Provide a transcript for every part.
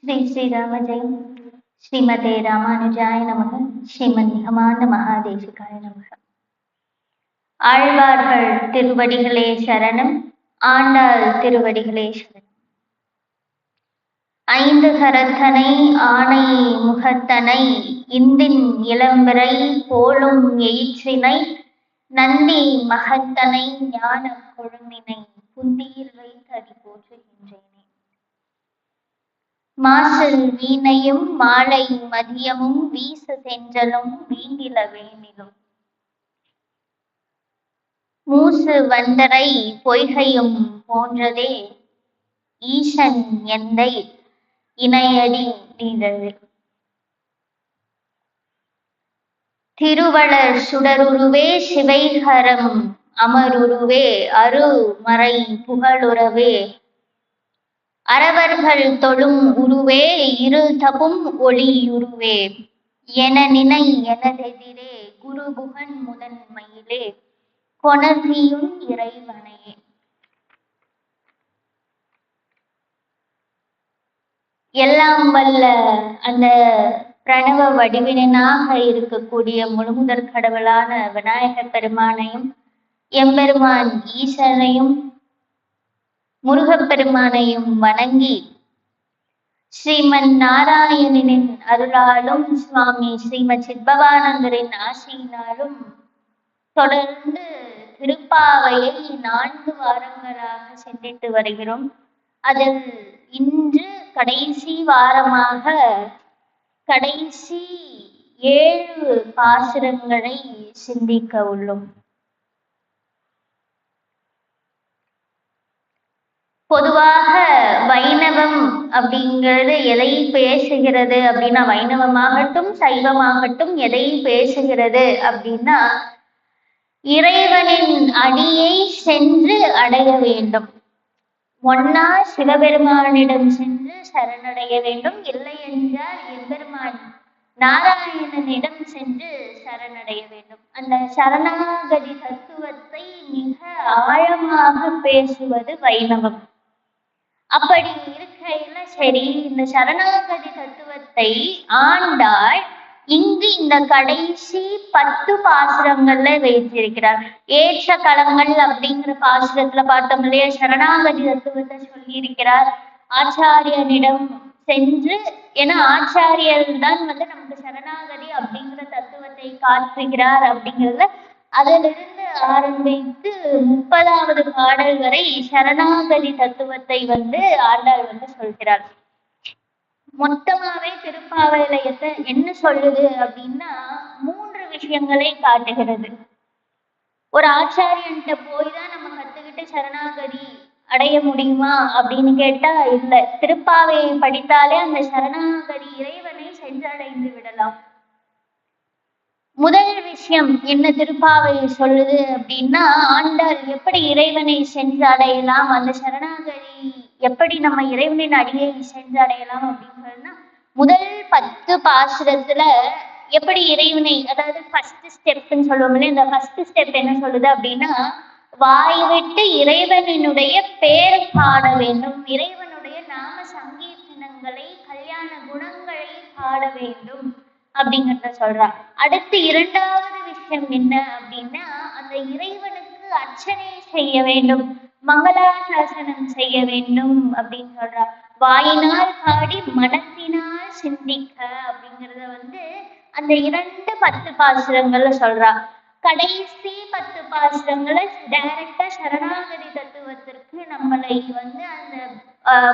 ஸ்ரீ ஸ்ரீராம ஜெயம். ஸ்ரீமதே ராமானுஜாய நமக. ஸ்ரீமன் நிகமாந்த மகாதேசிகாய நமக. ஆழ்வார்கள் திருவடிகளே சரணம். ஆண்டாள் திருவடிகளே சரணம். ஐந்து கரத்தனை ஆணை முகத்தனை இந்தின் இளம்பிறை போலும் எயிற்றினை நந்தி மகத்தனை ஞான கொழுந்தினை புந்தியில் வைத்து அடி போற்றுகின்றேனே. மாசல் வீணையும் மாலை மதியமும் வீச சென்றலும் வீண்டில வேணிலும் மூசு வந்தரை பொய்கையும் போன்றதே ஈசன் எந்தை இணையடி நீழல். திருவளர் சுடருருவே சிவைகரம் அமருருவே அருமறை புகழுறவே அரவர்கள் தொழும் உருவே இரு தபும் ஒளியுருவே என நினை எனதெதிரே குருபுகன் முதன்மையிலே கொணர்தியுன் இறைவனையே. எல்லாம் வல்ல அந்த பிரணவ வடிவினாக இருக்கக்கூடிய முழுமுதற் கடவுளான விநாயகப் பெருமானையும் எம்பெருமான் ஈசனையும் முருகப்பெருமானையும் வணங்கி ஸ்ரீமன் நாராயணனின் அருளாலும் சுவாமி ஸ்ரீமத் சித்பவானந்தரின் ஆசையினாலும் தொடர்ந்து திருப்பாவையை 4 வாரங்களாக சிந்தித்து வருகிறோம். அதில் இன்று கடைசி வாரமாக கடைசி 7 பாசுரங்களை சிந்திக்க உள்ளோம். பொதுவாக வைணவம் அப்படிங்கிறது எதை பேசுகிறது அப்படின்னா, வைணவமாகட்டும் சைவமாகட்டும் எதை பேசுகிறது அப்படின்னா, இறைவனின் அடியை சென்று அடைய வேண்டும். ஒன்னா சிவபெருமானிடம் சென்று சரணடைய வேண்டும், இல்லை என்றால் எம்பெருமான் நாராயணனிடம் சென்று சரணடைய வேண்டும். அந்த சரணாகதி தத்துவத்தை மிக ஆழமாக பேசுவது வைணவம். அப்படி இருக்கையில சரி, இந்த சரணாகதி தத்துவத்தை ஆண்டாள் இங்கு இந்த கடைசி 10 பாசுரங்கள்ல வைத்திருக்கிறார். ஏற்ற களங்கள் அப்படிங்கிற பாசுரத்துல பார்த்தோம் இல்லையா, சரணாகதி தத்துவத்தை சொல்லி இருக்கிறார். ஆச்சாரியனிடம் சென்று, ஏன்னா ஆச்சாரியர் தான் நமக்கு சரணாகதி அப்படிங்கிற தத்துவத்தை காட்டுகிறார் அப்படிங்கிறத அதிலிருந்து ஆரம்பித்து 30வது பாடல் வரை சரணாகதி தத்துவத்தை ஆண்டாள் சொல்கிறார். மொத்தமாவே திருப்பாவையில என்ன சொல்லுது அப்படின்னா, 3 விஷயங்களை காட்டுகிறது. ஒரு ஆச்சாரியன்ட்ட போய் தான் நம்ம கத்துக்கிட்டு சரணாகதி அடைய முடியுமா அப்படின்னு கேட்டா இல்ல. திருப்பாவையை படித்தாலே அந்த சரணாகதி இறைவனை சென்றடைந்து விடலாம். முதல் விஷயம் என்ன திருப்பாவை சொல்லுது அப்படின்னா, ஆண்டாள் எப்படி இறைவனை சென்று அடையலாம், அந்த சரணாகதி எப்படி நம்ம இறைவனின் அடியை சென்று அடையலாம் அப்படிங்கிறதுனா, முதல் 10 பாசுரத்துல எப்படி இறைவனை, அதாவது ஃபர்ஸ்ட் ஸ்டெப்ன்னு சொல்லுவோம்ல, இந்த ஃபர்ஸ்ட் ஸ்டெப் என்ன சொல்லுது அப்படின்னா, வாய் விட்டு இறைவனுடைய பேர் பாட வேண்டும், இறைவனுடைய நாம சங்கீர்த்தனங்களை கல்யாண குணங்களை பாட வேண்டும் அப்படிங்கிறத சொல்றா. அடுத்து 2வது விஷயம் என்ன அப்படின்னா, அந்த இறைவனுக்கு அர்ச்சனை செய்ய வேண்டும், மங்களாசாசனம் செய்ய வேண்டும் அப்படின்னு சொல்றா. வாயினால் பாடி மனத்தினால் சிந்திக்க அப்படிங்கிறத அந்த 10 பாசுரங்கள்ல சொல்றா. கடைசி 10 பாசுரங்களை டைரக்டா சரணாகதி தத்துவத்திற்கு நம்மளை அந்த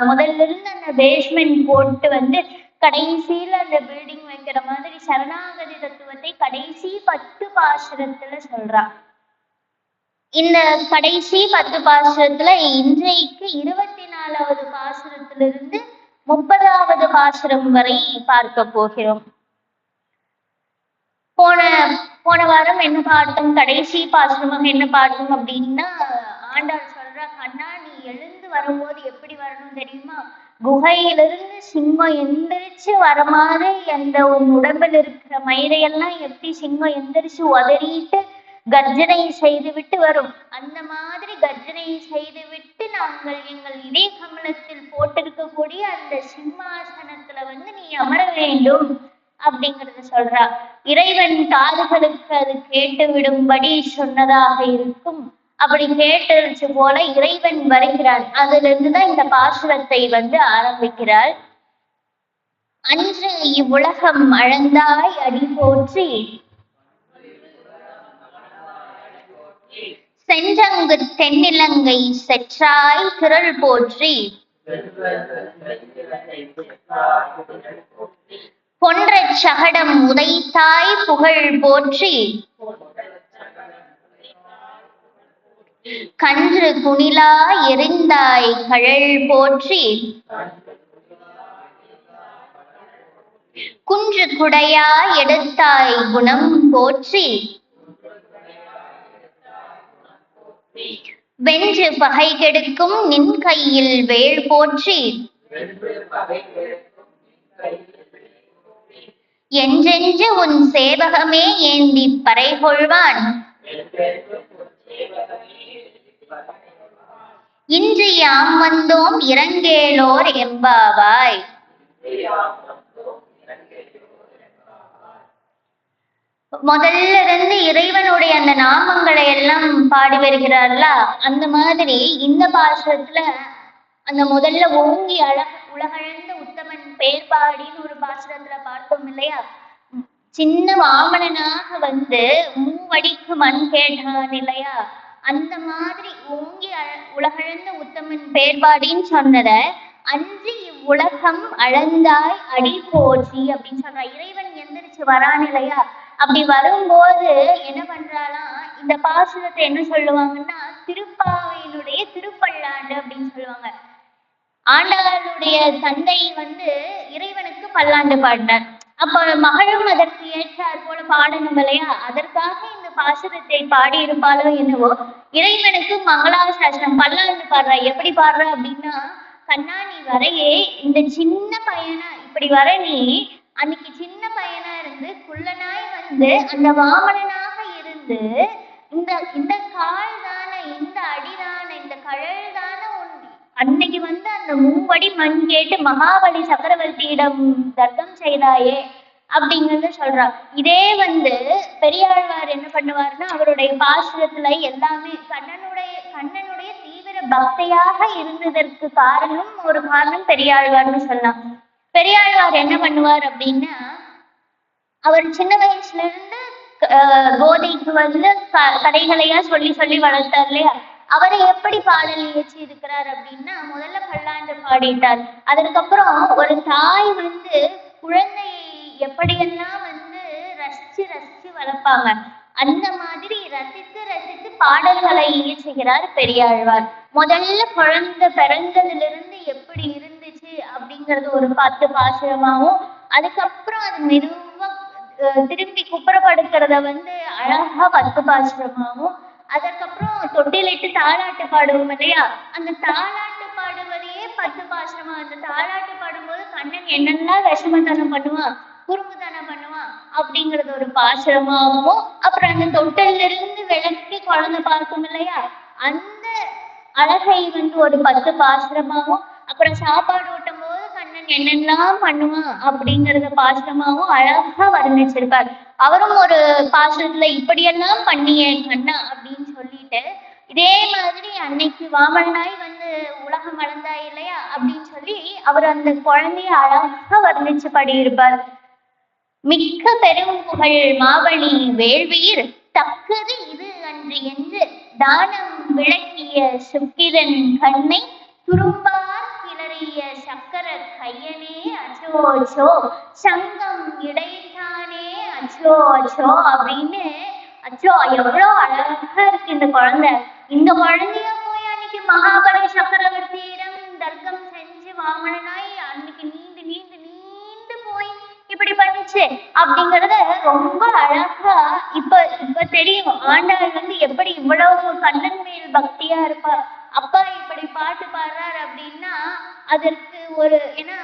முதல்ல இருந்து அந்த பேஸ்மெண்ட் போட்டு கடைசியில அந்த பில்டிங் வைக்கிற மாதிரி சரணாகதி தத்துவத்தை கடைசி 10 பாசுரத்துல சொல்றா. இந்த கடைசி 10 பாசுரத்துல இன்றைக்கு 24வது பாசுரத்திலிருந்து 30வது பாசுரம் வரை பார்க்க போகிறோம். போன வாரம் என்ன பார்த்தோம், கடைசி பாசுரமாக என்ன பார்த்தோம் அப்படின்னா, ஆண்டாள் சொல்றா, கண்ணா நீ எழுந்து வரும்போது எப்படி வரணும் தெரியுமா, குகையிலிருந்து சிங்கம் எந்திரிச்சு வர மாதிரி அந்த உன் உடம்புல இருக்கிற மயிரையெல்லாம் எப்படி சிங்கம் எந்திரிச்சு உதறிட்டு கர்ஜனை செய்துவிட்டு வரும். அந்த மாதிரி கர்ஜனை செய்துவிட்டு நாங்கள் எங்கள் இதே கமலத்தில் போட்டிருக்கக்கூடிய அந்த சிம்மாசனத்துல நீ அமர வேண்டும் அப்படிங்கறத சொல்றா. இறைவன் காதுகளுக்கு அது கேட்டு விடும்படி சொன்னதாக இருக்கும். அப்படி கேட்டுருச்சு போல இறைவன் வருகிறான். அதுல இருந்துதான் இந்த பாசுரத்தை ஆரம்பிக்கிறாள். அன்று இவ்வுலகம் அளந்தாய் அடி போற்றி, செஞ்சங்கு தென்னிலங்கை செற்றாய் திரள் போற்றி, பொன்ற சகடம் உதைத்தாய் புகழ் போற்றி, கன்று குணிலா எரிந்தாய் கழல் போற்றி, குன்று குடையா எடுத்தாய் குணம் போற்றி, வென்று பகை கெடுக்கும் நின் கையில் வேள் போற்றி, என்றென்று உன் சேவகமே ஏந்தி பறை கொள்வான், இன்று யாம் வந்தோம் இரங்கேலோர் எம்பாவாய். முதல்ல இருந்து இறைவனுடைய அந்த நாமங்களை எல்லாம் பாடி வருகிறார்களா, அந்த மாதிரி இந்த பாசுரத்துல அந்த முதல்ல ஓங்கி உலகழந்த உத்தமன் பேர் பாடின்னு ஒரு பாசுரத்துல பார்த்தோம் இல்லையா. சின்ன வாமனனாக மூவடிக்கு மண் கேட்டான் இல்லையா. அந்த மாதிரி ஓங்கி உலகழந்த உத்தமன் பேர்பாடின்னு சொன்னத அன்று இவ்வுலகம் அளந்தாய் அடி போற்றி அப்படின்னு சொல்றா. இறைவன் எந்திரிச்சு வரான் இல்லையா. அப்படி வரும்போது என்ன பண்றாளாம், இந்த பாசுரத்தை என்ன சொல்லுவாங்கன்னா திருப்பாவையினுடைய திருப்பல்லாண்டு அப்படின்னு சொல்லுவாங்க. ஆண்டாளுடைய தந்தை இறைவனுக்கு பல்லாண்டு பாடினார். அப்ப மகளும் அதற்கு ஏற்றார் போல பாடணும் இல்லையா. அதற்காக இந்த பாசுரத்தை பாடி இருப்பாளோ என்னவோ. இறைவனுக்கு மங்களாசாசனம் பல்லாண்டு பாடுறா. எப்படி பாடுற அப்படின்னா, கண்ணா நீ வரையே இந்த சின்ன பையனா இப்படி வர, நீ அன்னைக்கு சின்ன பையனா இருந்து குள்ளனாய் அந்த வாமனனாக இருந்து இந்த இந்த கால் தான, இந்த அடிதான, இந்த கழல் தான அன்னைக்கு அந்த மூவடி மண் கேட்டு மகாபலி சக்கரவர்த்தியிடம் தர்க்கம் செய்தாயே அப்படிங்கறத சொல்றா. இதே பெரியாழ்வார் என்ன பண்ணுவாருன்னா, அவருடைய பாசுரத்துல எல்லாமே கண்ணனுடைய தீவிர பக்தியாக இருந்ததற்கு ஒரு காரணம் பெரியாழ்வார்னு சொல்லலாம். பெரியாழ்வார் என்ன பண்ணுவார் அப்படின்னா, அவர் சின்ன வயசுல இருந்து போதைக்கு கதைகளையா சொல்லி சொல்லி வளர்த்தார் இல்லையா. அவரை எப்படி பாடல் இயற்றி இருக்கிறார் அப்படின்னா, முதல்ல பல்லாண்டு பாடிட்டார். அதற்கப்புறம் ஒரு தாய் குழந்தையை எப்படியெல்லாம் ரசிச்சு ரசிச்சு வளர்ப்பாங்க, அந்த மாதிரி ரசித்து ரசித்து பாடல்களை இயற்றுகிறார் பெரியாழ்வார். முதல்ல குழந்தை பிறந்ததிலிருந்து எப்படி இருந்துச்சு அப்படிங்கறது ஒரு 10 பாசுரமாவும், அதுக்கப்புறம் அது மெதுவா திரும்பி குப்புறப்படுத்துறத அழகா 10 பாசுரமாவும், அதற்கப்புறம் தொட்டிலிட்டு தாலாட்டு பாடுவோம் இல்லையா, அந்த தாலாட்டு பாடுவதையே 10 பாசுரமா. அந்த தாலாட்டு பாடும்போது கண்ணன் என்னெல்லாம் விஷமத்தனம் பண்ணுவான், குறும்புத்தனம் பண்ணுவான் அப்படிங்கறது ஒரு பாசுரமாகவும், அப்புறம் அந்த தொட்டில இருந்து விளக்கி குழந்தை பார்க்கும் இல்லையா, அந்த அழகை ஒரு 10 பாசுரமாகவும், அப்புறம் சாப்பாடு ஊட்டும் போது கண்ணன் என்னெல்லாம் பண்ணுவான் அப்படிங்கறத பாசுரமாவும் அழகா வர்ணிச்சிருக்காரு. அவரும் ஒரு பாசுரத்துல இப்படியெல்லாம் பண்ணிய கண்ணா அப்படின்னு சொல்லிட்டு, இதே மாதிரி அன்னைக்கு வாமனாய் உலகம் வளர்ந்தாய் இல்லையா அப்படின்னு சொல்லி அவர் அந்த குழந்தைய அழகா வர்ணிச்சு பாடியிருப்பார். மிக்க பெரும் புகழ் மாவழி வேள்வியில் தக்கது இது அன்று என்று தானம் விளக்கிய சுக்கிரன் கண்ணை துரும்பார் கிளறிய சக்கர கையனே அச்சோ அச்சோ, சங்கம் இடைத்தானே அச்சோ அச்சோ அப்படின்னு. அச்சோ எவ்வளோ அழகா இருக்கு இந்த குழந்தை. இந்த குழந்தைய போய் அன்னைக்கு மகாபலி சக்கரவர்த்தியிடம் தர்க்கம் செஞ்சு வாமனாய் அன்னைக்கு நீண்டு நீண்டு நீண்டு போய் இப்படி பண்ணுச்சு அப்படிங்கறத ரொம்ப அழகா இப்ப தெரியும். ஆண்டாள் எப்படி இவ்வளவு கண்ணன் மேல் பக்தியா இருப்பா. அப்பா இப்படி பாட்டு பாடுறாரு அப்படின்னா அதற்கு ஏன்னா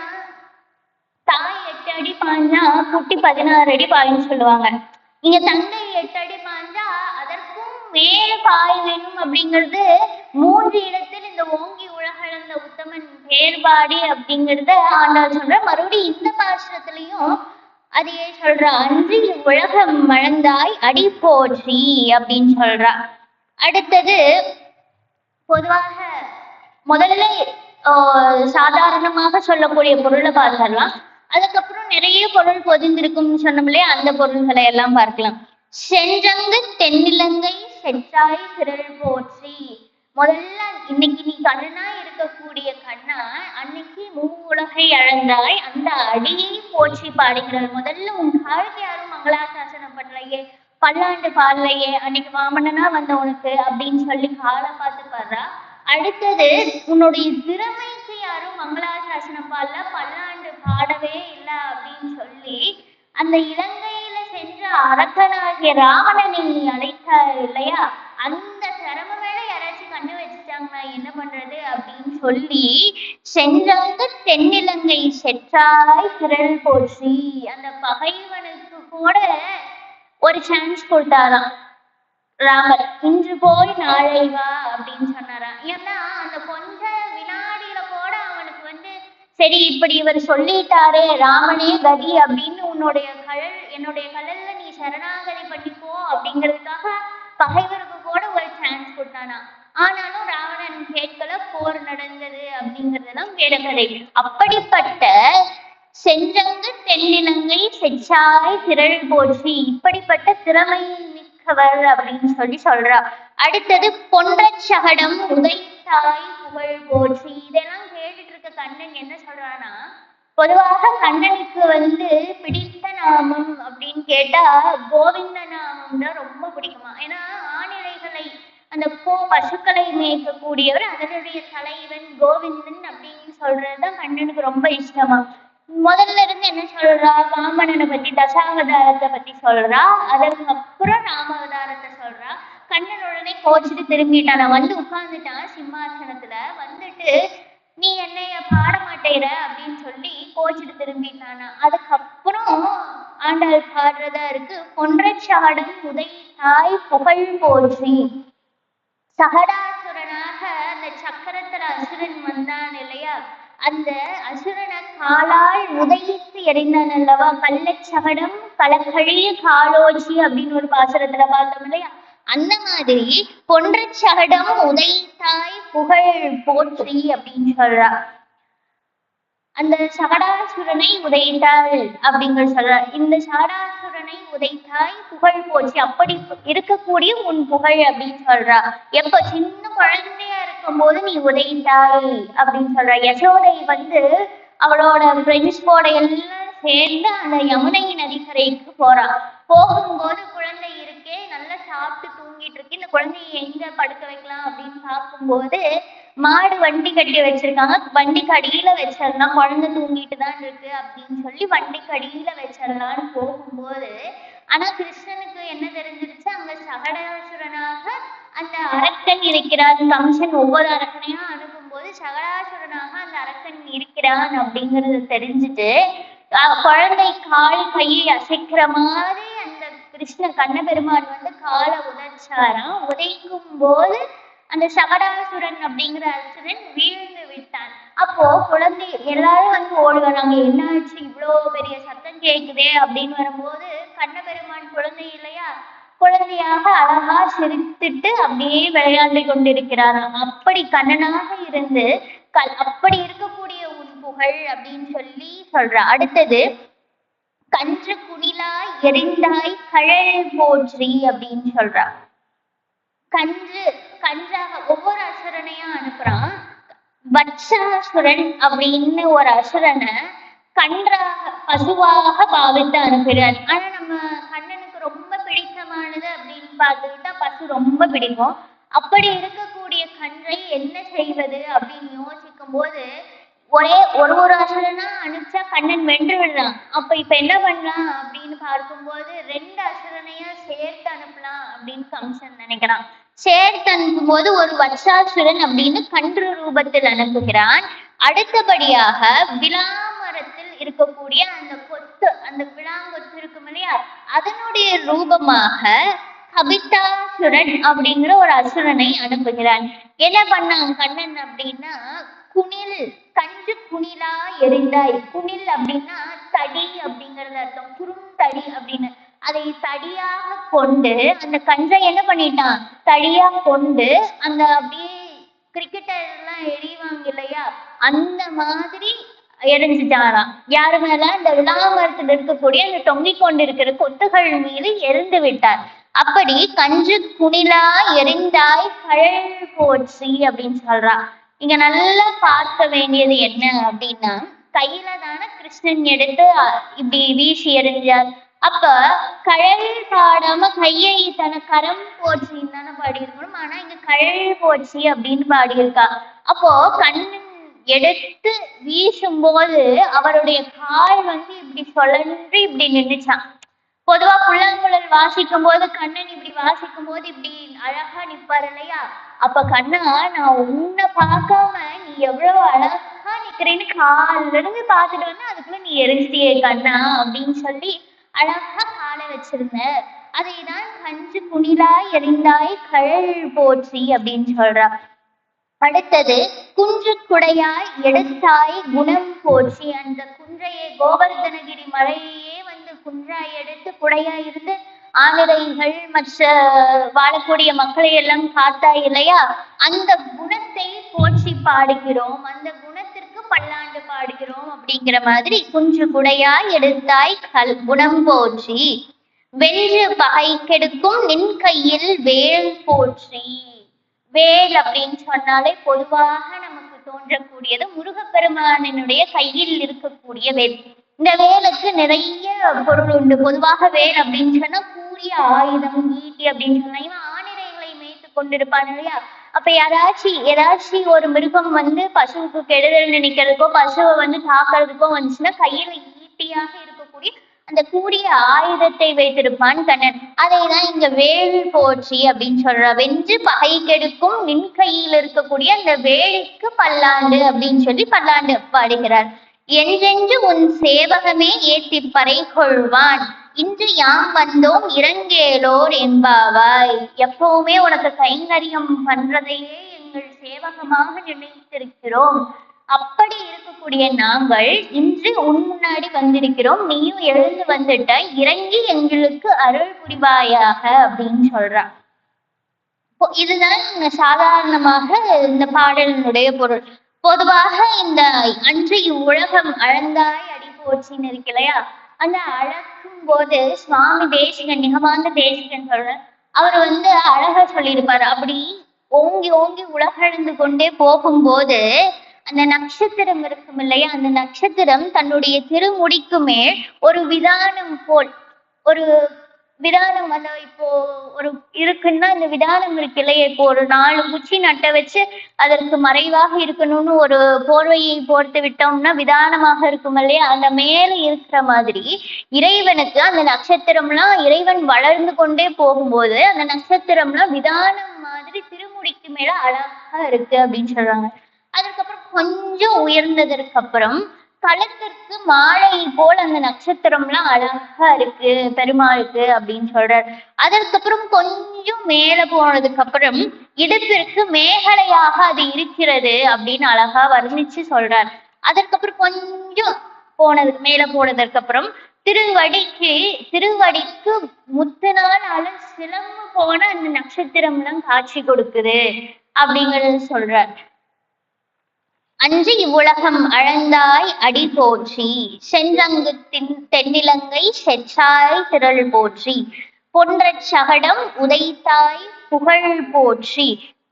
தாய் 8 அடி பாய்ஞ்சா குட்டி 16 அடி பாயின்னு சொல்லுவாங்க. இங்க தந்தை 8 அடி பாய்ஞ்சா அதற்கு வேறு பாய் வேணும் அப்படிங்கிறது 3 இடத்தில் இந்த ஓங்கி உலகளந்த உத்தமன் வேறுபாடி அப்படிங்கிறத ஆண்டாள் சொல்ற. மறுபடியும் இந்த பாசுரத்திலையும் அதையே சொல்றா. அன்றி உலகம் மழந்தாய் அடி போற்றி அப்படின்னு சொல்றா. அடுத்தது பொதுவாக முதல்ல சாதாரணமாக சொல்லக்கூடிய பொருளை பார்த்தரலாம். அதுக்கப்புறம் நிறைய பொருள் பொதிந்திருக்கும்னு சொன்னோம் இல்லையா, அந்த பொருள்களை எல்லாம் பார்க்கலாம். சென்றங்கு தென்னிலங்கை செற்றாய் திரள் போற்றி. முதல்ல இன்னைக்கு நீ கண்ணனா இருக்கக்கூடிய கண்ணா, அன்னைக்கு உலகை அழந்தாய் அந்த அடியை போற்றி பாடுகிறார். முதல்ல உன் காலுக்கு யாரும் மங்களாசாசனம் பண்ணலையே, பல்லாண்டு பாடலையே, அன்னைக்கு வாமனனா வந்த உனக்கு அப்படின்னு சொல்லி காலை பார்த்து பாடுறா. அடுத்தது உன்னுடைய திறமைக்கு யாரும் மங்களாசாசனம் பாடல, பல்லாண்டு பாடவே இல்லை அப்படின்னு சொல்லி அந்த இலங்கையில சென்ற அரக்கனாகிய ராவணனை நீ அழைத்த இல்லையா, அந்த சிரம வேலை யாராச்சும் கண்ணு வச்சுட்டாங்கன்னா என்ன பண்றது அப்படின்னு சொல்லி சென்றங்க தென்னிலங்கை செற்றாய் திரள் போற்றி. அந்த பகைவனுக்கு கூட ஒரு சான்ஸ் கொடுத்தாராம் ராமர். இன்று போய் நாளை வா அப்படின்னு சொன்னாராம். ஏன்னா அந்த கொஞ்ச வினாடியில கூட அவனுக்கு சரி இப்படி இவர் சொல்லிட்டாரே ராமனே கதி அப்படின்னு என்னுடைய கழல்ல நீ சரணாகதி பண்ணிக்கோ அப்படிங்கிறதுக்காக பகைவருக்கு கூட ஒரு சான்ஸ் கொடுத்தானா. ஆனாலும் ராவணன் கேட்கல, போர் நடந்தது அப்படிங்கிறதெல்லாம் வேற கதை. அப்படிப்பட்ட சென்றங்கு தென்னிலங்கை செச்சாய் திரள் போற்றி, இப்படிப்பட்ட திறமை மிக்கவர் அப்படின்னு சொல்றா. அடுத்தது பொன்ற சகடம் உதைத்தாய் புகழ் போற்றி. இதெல்லாம் கேட்டுட்டு இருக்க கண்ணன் என்ன சொல்றானா, பொதுவாக கண்ணனுக்கு பிடித்த நாமம் அப்படின்னு கேட்டா கோவிந்த நாமம் தான் ரொம்ப பிடிக்குமா. ஏன்னா ஆணிலைகளை அந்த பசுக்களை மேய்க்கக்கூடியவர், அதனுடைய தலைவன் கோவிந்தன் அப்படின்னு சொல்றதுதான் கண்ணனுக்கு ரொம்ப இஷ்டமா. முதல்ல இருந்து என்ன சொல்றா, வாமனனை பத்தி தசாவதாரத்தை பத்தி சொல்றா. அதற்கப்புறம் ராமாவதாரத்தை சொல்றா. கண்ணன் உடனே கோச்சிட்டு திரும்பிட்டான், உட்கார்ந்துட்டான் சிம்மாசனத்துல. நீ என்னைய பாட மாட்டேற அப்படின்னு சொல்லி கோச்சிட்டு திரும்பிட்டானா. அதுக்கப்புறம் ஆண்டாள் பாடுறதா இருக்கு. பொன்ற சாடம் உதைத்தாய் புகழ் போற்றி. சகடாசுரனாக அந்த சக்கரத்துல அசுரன் வந்தான் இல்லையா, அந்த அசுரனை காலால் உதைத்து எறிந்தான் அல்லவா. கள்ளச்சகடம் கலக்கழிய காலோச்சி அப்படின்னு ஒரு பாசுரத்துல பார்த்தோம் இல்லையா. அந்த மாதிரி பொன்ற சகடம் உதைத்தாய் புகழ் போற்றி அப்படின்னு சொல்றா. அந்த சகடாசுரனை உதைத்தாள் அப்படிங்கிற சொல்ற. இந்த சகடாசுரனை உதைத்தாய் புகழ் போற்றி, அப்படி இருக்கக்கூடிய உன் புகழ் அப்படின்னு சொல்றா. எப்ப சின்ன குழந்தையா இருக்கும் போது நீ உதைத்தாய் அப்படின்னு சொல்ற. யசோதை அவளோட ஃப்ரெண்ட்ஸ் கூட எல்லாம் சேர்ந்து அந்த யமுனை நதிக்கரைக்கு போறான். போகும்போது குழந்தை இருக்கே, நல்லா சாப்பிட்டு தூங்கிட்டு இருக்கு. இந்த குழந்தைய எங்க படுக்க வைக்கலாம் அப்படின்னு பார்க்கும்போது மாடு வண்டி கட்டி வச்சிருக்காங்க. வண்டிக்கு அடியில வச்சிடலாம், குழந்தை தூங்கிட்டு தான் இருக்கு அப்படின்னு சொல்லி வண்டிக்கு அடியில வச்சிடலான்னு போகும்போது, ஆனா கிருஷ்ணனுக்கு என்ன தெரிஞ்சிருச்சு, அங்க சகடாசுரனாக அந்த அரக்கன் இருக்கிறான். கம்சன் ஒவ்வொரு அரக்கனையும் அனுப்பும்போது சகடாசுரனாக அந்த அரக்கன் இருக்கிறான் அப்படிங்கறது தெரிஞ்சுட்டு குழந்தை கால் கையை அசைக்கிற மாதிரி அந்த கிருஷ்ண கண்ணபெருமான் காலை உதைச்சாராம். உதைக்கும் போது அந்த சகடாசுரன் அப்படிங்கிற அசுரன் வீழ்ந்து விட்டான். அப்போ குழந்தை எல்லாரும் ஓடி வராங்க, என்னாச்சு இவ்வளவு பெரிய சத்தம் கேக்குதே அப்படின்னு வரும்போது கண்ணபெருமான் குழந்தை இல்லையா, குழந்தையாக அழகா சிரித்துட்டு அப்படியே விளையாண்டு கொண்டிருக்கிறாராம். அப்படி கண்ணனாக இருந்து அப்படி இருக்கக்கூடிய உன் புகழ் அப்படின்னு சொல்லி சொல்றா. அடுத்தது கன்று குணிலாய் எரிந்தாய் கழல் போற்றி அப்படின்னு சொல்றா. கன்றாக ஒவ்வொரு அசுரனையா அனுப்புறான். வட்சாசுரன் அப்படின்னு ஒரு அசுரனை கன்றாக பசுவாக பாவித்து அனுப்புகிறார். ஆனா நம்ம கண்ணனுக்கு ரொம்ப பிடித்தமானது அப்படின்னு பார்த்துக்கிட்டா பசு ரொம்ப பிடிக்கும். அப்படி இருக்கக்கூடிய கன்றை என்ன செய்வது அப்படின்னு யோசிக்கும் போது ஒரு அசுரனா அனுப்பிச்சா கண்ணன் வென்று விடுறான். அப்ப இப்ப என்ன பண்ணலாம் அப்படின்னு பார்க்கும்போது 2 அசுரனையா சேர்த்து அனுப்பலாம் அப்படின்னு கம்சன் நினைக்கிறான். சேர்த்து அனுப்பும் போது ஒரு வட்சாசுரன் அப்படின்னு கன்று ரூபத்தில் அனுப்புகிறான். அடுத்தபடியாக விளாமரத்தில் இருக்கக்கூடிய அந்த விளாங்கொத்து இருக்கும் இல்லையா, அதனுடைய ரூபமாக கபிதாசுரன் அப்படிங்கிற ஒரு அசுரனை அனுப்புகிறான். என்ன பண்ணான் கண்ணன் அப்படின்னா, குணில் கஞ்சு குணிலா எரிந்தாய். குணில் அப்படின்னா தடி அப்படிங்கறது அர்த்தம், குறுந்தடி அப்படின்னு. அதை தடியாக கொண்டு அந்த கஞ்சை என்ன பண்ணிட்டான், தடியா கொண்டு அந்த அப்படியே கிரிக்கெட்டர் எல்லாம் எறிவாங்க இல்லையா, அந்த மாதிரி எரிஞ்சுட்டாராம். யாரு மேல, அந்த விளாமரத்தில் இருக்கக்கூடிய அந்த தொங்கிக் கொண்டிருக்கிற கொத்துகள் மீது எரிந்து விட்டார். அப்படி கஞ்சு குணிலா எரிந்தாய் கழல் போச்சு அப்படின்னு சொல்றா. இங்க நல்லா பார்க்க வேண்டியது என்ன அப்படின்னா, கையில தானே கிருஷ்ணன் எடுத்து இப்படி வீசி எறிஞ்சார். அப்ப கழல் பாடாம கையை தன கரம் போச்சின்னு தானே பாடியிருக்கணும். ஆனா இங்க கழல் போச்சு அப்படின்னு பாடியிருக்கா. அப்போ கண்ணன் எடுத்து வீசும் போது அவருடைய கால் இப்படி சுழன்று இப்படி நின்றுச்சான். பொதுவா புல்லாங்குழல் வாசிக்கும் போது கண்ணன் இப்படி வாசிக்கும் போது இப்படி அழகா நிப்பாரு இல்லையா. அப்ப கண்ணா, நான் உன்னை பார்க்காம நீ எவ்வளவு அழகா நிக்கிறேன்னு காலில இருந்து பார்த்துட்டு வந்து அதுக்குள்ள நீ எரிஞ்சிட்டியே கண்ணா அப்படின்னு சொல்லி அழகா காலை வச்சிருந்த. அதைதான் கஞ்சு குணிலாய் எரிந்தாய் கழல் போற்றி அப்படின்னு சொல்றா. அடுத்தது குன்று குடையாய் எடுத்தாய் குணம் போற்றி. அந்த குன்றையை கோவர்தனகிரி மலையே குன்றாய் எடுத்து குடையாய் இருந்து ஆனிரைகள் மற்ற வாழக்கூடிய மக்களை எல்லாம் காத்தாய் இல்லையா. அந்த குணத்தை போற்றி பாடுகிறோம், அந்த குணத்திற்கு பல்லாண்டு பாடுகிறோம் அப்படிங்கிற மாதிரி குன்று குடையாய் எடுத்தாய் குணம் போற்றி. வென்று பகை கெடுக்கும் நின் கையில் வேல் போற்றி. வேல் அப்படின்னு சொன்னாலே பொதுவாக நமக்கு தோன்றக்கூடியது முருகப்பெருமானினுடைய கையில் இருக்கக்கூடிய வேல். இந்த வேலுக்கு நிறைய பொருள் உண்டு. பொதுவாக வேல் அப்படின்னு சொன்னா கூறிய ஆயுதம், ஈட்டி அப்படின்னு சொன்னா இவன் ஆணிரைகளை மேய்த்து கொண்டிருப்பான் இல்லையா. அப்ப ஏதாச்சும் ஒரு மிருகம் பசுவுக்கு கெடுதல் நினைக்கிறதுக்கோ பசுவை தாக்குறதுக்கோ வந்துச்சுன்னா கையில ஈட்டியாக இருக்கக்கூடிய அந்த கூடிய ஆயுதத்தை வைத்திருப்பான் கண்ணன். அதைதான் இங்க வேல் போற்றி அப்படின்னு சொல்ற. வென்று பகை கெடுக்கும் நின் கையில் இருக்கக்கூடிய அந்த வேலுக்கு பல்லாண்டு அப்படின்னு சொல்லி பல்லாண்டு பாடுகிறார். என்றென்று உன் சேவகமே ஏத்தி பறை கொள்வான், இன்று யாம் வந்தோம் இறங்கேலோர் என்பாவாய். எப்பவுமே உனக்கு கைங்கரியம் பண்றதையே எங்கள் சேவகமாக நினைத்திருக்கிறோம். அப்படி இருக்கக்கூடிய நாங்கள் இன்று உன் முன்னாடி வந்திருக்கிறோம், நீயும் எழுந்து வந்துட்ட, இறங்கி எங்களுக்கு அருள் புரிவாயாக அப்படின்னு சொல்றான். இதுதான் சாதாரணமாக இந்த பாடலினுடைய பொருள். பொதுவாக இந்த அன்று இவ்வுலகம் அளந்தாய் அடி போச்சின்னு இருக்கு இல்லையா. அந்த அளக்கும் போது சுவாமி தேசிகன், நிகமாந்த தேசிகன் சொல்ற, அவர் அழகா சொல்லியிருப்பாரு. அப்படி ஓங்கி ஓங்கி உலகழிந்து கொண்டே போகும்போது அந்த நட்சத்திரம் இருக்கும் இல்லையா, அந்த நட்சத்திரம் தன்னுடைய திருமுடிக்கு மேல் ஒரு விதானம் போல், ஒரு விதானம் இப்போ ஒரு இருக்குன்னா அந்த விதானம் இருக்கு இல்லையா, இப்போ ஒரு 4 குச்சி நட்ட வச்சு அதற்கு மறைவாக இருக்கணும்னு ஒரு போர்வையை போர்த்து விட்டோம்னா விதானமாக இருக்கும் இல்லையா. அந்த மேல இருக்கிற மாதிரி இறைவனுக்கு அந்த நட்சத்திரம்லாம் இறைவன் வளர்ந்து கொண்டே போகும்போது அந்த நட்சத்திரம்லாம் விதானம் மாதிரி திருமுடிக்கு மேல அழகா இருக்கு அப்படின்னு சொல்றாங்க. அதுக்கப்புறம் கொஞ்சம் உயர்ந்ததற்கு அப்புறம் களத்திற்கு மாலை போல் அந்த நட்சத்திரம்லாம் அழகா இருக்கு பெருமாளுக்கு அப்படின்னு சொல்றார். அதற்கப்புறம் கொஞ்சம் மேல போனதுக்கு அப்புறம் இடுப்பிற்கு மேகலையாக அது இருக்கிறது அப்படின்னு அழகா வர்ணிச்சு சொல்றார். அதற்கப்புறம் கொஞ்சம் மேல போனதற்கு அப்புறம் திருவடிக்கு முத்தினால சிலம்பு போன அந்த நட்சத்திரம்லாம் காட்சி கொடுக்குது அப்படிங்கறது சொல்றார். அன்று இவ்வுலகம் அளந்தாய் அடி போற்றி, சென்றங்கு தென்னிலங்கை செற்றாய் திரள் போற்றி, பொன்றச் சகடம் உதைத்தாய் புகழ் போற்றி,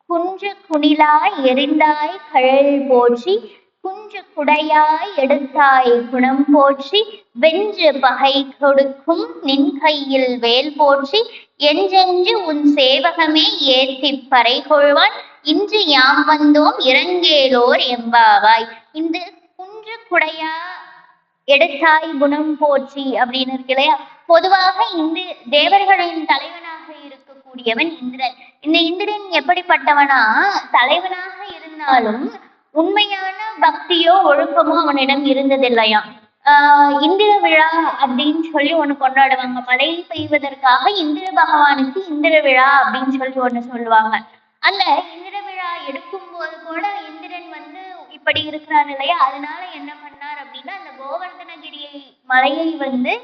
குன்று குணிலாய் எரிந்தாய் கழல் போற்றி, குன்று குடையாய் எடுத்தாய் குணம் போற்றி, வென்று பகை கொடுக்கும் நின் கையில் வேல் போற்றி, என்றென்று உன் சேவகமே ஏத்தி பறை கொள்வான், இன்று யாம் வந்தோம் இறங்கேலோர் எம்பாவாய். இந்த குன்று குடையா எடுத்தாய் குணம் போற்றி அப்படின்னு இருக்கு இல்லையா. பொதுவாக இந்த தேவர்களின் தலைவனாக இருக்கக்கூடியவன் இந்திரன். இந்த இந்திரன் எப்படிப்பட்டவனா, தலைவனாக இருந்தாலும் உண்மையான பக்தியோ ஒழுக்கமோ அவனிடம் இருந்ததில்லையாம். இந்திர விழா அப்படின்னு சொல்லி ஒண்ணு கொண்டாடுவாங்க. மழை பெய்வதற்காக இந்திர பகவானுக்கு இந்திர விழா அப்படின்னு சொல்லி ஒண்ணு சொல்லுவாங்க. அந்த இந்திர விழா எடுக்கும் போது கூட இந்திரன் வந்து இப்படி இருக்கிறார் இல்லையா, அதனால என்ன பண்ணார் அப்படின்னா அந்த கோவர்தனகிரியை மலையை வந்து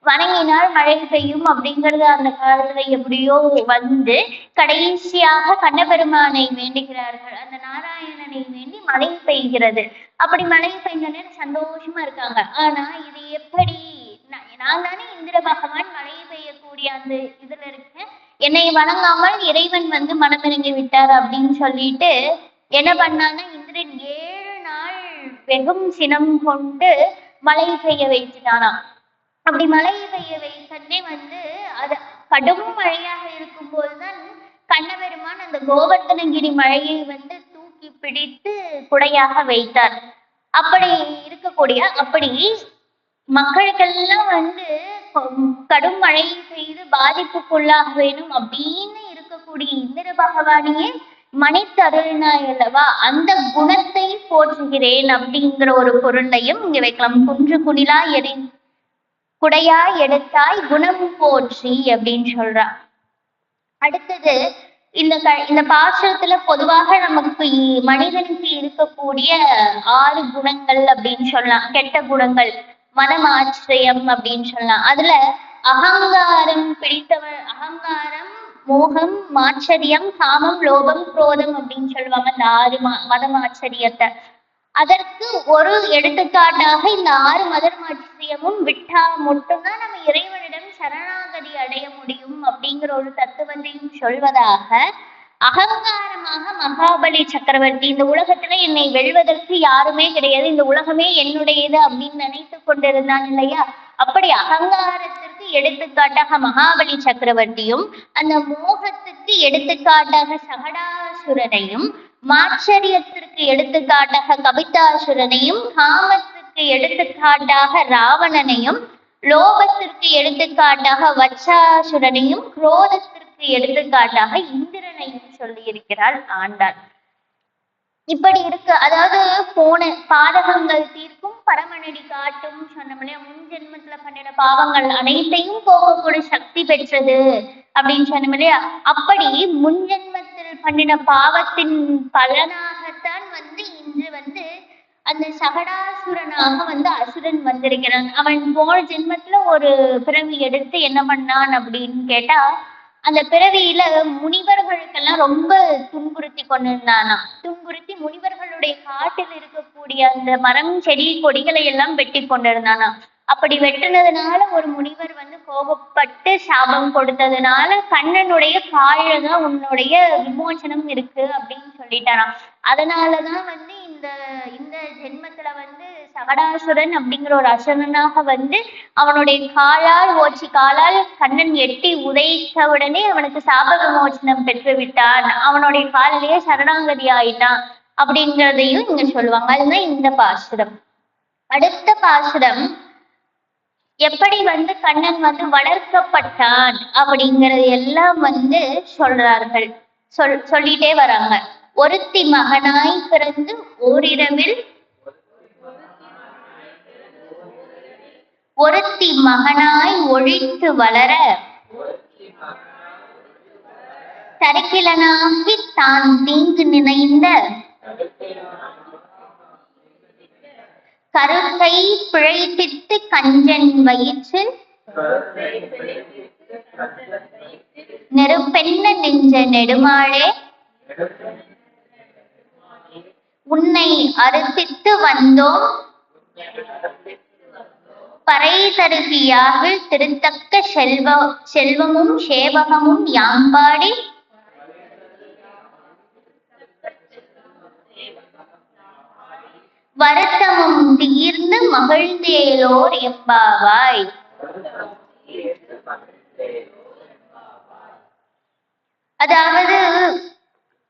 வணங்கினால் மழை பெய்யும் அப்படிங்கறது அந்த காலத்துல எப்படியோ வந்து கடைசியாக கண்ணபெருமானை வேண்டுகிறார்கள். அந்த நாராயணனை வேண்டி மழை பெய்கிறது. அப்படி மழை பெய்ஞ்ச நேரம் சந்தோஷமா இருக்காங்க. ஆனா இது எப்படி, நான் தானே இந்திர பகவான், மழை பெய்யக்கூடிய அந்த இதுல இருக்கேன், என்னை வணங்காமல் இறைவன் வந்து மனமிறங்கி விட்டார் அப்படின்னு சொல்லிட்டு என்ன பண்ணான்னா இந்திரன் 7 நாள் வெகும் சினம் கொண்டு மழை பெய்ய வைத்துட்டானாம். அப்படி மழை பெய்ய வைத்தே வந்து அது கடும் மழையாக இருக்கும் போதுதான் கண்ணபெருமான் அந்த கோவர்தனகிரி மழையை வந்து தூக்கி பிடித்து குடையாக வைத்தார். அப்படி இருக்கக்கூடிய அப்படி மக்களுக்கெல்லாம் வந்து கடும் மழை பெய்து பாதிப்புக்குள்ளாக வேணும் அப்படின்னு இருக்கக்கூடிய இந்திர பகவானையே மணித்தருளினாய் அல்லவா, அந்த குணத்தை போற்றுகிறேன் அப்படிங்கிற ஒரு பொருளையும் இங்க வைக்கலாம். குன்று குணிலா குடையாய் எடுத்தாய் குணம் போற்றி அப்படின்னு சொல்றா. அடுத்தது இந்த பாசுரத்துல பொதுவாக நமக்கு மனிதனுக்கு இருக்கக்கூடிய 6 குணங்கள் அப்படின்னு சொல்லலாம். கெட்ட குணங்கள், மனமாச்சரியம் அப்படின்னு சொல்லலாம். அதுல அகங்காரம் பிடித்தவர், அகங்காரம், மோகம், மாச்சரியம், காமம், லோபம், குரோதம் அப்படின்னு சொல்லுவாங்க இந்த 6 மதமாச்சரியத்தை. அதற்கு ஒரு எடுத்துக்காட்டாக இந்த 6 மதமாச்சரியமும் விட்டா மட்டும்தான் நம்ம இறைவனிடம் சரணாகதி அடைய முடியும் அப்படிங்கிற ஒரு தத்துவத்தையும் சொல்வதாக, அகங்காரமாக மகாபலி சக்கரவர்த்தி இந்த உலகத்துல என்னை வெல்வதற்கு யாருமே கிடையாது, இந்த உலகமே என்னுடையது அப்படின்னு நினைத்து கொண்டிருந்தான் இல்லையா, அப்படி அகங்காரத்திற்கு எடுத்துக்காட்டாக மகாபலி சக்கரவர்த்தியும், அந்த மோகத்துக்கு எடுத்துக்காட்டாக சகடாசுரனையும், மாச்சரியத்திற்கு எடுத்துக்காட்டாக கபிதாசுரனையும், காமத்திற்கு எடுத்துக்காட்டாக ராவணனையும், லோபத்திற்கு எடுத்துக்காட்டாக வச்சாசுரனையும், குரோதத்திற்கு எடுத்துக்காட்டாக இந்திரனையும் சொல்லி இருக்கிறாள் ஆண்டாள். இப்படி இருக்கு. அதாவது போன பாதகங்கள் தீர்க்கும் பரமநடி காட்டும் சொன்னோம்லையா, முன் ஜென்மத்துல பண்ணின பாவங்கள் அனைத்தையும் போகக்கூடிய சக்தி பெற்றது அப்படின்னு சொன்னோம் இல்லையா. அப்படி முன் ஜென்மத்தில் பண்ணின பாவத்தின் பலனாகத்தான் வந்து இன்று வந்து அந்த சகடாசுரனாக வந்து அசுரன் வந்திருக்கிறான். அவன் போன ஜென்மத்துல ஒரு பிறவி எடுத்து என்ன பண்ணான் அப்படின்னு கேட்டா, அந்த பிறவியில முனிவர்களுக்கெல்லாம் ரொம்ப துன்புறுத்தி கொண்டிருந்தானா. துன்புறுத்தி முனிவர்களுடைய காட்டில் இருக்கக்கூடிய அந்த மரம், செடி, கொடிகளை எல்லாம் வெட்டி கொண்டிருந்தானா. அப்படி வெட்டினதுனால ஒரு முனிவர் வந்து கோபப்பட்டு சாபம் கொடுத்ததுனால கண்ணனுடைய காலில்தான் உன்னுடைய விமோசனம் இருக்கு அப்படின்னு சொல்லிட்டாராம். அதனாலதான் வந்து இந்த ஜென்மத்துல வந்து சகடாசுரன் அப்படிங்கிற ஒரு அசுரனாக வந்து அவனுடைய காலால் கண்ணன் எட்டி உதைத்த உடனே அவனுக்கு சாப விமோசனம் பெற்று விட்டான், அவனுடைய காலிலேயே சரணாகதி ஆயிட்டான் அப்படிங்கிறதையும் இங்க சொல்லுவாங்க. அதுதான் இந்த பாசுரம். அடுத்த பாசுரம் எப்படி வந்து கண்ணன் வந்து வளர்க்கப்பட்டான் அப்படிங்கறது எல்லாம் வந்து சொல்றார்கள். சொல்லிட்டே வராங்க. ஒருத்தி மகனாய் பிறந்து ஓரிரவில், ஒருத்தி மகனாய் ஒழித்து வளர, தரிக்கிலனாகி தான் தீங்கு நினைந்த கருத்தை பிழைப்பித்து கஞ்சன் வயிற்றில் நெருப்பென்ன நெஞ்ச நெடுமாளே, உன்னை அறுப்பித்து வந்தோம் பறை தருகியாவில் திருத்தக்க செல்வமும் சேவகமும் யாம்பாடி வருத்தமும் தீர்ந்து மகிழ்ந்தேலோர் எம்பாவாய். அதாவது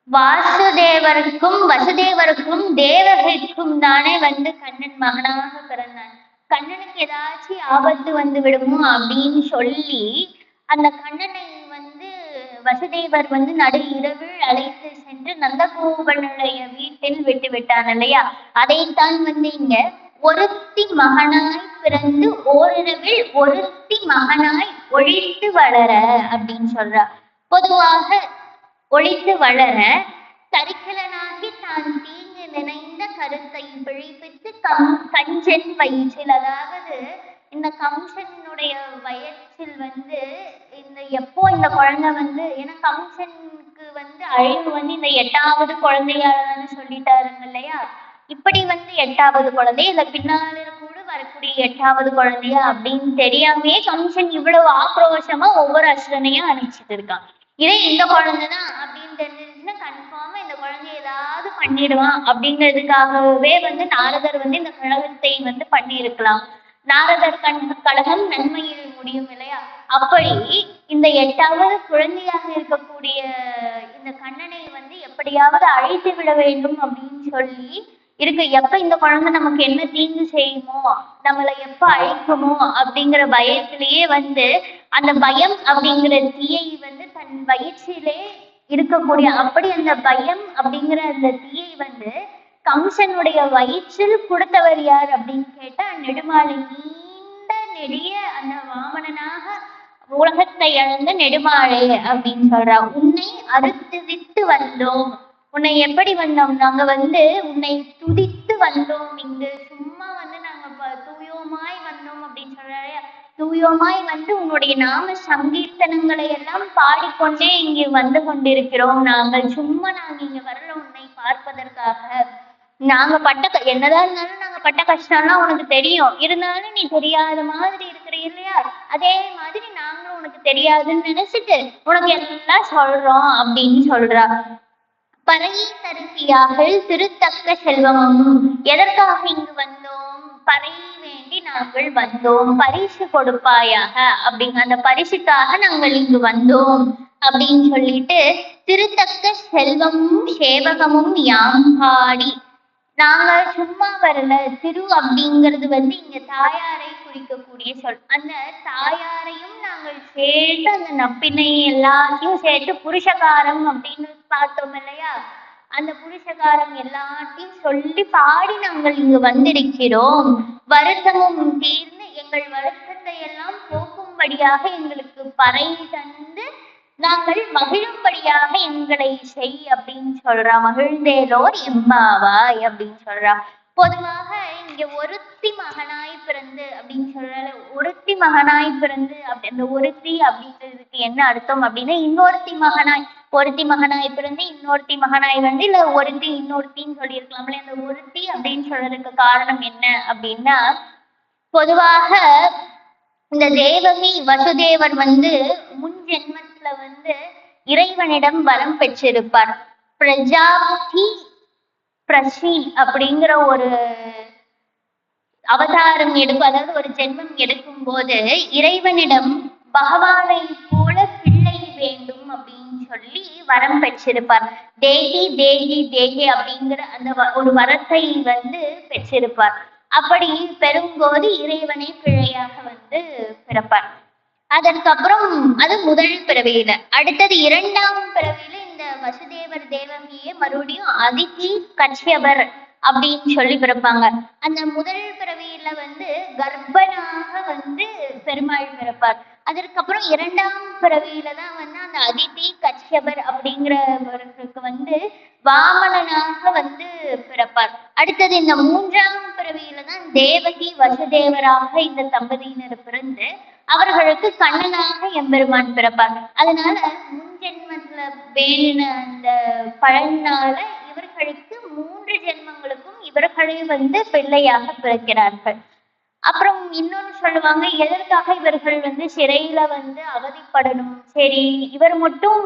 வாசுதேவருக்கும் வசுதேவருக்கும் தேவகிக்கும் தானே வந்து கண்ணன் மகனாக பிறந்தான். கண்ணனுக்கு ஏதாச்சும் ஆபத்து வந்து விடுமோ அப்படின்னு சொல்லி அந்த கண்ணனை வந்து வசுதேவர் வந்து நடு இரவில் அழைத்து சென்று நந்தகோபனுடைய வீட்டில் விட்டு விட்டான் இல்லையா. அதைத்தான் வந்து இங்க ஒருத்தி மகனாய் பிறந்து ஓரிரவில் ஒருத்தி மகனாய் ஒழித்து வளர அப்படின்னு சொல்றா. பொதுவாக ஒழித்து வளர தரிக்கலனாகி தான் தீங்கு நினைந்த கருத்தை விழிப்பித்து கஞ்சன் வயிற்றில், அதாவது இந்த கம்சனுடைய வயிற்றில் வந்து இந்த எப்போ இந்த குழந்தை வந்து, ஏன்னா கம்சனுக்கு வந்து அழிவு வந்து இந்த 8வது குழந்தையாலன்னு சொல்லிட்டாருங்க இல்லையா. இப்படி வந்து 8வது குழந்தை, இந்த பின்னால கூட வரக்கூடிய 8வது குழந்தையா அப்படின்னு தெரியாமையே கம்சன் இவ்வளவு ஆக்ரோஷமா ஒவ்வொரு அசுரனையா அனுப்பிச்சிட்டு இருக்கான். இதே இந்த குழந்தைதான் அப்படின்னு தெரிஞ்சிருச்சுன்னா கன்ஃபார்மா இந்த குழந்தைய ஏதாவது பண்ணிடுவான் அப்படிங்கிறதுக்காகவே வந்து நாரதர் வந்து இந்த கழகத்தை வந்து பண்ணியிருக்கலாம். நாரதர் கழகம் நன்மையில் முடியும் இல்லையா. அப்படி இந்த 8வது குழந்தையாக இருக்கக்கூடிய இந்த கண்ணனை வந்து எப்படியாவது அழைத்து விட வேண்டும் அப்படின்னு சொல்லி இருக்கு. எப்ப இந்த குழந்தை நமக்கு என்ன தீங்கு செய்யுமோ, நம்மளை எப்ப அழிக்குமோ அப்படிங்கிற பயத்திலேயே வந்து அந்த பயம் அப்படிங்கிற தீயை வந்து தன் வயிற்றிலே இருக்கக்கூடிய, அப்படி அந்த பயம் அப்படிங்கிற அந்த தீயை வந்து கம்சனுடைய வயிற்றில் கொடுத்தவர் யார் அப்படின்னு கேட்டா நெடுமாலை. நீண்ட நெடிய அந்த வாமனனாக உலகத்தை இழந்த நெடுமாலை அப்படின்னு சொல்றா. உன்னை அறுத்துவிட்டு வந்தோம். உன்னை எப்படி வந்தோம்? நாங்க வந்து உன்னை துதித்து வந்தோம். இங்கு சும்மா வந்து நாங்க தூயோமாய் வந்தோம் அப்படின்னு சொல்றாரு. தூயோமாய் வந்து உன்னுடைய நாம சங்கீர்த்தனங்களை எல்லாம் பாடிக்கொண்டே இங்கு வந்து கொண்டிருக்கிறோம். நாங்கள் இங்க வரல உன்னை பார்ப்பதற்காக. நாங்க பட்ட என்னதான் இருந்தாலும் நாங்க பட்ட கஷ்டம்லாம் உனக்கு தெரியும். இருந்தாலும் நீ தெரியாத மாதிரி இருக்கிற இல்லையா, அதே மாதிரி நாங்களும் உனக்கு தெரியாதுன்னு நினைச்சிட்டு உனக்கு எல்லாம் சொல்றோம் அப்படின்னு சொல்றா. பறையை தருத்தியார்கள் திருத்தக்க செல்வமும். எதற்காக இங்கு வந்தோம்? பறை வேண்டி நாங்கள் வந்தோம், பரிசு கொடுப்பாயாக அப்படிங்க, அந்த பரிசுக்காக நாங்கள் இங்கு வந்தோம் அப்படின்னு சொல்லிட்டு திருத்தக்க செல்வமும் சேவகமும் யாம் பாடி. நாங்க சும்மா வரல. திரு அப்படிங்கிறது வந்து இங்க தாயாரை குறிக்கக்கூடிய சொல். அந்த தாயாரையும் நாங்கள் சேர்த்து அந்த நப்பினை எல்லாத்தையும் சேர்த்து புருஷகாரம் அப்படின்னு பார்த்தோம் இல்லையா. அந்த புருஷகாரம் எல்லாத்தையும் சொல்லி பாடி நாங்கள் இங்கு வந்திருக்கிறோம். வருத்தமும் தீர்ந்து எங்கள் வருத்தத்தை எல்லாம் போக்கும்படியாக எங்களுக்கு பறை தந்து நாங்கள் மகிழும்படியாக எங்களை செய் அப்படின்னு சொல்றா. மகிழ்ந்தேலோர் எம்பாவாய் அப்படின்னு சொல்றா. பொதுவாக இங்க ஒருத்தி மகனாய் பிறந்து அப்படின்னு சொல்றாரு. ஒருத்தி மகனாய் பிறந்து அப்படி அந்த ஒருத்தி அப்படிங்கிறதுக்கு என்ன அர்த்தம் அப்படின்னா இன்னொருத்தி மகனாய் பிறந்து இன்னொருத்தி மகனாய் வந்து இல்ல ஒருத்தி இன்னொருத்தின்னு சொல்லியிருக்கலாம்ல. இந்த ஒருத்தி அப்படின்னு சொல்றதுக்கு காரணம் என்ன அப்படின்னா, பொதுவாக இந்த தேவகி வசுதேவர் வந்து முன் ஜென்மத்துல வந்து இறைவனிடம் வரம் பெற்றிருப்பார். பிரஜாபதி பிரசி அப்படிங்கிற ஒரு அவதாரம் எடுக்கும், அதாவது ஒரு ஜென்மம் எடுக்கும் போது இறைவனிடம் பகவானை போல பிள்ளை வேண்டும் அப்படின்னு சொல்லி வரம் பெற்றிருப்பார். தேகி தேகி தேகி அப்படிங்கிற அந்த ஒரு வரத்தை வந்து பெற்றிருப்பார். அப்படி பெறும்போது இறைவனை பிள்ளையாக வந்து பிறப்பார். அதற்கப்புறம் அது முதல் பிறவியில. அடுத்தது 2ஆம் பிறவியில இந்த வசுதேவர் தேவகியை மறுபடியும் அதித்தி கஷ்யபர் அப்படின்னு சொல்லி பிறப்பாங்க. அந்த முதல் பிறவியில வந்து கர்ப்பனாக வந்து பெருமாள் பிறப்பார். அதற்கப்புறம் 2ஆம் பிறவியில தான் வந்து அந்த அதித்தி கஷ்யபர் அப்படிங்கிறவருக்கு வந்து வாமனனாக வந்து பிறப்பார். அடுத்தது இந்த 3ஆம் பிறவியில தான் தேவகி வசுதேவராக இந்த தம்பதியினர் பிறந்து அவர்களுக்கு கண்ணனாக எம்பெருமான் பிறப்பார். அதனால முன்ஜென்மத்துல வேணின அந்த பலனால இவர்களுக்கு 3 ஜென்மங்களுக்கும் இவர்களே வந்து பிள்ளையாக பிறக்கிறார்கள். அப்புறம் இன்னொன்னு சொல்லுவாங்க, எதற்காக இவர்கள் வந்து சிறையில வந்து அவதிப்படணும், சரி இவர் மட்டும்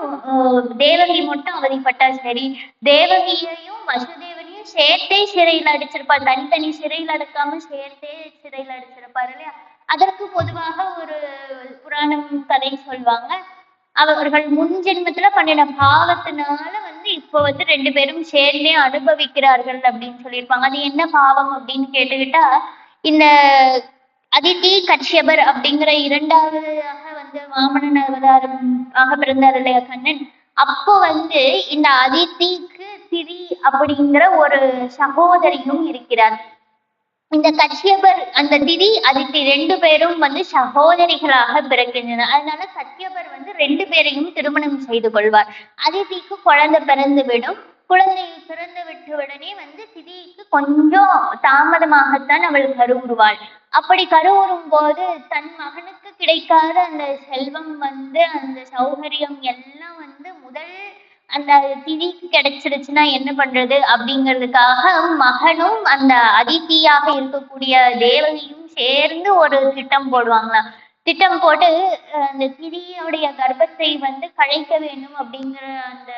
தேவகி மட்டும் அவதிப்பட்டா சரி, தேவகியையும் வசுதேவரையும் சேர்த்தே சிறையில் அடிச்சிருப்பார். தனித்தனி சிறையில் அடக்காம சேர்த்தே சிறையில் அடிச்சிருப்பாரு இல்லையா. அதற்கு பொதுவாக ஒரு புராணம் கதை சொல்லுவாங்க. அவர்கள் முன் ஜென்மத்துல பண்ணின பாவத்தினால வந்து இப்ப வந்து 2 பேரும் சேர்ந்தே அனுபவிக்கிறார்கள் அப்படின்னு சொல்லியிருப்பாங்க. அது என்ன பாவம் அப்படின்னு கேட்டுக்கிட்டா, இந்த அதித்தி கஷ்யபர் அப்படிங்கிற 2ஆவதாக வந்து வாமனன் அவதாரம் ஆக பிறந்தார் இல்லையா கண்ணன். அப்போ வந்து இந்த அதித்திக்கு திரி அப்படிங்கிற ஒரு சகோதரியும் இருக்கிறார். இந்த கச்சியபர் அந்த திதி அதித்தி 2 பேரும் சகோதரிகளாக பிறக்கின்றனர். அதனால கச்சியபர் 2 பேரையும் திருமணம் செய்து கொள்வார். அதித்திக்கு குழந்தை பிறந்து விடும். குழந்தை பிறந்து விட்டவுடனே திதிக்கு கொஞ்சம் தாமதமாகத்தான் அவள் கருவுறுவாள். அப்படி கருவுறும் போது தன் மகனுக்கு கிடைக்காத அந்த செல்வம் அந்த சௌகரியம் எல்லாம் முதல் அந்த திதிக்கு கிடைச்சிருச்சுன்னா என்ன பண்றது அப்படிங்கிறதுக்காக மகனும் அந்த அதித்தியாக இருக்கக்கூடிய தேவகியும் சேர்ந்து ஒரு திட்டம் போடுவாங்களாம். திட்டம் போட்டு அந்த திதியோடைய கர்ப்பத்தை கலைக்க வேண்டும் அப்படிங்கிற அந்த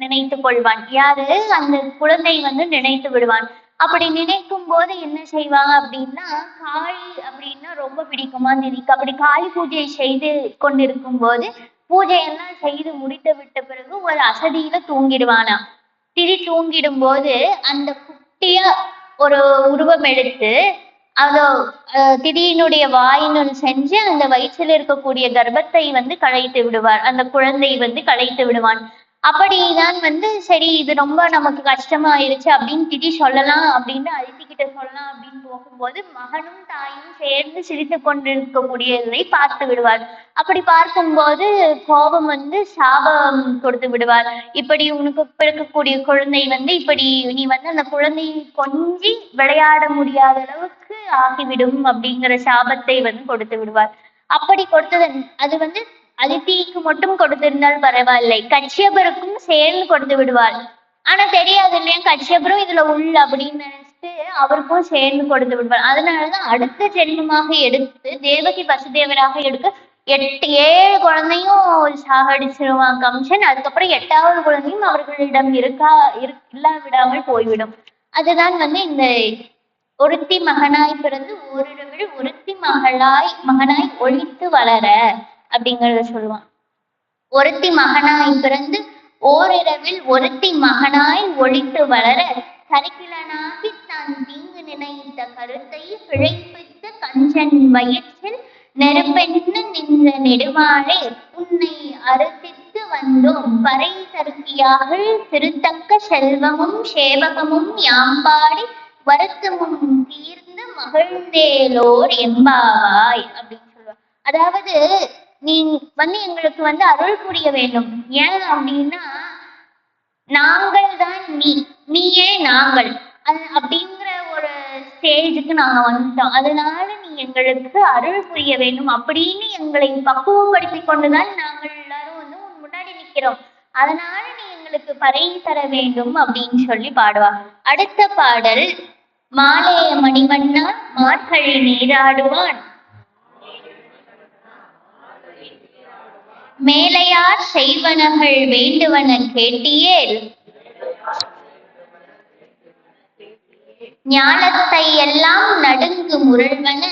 நினைத்து கொள்வான். யாரு? அந்த குழந்தை நினைத்து விடுவான். அப்படி நினைக்கும் போது என்ன செய்வாங்க அப்படின்னா, காளி அப்படின்னா ரொம்ப பிடிக்குமா திதிக்கு. அப்படி காளி பூஜை செய்து கொண்டிருக்கும் போது பூஜையெல்லாம் செய்து முடித்து விட்ட பிறகு ஒரு அசதியில தூங்கிடுவானா. திதி தூங்கிடும் போது அந்த குட்டிய ஒரு உருவம் எடுத்து அதோ திதியினுடைய வாயினுள் சென்று அந்த வயிற்றில் இருக்கக்கூடிய கர்ப்பத்தை களைத்து விடுவார். அந்த குழந்தை களைத்து விடுவான். அப்படிதான் சரி இது ரொம்ப நமக்கு கஷ்டமாயிருச்சு அப்படின்னு திதி சொல்லலாம் அப்படின்னு அதித்திக்கிட்ட சொல்லலாம் அப்படின்னு போகும்போது மகனும் தாயும் சேர்ந்து சிரித்து கொண்டிருக்கக்கூடியதை பார்த்து விடுவார். அப்படி பார்க்கும்போது கோபம் சாபம் கொடுத்து விடுவார். இப்படி உனக்கு பிறக்கக்கூடிய குழந்தை இப்படி நீ அந்த குழந்தையை கொஞ்சி விளையாட முடியாத அளவுக்கு ஆகிவிடும் அப்படிங்கிற சாபத்தை கொடுத்து விடுவார். அப்படி கொடுத்தது அது அதித்திக்கு மட்டும் கொடுத்திருந்தால் பரவாயில்லை, கச்சியபருக்கும் சேர்ந்து கொடுத்து விடுவாள். ஆனா தெரியாது இல்லையா, கச்சியபரும் இதுல உள்ள அப்படின்னு நினைச்சிட்டு அவருக்கும் சேர்ந்து கொடுத்து விடுவாள். அதனாலதான் அடுத்த ஜென்மமாக எடுத்து தேவகி வசுதேவராக எடுக்க 7 குழந்தையும் சாகடிச்சிருவான் கம்சன். அதுக்கப்புறம் 8வது குழந்தையும் அவர்களிடம் இல்லா விடாமல் போய்விடும். அதுதான் இந்த ஒருத்தி மகனாய் பிறந்து ஓரிரவில் ஒருத்தி மகனாய் ஒழித்து வளர அப்படிங்கறத சொல்லுவான். ஒருத்தி மகனாய் பிறந்து ஓரிரவில் ஒருத்தி மகனாய் ஒழித்து வளர கரிக்கிலனாகி தான் தீங்கு நினைத்த கருத்தை பிழைப்பித்த கஞ்சன் வயிற்றில் நெருப்பென்ன நின்ற நெடுமாளே உன்னை அறுத்தித்து வந்தோம் பறை தருக்கியாக திருத்தக்க செல்வமும் சேவகமும் யாம்பாடி வருத்தமும் தீர்ந்து மகிழ்ந்தேலோர் எம்பாவாய் அப்படின்னு சொல்லுவாங்க. அதாவது நீ எங்களுக்கு அருள் புரிய வேண்டும். ஏன் அப்படின்னா நாங்கள் தான் நீயே நாங்கள் அப்படிங்கிற ஒரு ஸ்டேஜுக்கு நாங்க வந்துட்டோம். அதனால நீ எங்களுக்கு அருள் புரிய வேண்டும் அப்படின்னு எங்களை பக்குவப்படுத்தி கொண்டுதான் நாங்கள் எல்லாரும் உன் முன்னாடி நிக்கிறோம். அதனால நீ எங்களுக்கு பறை தர வேண்டும் அப்படின்னு சொல்லி பாடுவாங்க. அடுத்த பாடல் மாலைய மணிவண்ணா மார்கழி நீராடுவான் மேலையார் செய்வனகள் வேண்டுவன கேட்டியேல் ஞானத்தை எல்லாம் நடுங்கு முரள்வன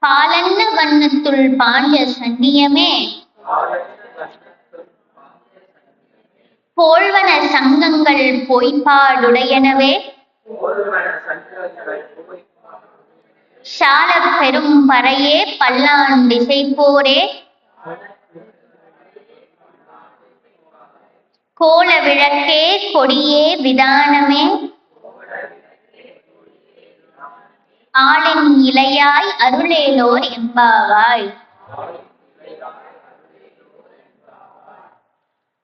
பாலன்ன வண்ணத்துள் பாண்டிய சன்னியமே போழ்வன சங்கங்கள் பொய்ப்பாடுடையனவே சால பெரும் பறையே பல்லான் திசை போரே கோல விளக்கே கொடியே விதானமே ஆளின் இலையாய் அருளேலோர் எம்பாவாய்.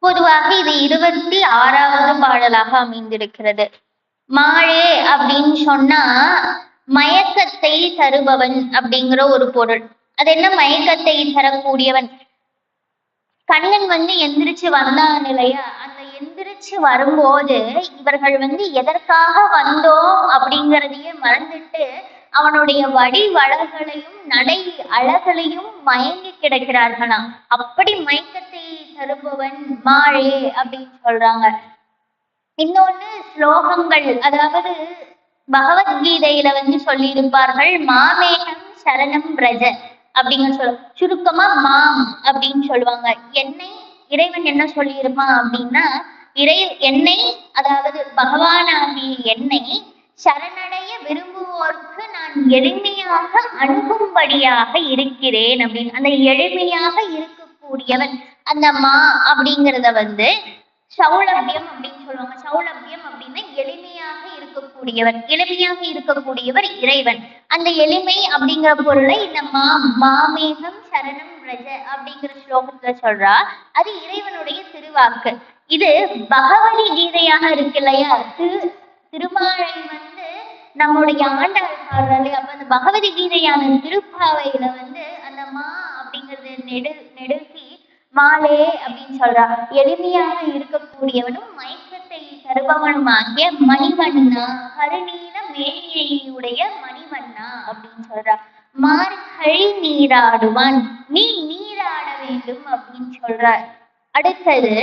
பொதுவாக இது 26வது பாடலாக அமைந்திருக்கிறது. மாழே அப்படின்னு சொன்னா மயக்கத்தை தருபவன் அப்படிங்கிற ஒரு பொருள். அது என்ன? மயக்கத்தை தரக்கூடியவன். கண்ணன் எந்திரிச்சு வந்தான் இல்லையா, அந்த எந்திரிச்சு வரும்போது இவர்கள் எதற்காக வந்தோம் அப்படிங்கிறதையே மறந்துட்டு அவனுடைய வடி வளர்களையும் நடை அழகளையும் மயங்கி கிடக்கிறார்களாம். அப்படி மயக்கத்தை தருபவன் மாழே அப்படின்னு சொல்றாங்க. இன்னொன்னு ஸ்லோகங்கள், அதாவது பகவத்கீதையில சொல்லி இருப்பார்கள் மாமேகம் சரணம் பிரஜ அப்படிங்கிற சொல்ல சுருக்கமா மாம் அப்படின்னு சொல்லுவாங்க. என்னை இறைவன் என்ன சொல்லி இருப்பான் அப்படின்னா என்னை, அதாவது பகவானாகிய என்னை சரணடைய விரும்புவோருக்கு நான் எளிமையாக அணுகும்படியாக இருக்கிறேன் அப்படின்னு. அந்த எளிமையாக இருக்கக்கூடியவன் அந்த மா அப்படிங்கிறத சௌலபியம் அப்படின்னு சொல்லுவாங்க. சௌலபியம் அப்படின்னா எளிமையாக இருக்கக்கூடியவர். எளிமையாக இருக்கக்கூடியவர் இறைவன். அந்த எளிமை அப்படிங்கிற பொருளை இந்த மாமேகம் சரணம் ரஜ அப்படிங்கிற ஸ்லோகத்துல சொல்றா. அது இறைவனுடைய திருவாக்கு. இது பகவதி கீதையாக இருக்கு இல்லையா? திருமாலை வந்து நம்முடைய ஆண்டாள் பாடுறாரு. அப்ப அந்த பகவதி கீதையான திருப்பாவையில வந்து அந்த அப்படிங்கிறது நெடுக்கி மாலே அப்படின்னு சொல்றா. எளிமையாக இருக்கக்கூடியவனும் மயக்கத்தை தருபவனுமாகிய மணிவண்ணா, கருநீல மேனியுடைய மணிவண்ணா அப்படின்னு சொல்றா. மார்கழி நீராடுவான், நீ நீராட வேண்டும் அப்படின்னு சொல்றார். அடுத்தது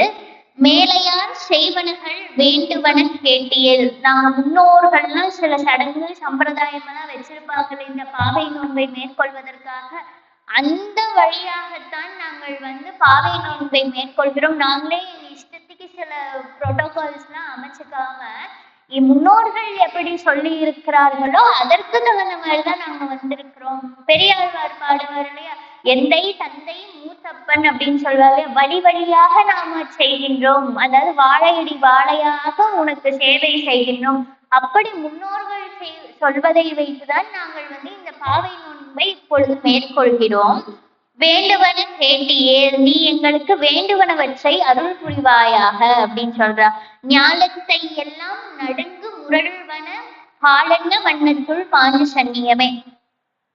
மேலையார் செய்வனகள் வேண்டுவன கேட்டியல். நாங்க முன்னோர்கள்லாம் சில சடங்கு சம்பிரதாயமெல்லாம் வச்சிருப்பாங்க இந்த பாவை நோன்பை மேற்கொள்வதற்காக. அந்த வழியாகத்தான் நாங்கள் வந்து பாவை நோன்பை மேற்கொள்கிறோம். நாங்களே இஷ்டத்துக்கு சில புரோட்டோகால்ஸ் எல்லாம் அமைச்சுக்காம முன்னோர்கள் எப்படி சொல்லி இருக்கிறார்களோ அதற்கு தகுந்த மாதிரிதான் நாங்க வந்திருக்கிறோம். பெரியாழ்வார் பாடுவார் இல்லையா, எந்தை தந்தை மூத்தப்பன் அப்படின்னு சொல்வாரு. வழி வழியாக நாம செய்கின்றோம், அதாவது வாழையடி வாழையாக உனக்கு சேவை செய்கின்றோம். அப்படி முன்னோர்கள் சொல்வதை வைத்துதான் நாங்கள் வந்து இந்த பாவை நோன்பை இப்பொழுது மேற்கொள்கிறோம். வேண்டுவன கேட்டியே, நீ எங்களுக்கு வேண்டுவனவற்றை அருள் புரிவாயாக அப்படின்னு சொல்றா. ஞாலத்தை எல்லாம் நடுங்கு முரள்வன பாலன்ன வண்ணத்துள் பாஞ்ச சன்னியமே.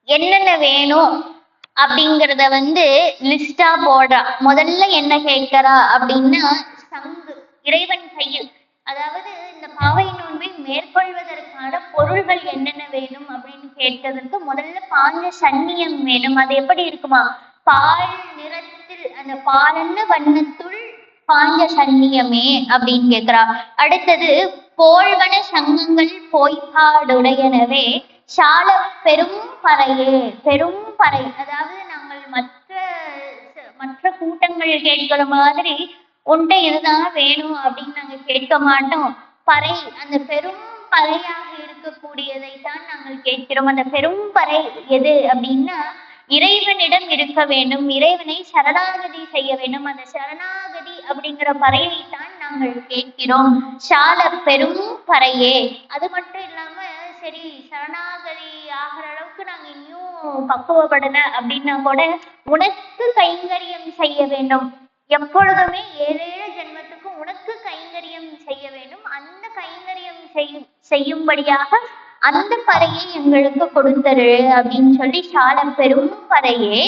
என்னென்ன வேணும் அப்படிங்கிறத வந்து லிஸ்டா போடுறா. முதல்ல என்ன கேட்கிறா அப்படின்னா சங்கு, இறைவன் கையில். அதாவது இந்த பாவை நோன்பை மேற்கொள்வதற்கான பொருள்கள் என்னென்ன வேணும் அப்படின்னு கேட்கறதுக்கு முதல்ல பாஞ்ச சன்னியம் வேணும். அது எப்படி இருக்குமா? பால் நிறத்தில் அந்த பாலன்ன வண்ணத்துள் பாஞ்ச சன்னியமே அப்படின்னு கேட்கிறா. அடுத்தது போல்வன சங்கங்கள் போய்பாடுடையனவே சால பெரும் பறையே. பெரும் பறை, அதாவது நாங்கள் மற்ற கூட்டங்கள் கேட்கிற மாதிரி உண்டை இதுதான் வேணும் அப்படின்னு நாங்க கேட்க மாட்டோம். பறை, அந்த பெரும் பறையாக இருக்கக்கூடியதைத்தான் நாங்கள் கேட்கிறோம். அந்த பெரும் பறை எது அப்படின்னா இறைவனிடம் இருக்க வேண்டும், இறைவனை சரணாகதி செய்ய வேண்டும். அந்த சரணாகதி அப்படிங்கிற பறையைத்தான் நாங்கள் கேட்கிறோம். சால பெரும் பறையே. அது மட்டும் இல்லாம சரி சரணாகதி ஆகிற அளவுக்கு நாங்க இன்னும் பக்குவப்படல அப்படின்னா கூட உனக்கு கைங்கரியம் செய்ய வேண்டும். எப்பொழுதுமே ஏழேழு ஜென்மத்துக்கு உனக்கு கைங்கரியம் செய்ய வேண்டும். அந்த கைங்கரியம் செய்யும்படியாக அந்த பறையை எங்களுக்கு கொடுத்தரு அப்படின்னு சொல்லி சால பெரும் பறையே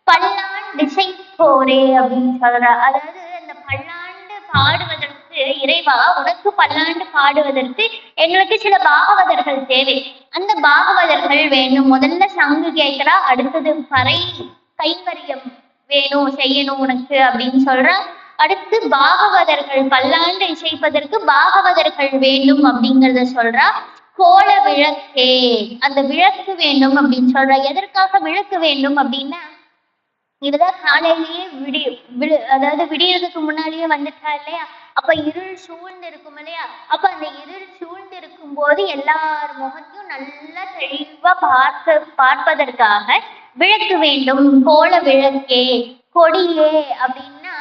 பல்லாண்டு திசை போரே அப்படின்னு சொல்ற. அதாவது அந்த பல்லாண்டு பாடுவதற்கு இறைவா உனக்கு பல்லாண்டு பாடுவதற்கு எங்களுக்கு சில பாகவதர்கள் தேவை. அந்த பாகவதர்கள் வேணும். முதல்ல சங்கு கேட்கிறா, அடுத்தது பறை கைங்கரியம் வேணும் செய்யணும் உனக்கு அப்படின்னு சொல்ற. அடுத்து பாகவதர்கள் பல்லாண்டு இசைப்பதற்கு பாகவதர்கள் வேண்டும் அப்படிங்கிறத சொல்றா. கோல விளக்கே, அந்த விளக்கு வேண்டும் அப்படின்னு சொல்ற. எதற்காக விளக்கு வேண்டும் அப்படின்னா இதுதான் காலையிலேயே அதாவது விடியறதுக்கு முன்னாலேயே வந்துட்டா இல்லையா, அப்ப இருள் சூழ்ந்து இருக்கும் இல்லையா. அப்ப அந்த இருள் சூழ்ந்து இருக்கும் போது எல்லார் முகத்தையும் நல்லா தெளிவா பார்ப்பதற்காக விளக்கு வேண்டும். கோல விளக்கே கொடியே அப்படின்னா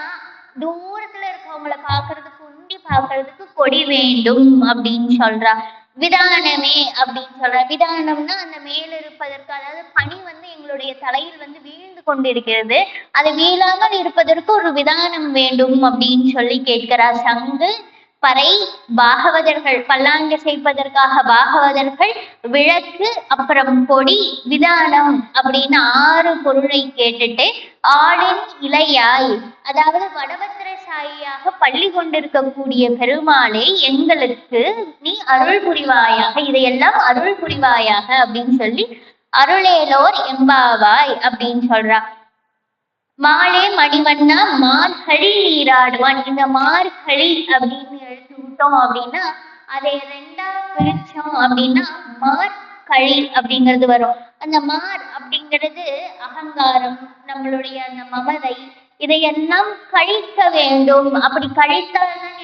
தூரத்துல இருக்கவங்களை பாக்குறதுக்கு உண்டி பாக்குறதுக்கு கொடி வேண்டும் அப்படின்னு சொல்றா. விதானமே அப்படின்னு சொல்ற. விதானம்னா அந்த மேல இருப்பதற்கு, அதாவது பனி வந்து எங்களுடைய தலையில் வந்து வீழ்ந்து கொண்டிருக்கிறது, அது வீழாமல் இருப்பதற்கு ஒரு விதானம் வேண்டும் அப்படின்னு சொல்லி கேட்கிறார். சங்கு பறை பாகவதர்கள் பல்லாண்டு செய்வதற்காக பாகவதர்கள், விளக்கு, அப்புறம் கொடி, விதானம் அப்படின்னு 6 பொருளை கேட்டுட்டு ஆளின் இலையாய், அதாவது வடபத்திரசாயியாக பள்ளி கொண்டிருக்கக்கூடிய பெருமாளே எங்களுக்கு நீ அருள் புரிவாயாக, இதையெல்லாம் அருள் புரிவாயாக அப்படின்னு சொல்லி அருளேலோர் எம்பாவாய் அப்படின்னு சொல்றா. மாலே மணிவண்ணா மார்கழி நீராடுவான். இந்த மார்கழி அப்படின்னு எடுத்து விட்டோம் அப்படின்னா அதை 2ஆ பிரிச்சோம் அப்படின்னா மார்கழி அப்படிங்கிறது வரும். அந்த மார் அப்படிங்கிறது அகங்காரம், நம்மளுடைய அந்த மமதை, இதையெல்லாம் கழிக்க வேண்டும். அப்படி கழித்தால்தான்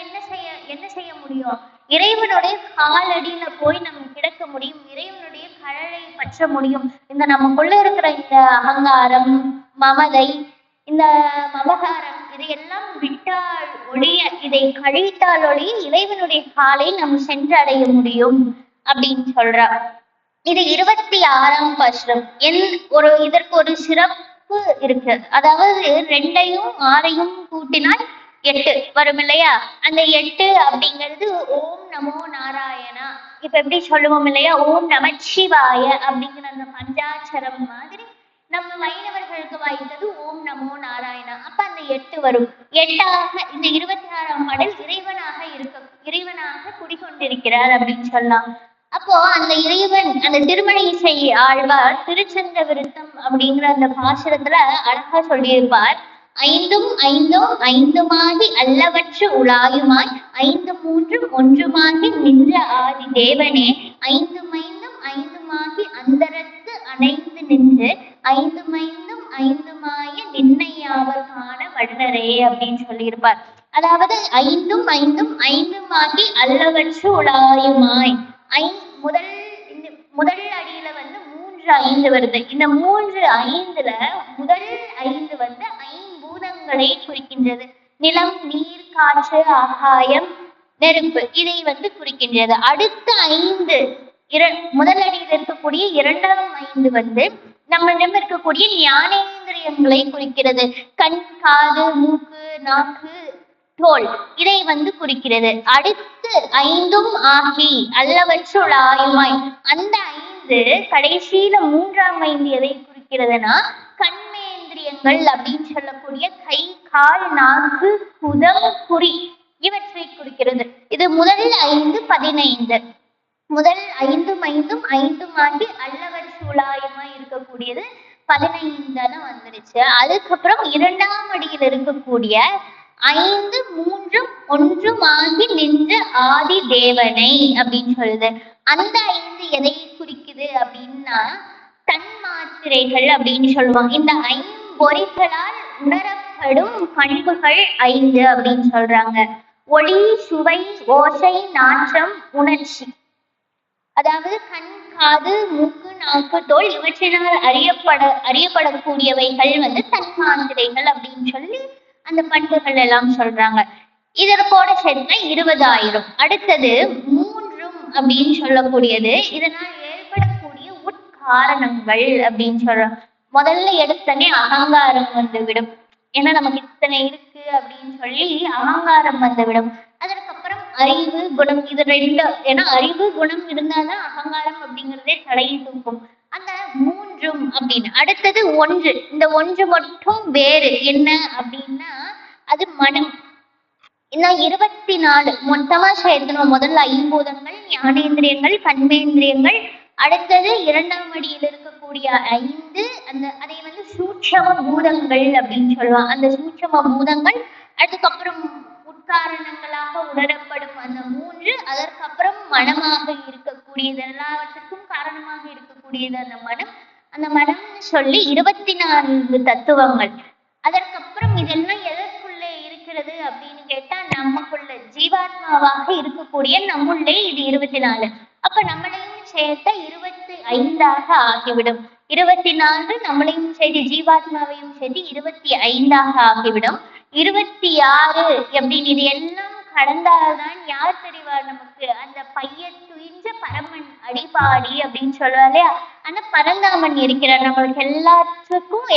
என்ன செய்ய முடியும்? இறைவனுடைய காலடியில போய் நம்ம கிடக்க முடியும், இறைவனுடைய கழலை பற்ற முடியும். நமக்குள்ள இருக்கிற இந்த அகங்காரம், மமதை, இந்த மமகாரம் இதையெல்லாம் விட்டால் ஒழிய, இதை கழித்தால் ஒழிய இறைவனுடைய காலை நாம் சென்றடைய முடியும் அப்படின்னு சொல்றா. இது 26ஆம் பாசுரம். இதற்கு ஒரு சிறப்பு இருக்கு. அதாவது 2ஐயும் 6ஐயும் கூட்டினால் 8 வரும் இல்லையா? அந்த 8 அப்படிங்கிறது ஓம் நமோ நாராயணா. இப்ப எப்படி சொல்லுவோம் இல்லையா, ஓம் நமச்சிவாய அப்படிங்கிற அந்த பஞ்சாட்சரம் மாதிரி நம்ம வைணவர்களுக்கு வாய்த்தது ஓம் நமோ நாராயணா. அப்ப அந்த 8 வரும். 8ஆக இந்த 26ஆம் பாடல் இறைவனாக குடிகொண்டிருக்கிறார் அப்படின்னு சொல்லலாம். அப்போ அந்த இறைவன், அந்த திருமண இசை ஆழ்வார் திருச்சந்த விருத்தம் அப்படிங்கிற அந்த பாசுரத்துல அழகா சொல்லியிருப்பார். ஐந்தும் ஐந்தும் ஐந்துமாகி அல்லவற்று உலாயுமாய், ஐந்து மூன்றும் ஒன்றுமாகி நின்ற ஆதி தேவனே, ஐந்துமைந்தும் ஐந்துமாகி அந்தரத்து அணைந்து நின்று, ஐந்துமைந்தும் ஐந்துமாய நின்னையாவர் காண வண்ணரே அப்படின்னு சொல்லியிருப்பார். அதாவது ஐந்தும் ஐந்தும் ஐந்துமாகி அல்லவற்று உலாயுமாய், முதல் அடியில வந்து 3 5 வருது. இந்த 3 5ல முதல் 5 வந்து ஐம்பூதங்களை குறிக்கின்றது. நிலம், நீர், காற்று, ஆகாயம், நெருப்பு, இதை வந்து குறிக்கின்றது. அடுத்த 5 முதல் அடியில் இருக்கக்கூடிய 2ஆம் 5 வந்து நம்மிடம் இருக்கக்கூடிய ஞானேந்திரியங்களை குறிக்கிறது. கண், காது, மூக்கு, நாக்கு, தோல், இதை வந்து குறிக்கிறது. அடுத்து 5ம் ஆகி அல்லவற்றுளாயுமாய், அந்த 5 கடைசியில 3ஆம் 5 எதை குறிக்கிறதுனா கண்மேந்திரியங்கள் அப்படின்னு சொல்லக்கூடிய கை, கால், நாக்கு, குதம், குறி, இவற்றை குறிக்கிறது. இது முதல் 5 15. முதல் 5ம் 5ம் 5மாகி அல்லவற்றுளாயுமாய் இருக்கக்கூடியது 15 வந்துருச்சு. அதுக்கப்புறம் 2ஆம் அடியில் இருக்கக்கூடிய 5 3ம் 1மாகி நின்ற ஆதி தேவனை அப்படின்னு சொல்லுது. அந்த 5 எதை குறிக்குது அப்படின்னா தன்மாத்திரைகள் அப்படின்னு சொல்லுவாங்க. இந்த 5 உணரப்படும் பண்புகள் 5 அப்படின்னு சொல்றாங்க. ஒளி, சுவை, ஓசை, நாற்றம், உணர்ச்சி. அதாவது கண், காது, மூக்கு, நாக்கு, தோல் இவற்றினால் அறியப்படக்கூடியவைகள் வந்து தன்மாத்திரைகள் அப்படின்னு சொல்லி அந்த பண்புகள் எல்லாம் சொல்றாங்க. இதற்கோட சேர்த்து 20,000. அடுத்தது 3 அப்படின்னு சொல்லக்கூடியது இதனால் ஏற்படக்கூடிய உட்காரணங்கள் அப்படின்னு சொல்றோம். முதல்ல எடுத்தனே அகங்காரம் வந்துவிடும். ஏன்னா நமக்கு இத்தனை இருக்கு அப்படின்னு சொல்லி அகங்காரம் வந்துவிடும். அதற்கப்புறம் அறிவு, குணம், இது 2. ஏன்னா அறிவு, குணம் இருந்தாதான் அகங்காரம் அப்படிங்கிறதே தலையை தூக்கும். அந்த 3 அப்படின்னு. அடுத்தது 1. இந்த 1 மட்டும் வேறு என்ன அப்படின்னா அது மனம். இன்னும் 24 மொத்தமா சேர்க்கணும். முதல்ல ஐம்பூதங்கள், ஞானேந்திரியங்கள், கண்மேந்திரியங்கள். அடுத்தது 2ஆம் அடியில் இருக்கக்கூடிய 5 அதை வந்து சூட்சம பூதங்கள் அப்படின்னு சொல்லுவாங்க. அந்த சூட்சம பூதங்கள், அதுக்கப்புறம் உட்காரணங்களாக உணரப்படும் அந்த 3, அதற்கப்புறம் மனமாக இருக்கக்கூடியது, எல்லாவற்றுக்கும் காரணமாக இருக்கக்கூடியது அந்த மனம். அந்த மனம் சொல்லி 24 தத்துவங்கள். அதற்கப்புறம் இதெல்லாம் எதற்குள்ளே இருக்கிறது அப்படின்னு கேட்டா நமக்குள்ள ஜீவாத்மாவாக இருக்கக்கூடிய நம்முள்ளே இது 24. அப்ப நம்மளையும் சேர்த்த 25ஆக ஆகிவிடும். 24 நம்மளையும் சேர்த்து ஜீவாத்மாவையும் சேர்த்து 25ஆக ஆகிவிடும். 26 அப்படின்னு இது எல்லாம் கடந்தால்தான் யார் தெரிவார் நமக்கு? அந்த பையன் துயின்ற பரமன் அடிபாடி அப்படின்னு சொல்லுவா இல்லையா? ஆனா பரந்தாமன் இருக்கிறார். நம்மளுக்கு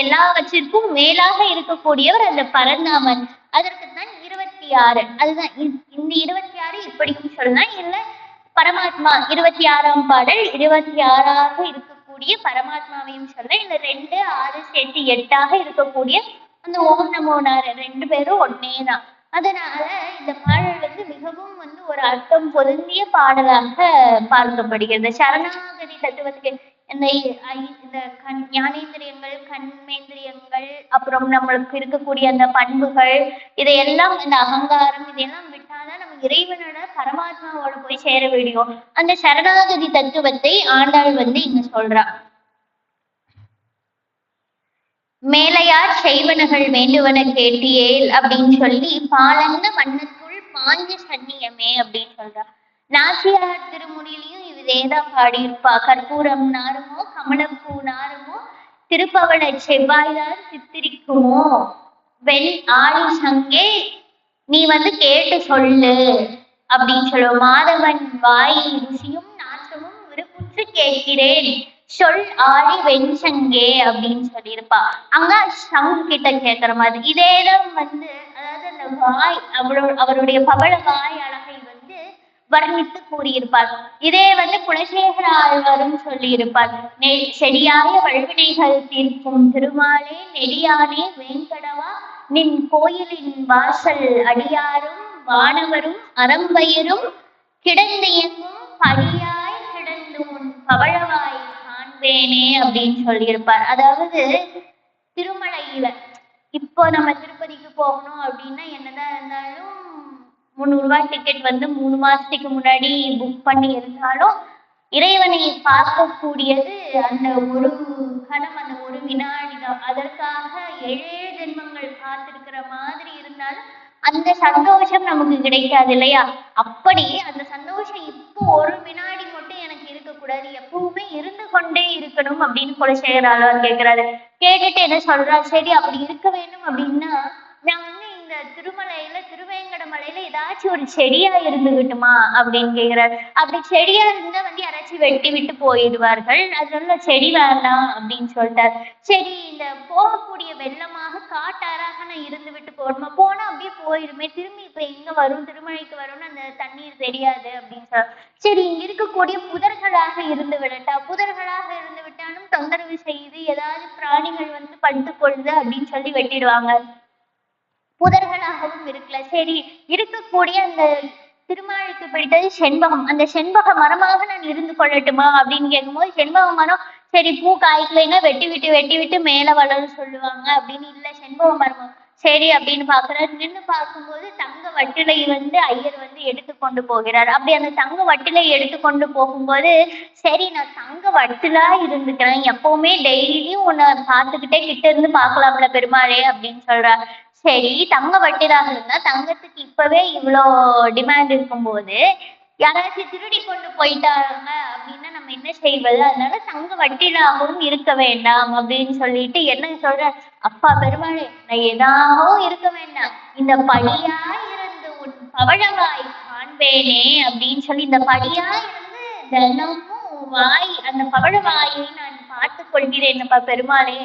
எல்லாவற்றிற்கும் மேலாக இருக்கக்கூடியவர் அந்த பரந்தாமன். அதற்குத்தான் 26. அதுதான் இந்த 26 இப்படியும் சொல்லலாம். இல்ல பரமாத்மா 26ஆம் பாடல் 26ஆக இருக்கக்கூடிய பரமாத்மாவையும் சொல்ல. இந்த 2 6 சேர்த்து 8ஆக இருக்கக்கூடிய அந்த ஓம் நமோ நாராயண 2 பேரும் ஒன்னேதான். அதனால இந்த பாடல் வந்து மிகவும் வந்து ஒரு அர்த்தம் பொருந்திய பாடலாக பார்க்கப்படுகிறது. சரணாகதி தத்துவத்துக்கு இந்த ஞானேந்திரியங்கள், கண்மேந்திரியங்கள், அப்புறம் நம்மளுக்கு இருக்கக்கூடிய அந்த பண்புகள், இதையெல்லாம் இந்த அகங்காரம் இதையெல்லாம் விட்டாதான் நம்ம இறைவனோட பரமாத்மாவோட போய் சேர முடியும். அந்த சரணாகதி தத்துவத்தை ஆண்டாள் வந்து இங்க சொல்றா. மேலையார் செய்வனகள் வேண்டுவன கேட்டியேல் அப்படின்னு சொல்லி பாலந்த வண்ணத்துள் பாஞ்ச சன்னியமே அப்படின்னு சொல்றா. நாச்சியார் திருமுடியிலையும் இதேதான் பாடியிருப்பா. கற்பூரம் நாருமோ, கமலப்பூ நாருமோ, திருப்பவள செவ்வாய்தான் சித்திரிக்குமோ, வெண் ஆழி சங்கே நீ வந்து கேட்டு சொல்லு அப்படின்னு சொல்லுவோம். மாதவன் வாய் ருசியும் நாற்றமும் விருப்புற்று கேட்கிறேன் சொல் ஆழி வெண்சங்கே அப்படின்னு சொல்லியிருப்பா. அங்க சங்கு கிட்ட கேட்கிற மாதிரி. இதேதான் வந்து அதாவது அந்த வாய் அவருடைய பவள வாய் அழகை வந்து வர்ணித்து கூறியிருப்பார். இதே வந்து குலசேகர ஆழ்வாரும் சொல்லி இருப்பார். செடியாய வல்வினைகள் தீர்க்கும் திருமாலே நெடியானே வேங்கடவா நின் கோயிலின் வாசல் அடியாரும் வானவரும் அறம்பயிரும் கிடந்து எங்கும் படியாய் கிடந்து உன் பவழவாய் காண்பேனே அப்படின்னு சொல்லியிருப்பார். அதாவது திருமலையில இப்போ நம்ம திருப்பதிக்கு போகணும் அப்படின்னா என்னதான் இருந்தாலும் 300 ரூபாய் டிக்கெட் வந்து 3 மாசத்துக்கு முன்னாடி புக் பண்ணி இருந்தாலும் இறைவனை பார்க்கக்கூடியது அந்த ஒரு கணம், அந்த ஒரு வினாடி தான். அதற்காக 7 ஜென்மங்கள் காத்திருக்கிற மாதிரி இருந்தாலும் அந்த சந்தோஷம் நமக்கு கிடைக்காது இல்லையா? அப்படி அந்த சந்தோஷம் இப்போ ஒரு வினாடி மட்டும் எனக்கு இருக்கக்கூடாது, எப்பவுமே இருந்து கொண்டே இருக்கணும் அப்படின்னு குலசேகர ஆழ்வார் கேட்கிறாரு. கேட்டுட்டு என்ன சொல்றாரு, சரி அப்படி இருக்க வேண்டும் அப்படின்னா நான் வந்து இந்த திருமலையில திருவேங்கட மலையில ஏதாச்சும் ஒரு செடியா இருந்துகிட்டுமா அப்படின்னு கேக்குறாரு. அப்படி செடியா இருந்தா வந்து யாராச்சும் வெட்டி விட்டு போயிடுவார்கள், அதனால செடி வேண்டாம் அப்படின்னு சொல்லிட்டாரு. சரி இந்த போகக்கூடிய வெள்ளமாக காட்டாராக நான் இருந்து விட்டு போகணுமா, போனா அப்படியே போயிருமே, திரும்பி இப்ப எங்க வரும், திருமலைக்கு வரும்னு அந்த தண்ணீர் தெரியாது அப்படின்னு சொல்ல. சரி இங்க இருக்கக்கூடிய புதர்களாக இருந்து விடட்டா, புதர்களாக இருந்து விட்டாலும் தொந்தரவு செய்து ஏதாவது பிராணிகள் வந்து படுத்து கொள்ளுது அப்படின்னு சொல்லி வெட்டிடுவாங்க. புதர்களாகவும் இருக்கல. சரி இருக்கக்கூடிய அந்த திருமாலுக்கு பிடித்தது செண்பகம், அந்த செண்பக மரமாக நான் இருந்து கொள்ளட்டுமா அப்படின்னு கேட்கும்போது செண்பக மரம் சரி பூ காய்க்கலைன்னா வெட்டி விட்டு மேல வளரும் சொல்லுவாங்க அப்படின்னு. இல்ல செண்பக மரம் சரி அப்படின்னு பாக்குறாரு. நின்று பார்க்கும்போது தங்க வட்டிலை வந்து ஐயர் வந்து எடுத்து கொண்டு போகிறார். அப்படி அந்த தங்க வட்டிலை எடுத்து கொண்டு போகும்போது சரி நான் தங்க வட்டிலா இருந்துக்கிறேன், எப்பவுமே டெய்லியும் உன்னை பார்த்துக்கிட்டே கிட்ட இருந்து பார்க்கலாம்ல பெருமாளே அப்படின்னு சொல்றாரு. சரி தங்க வட்டிலாக இருந்தா தங்கத்துக்கு இப்பவே இவ்வளோ டிமாண்ட் இருக்கும்போது யாராச்சும் திருடி கொண்டு போயிட்டாங்க அப்படின்னா நம்ம என்ன செய்வது, அதனால தங்க வட்டிலாகவும் இருக்க வேண்டாம் அப்படின்னு சொல்லிட்டு என்ன சொல்ற, அப்பா பெருமாளே நான் எதாவோ இருக்க வேண்டாம், இந்த படியா இருந்து உன் பவழவாய் காண்பேனே அப்படின்னு சொல்லி இந்த படியா இருந்து தினமும் வாய் அந்த பவழவாயை நான் பார்த்து கொள்கிறேன்ப்பா பெருமாளே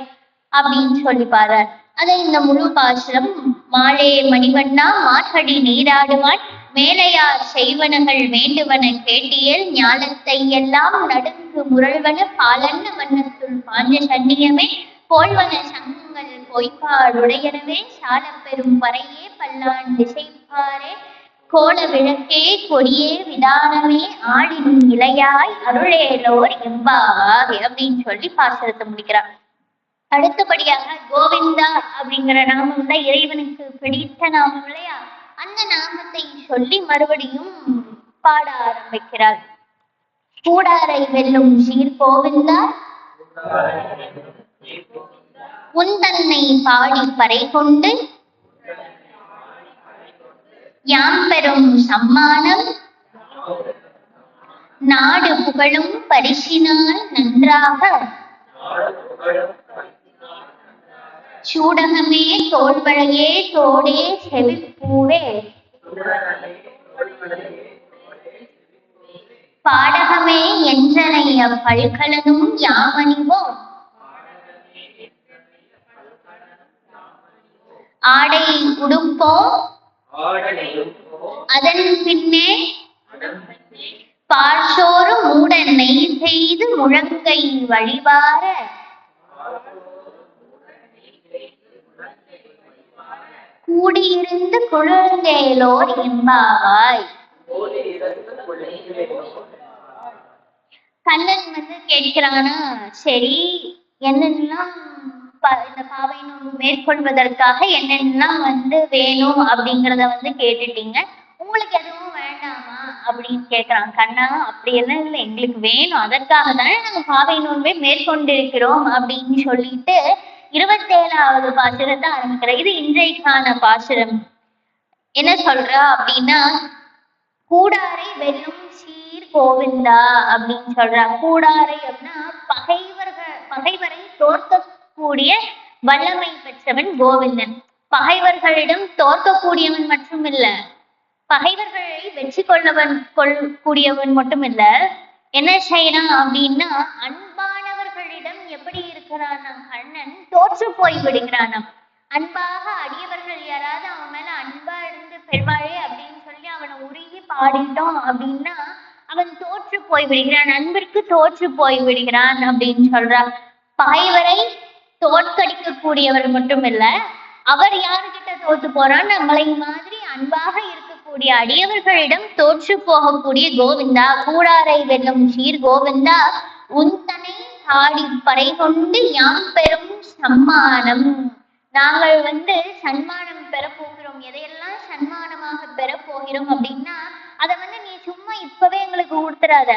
அப்படின்னு சொல்லி பாரு. அதை இந்த முழு பாசுரம் மாலே மணிவண்ணா மார்கடி நீராடுவான் மேலையார் செய்வனகள் வேண்டுவன கேட்டியல் ஞானத்தை எல்லாம் நடுங்கு முரள்வன பாலன்ன வண்ணத்துள் பாஞ்ச சன்னியமே போல்வன சங்கங்கள் பொய்ப்பாடுடையனவே சால பெரும் பறையே பல்லான் திசைப்பாரே கோல விளக்கே கொடியே விதானமே ஆடின் இலையாய் அருளேலோர் எம்பாவாய் அப்படின்னு சொல்லி பாசுரத்தை முடிக்கிறார். அடுத்தபடியாக கோவிந்தா அப்படிங்கிற நாமம் தான் இறைவனுக்கு பிடித்த நாமம் இல்லையா? அந்த நாமத்தை சொல்லி மறுபடியும் பாட ஆரம்பிக்கிறார். கூடாரை வெல்லும் சீர் கோவிந்தா உந்தன்னை பாடி பறை கொண்டு யாம் பெறும் சம்மானம் நாடு புகழும் பரிசினால் நன்றாக சூடகமே தோள்வளையே தோடே செவிப்பூவே பாடகமே என்றனைய பல்கலனும் யாமணிவோம் ஆடை உடுப்போம் அதன் பின்னே பாற்சோறு மூட நெய் செய்து முழங்கை வழிவார கூடியிருந்து குழந்தைகளோர் எம்பாவாய். கண்ணன் வந்து கேட்கிறானா, சரி என்னென்னலாம் இந்த பாவை நோன்பு மேற்கொள்வதற்காக என்னென்னலாம் வந்து வேணும் அப்படிங்கிறத வந்து கேட்டுட்டீங்க, உங்களுக்கு எதுவும் வேண்டாமா அப்படின்னு கேட்கிறான். கண்ணா அப்படி எல்லாம் இல்லை, எங்களுக்கு வேணும், அதற்காக தானே நாங்க பாவை நோன்பை மேற்கொண்டிருக்கிறோம் அப்படின்னு சொல்லிட்டு 27வது பாசுரத்தை ஆரம்பிக்கிற. இது இன்றைக்கான பாசுரம். என்ன சொல்றா அப்படின்னா, கூடாரை வெல்லும் சீர் கோவிந்தா அப்படின்னு சொல்றா. கூடாரை அப்படின்னா பகைவரை தோற்கக்கூடிய வல்லமை பெற்றவன் கோவிந்தன். பகைவர்களிடம் தோற்கக்கூடியவன் மட்டும் இல்ல, பகைவர்களை வெற்றி கூடியவன் மட்டும் இல்ல, என்ன செய்யறான் அப்படின்னா அன்பானவர்களிடம் எப்படி இருக்கிறான் கண்ணன், தோற்று போய் விடுகிறானாம். அன்பாக அடியவர்கள் யாராவது அவன் மேல அன்பா இருந்து பெருமாளே அப்படின்னு சொல்லி அவனை உருகி பாடிட்டோம் அப்படின்னா அவன் தோற்று போய் விடுகிறான், அன்பிற்கு தோற்று போய் விடுகிறான் அப்படின்னு சொல்றான். பகைவரை தோற்கடிக்க கூடியவர் மட்டும் இல்ல, அவர் யாருகிட்ட தோற்று போறான், நம்மளை மாதிரி அன்பாக இருக்கக்கூடிய அடியவர்களிடம் தோற்று போகக்கூடிய கோவிந்தா, கூடாரை வெல்லும் சீர் கோவிந்தா, உந்தனை ஆடி பறை கொண்டு யாம் பெறும் சம்மானம். நாங்கள் சன்மானம் பெற போகிறோம். எதையெல்லாம் சன்மானமாக பெற போகிறோம் அப்படின்னா அதை நீ சும்மா இப்பவே எங்களுக்கு கொடுத்துடாத,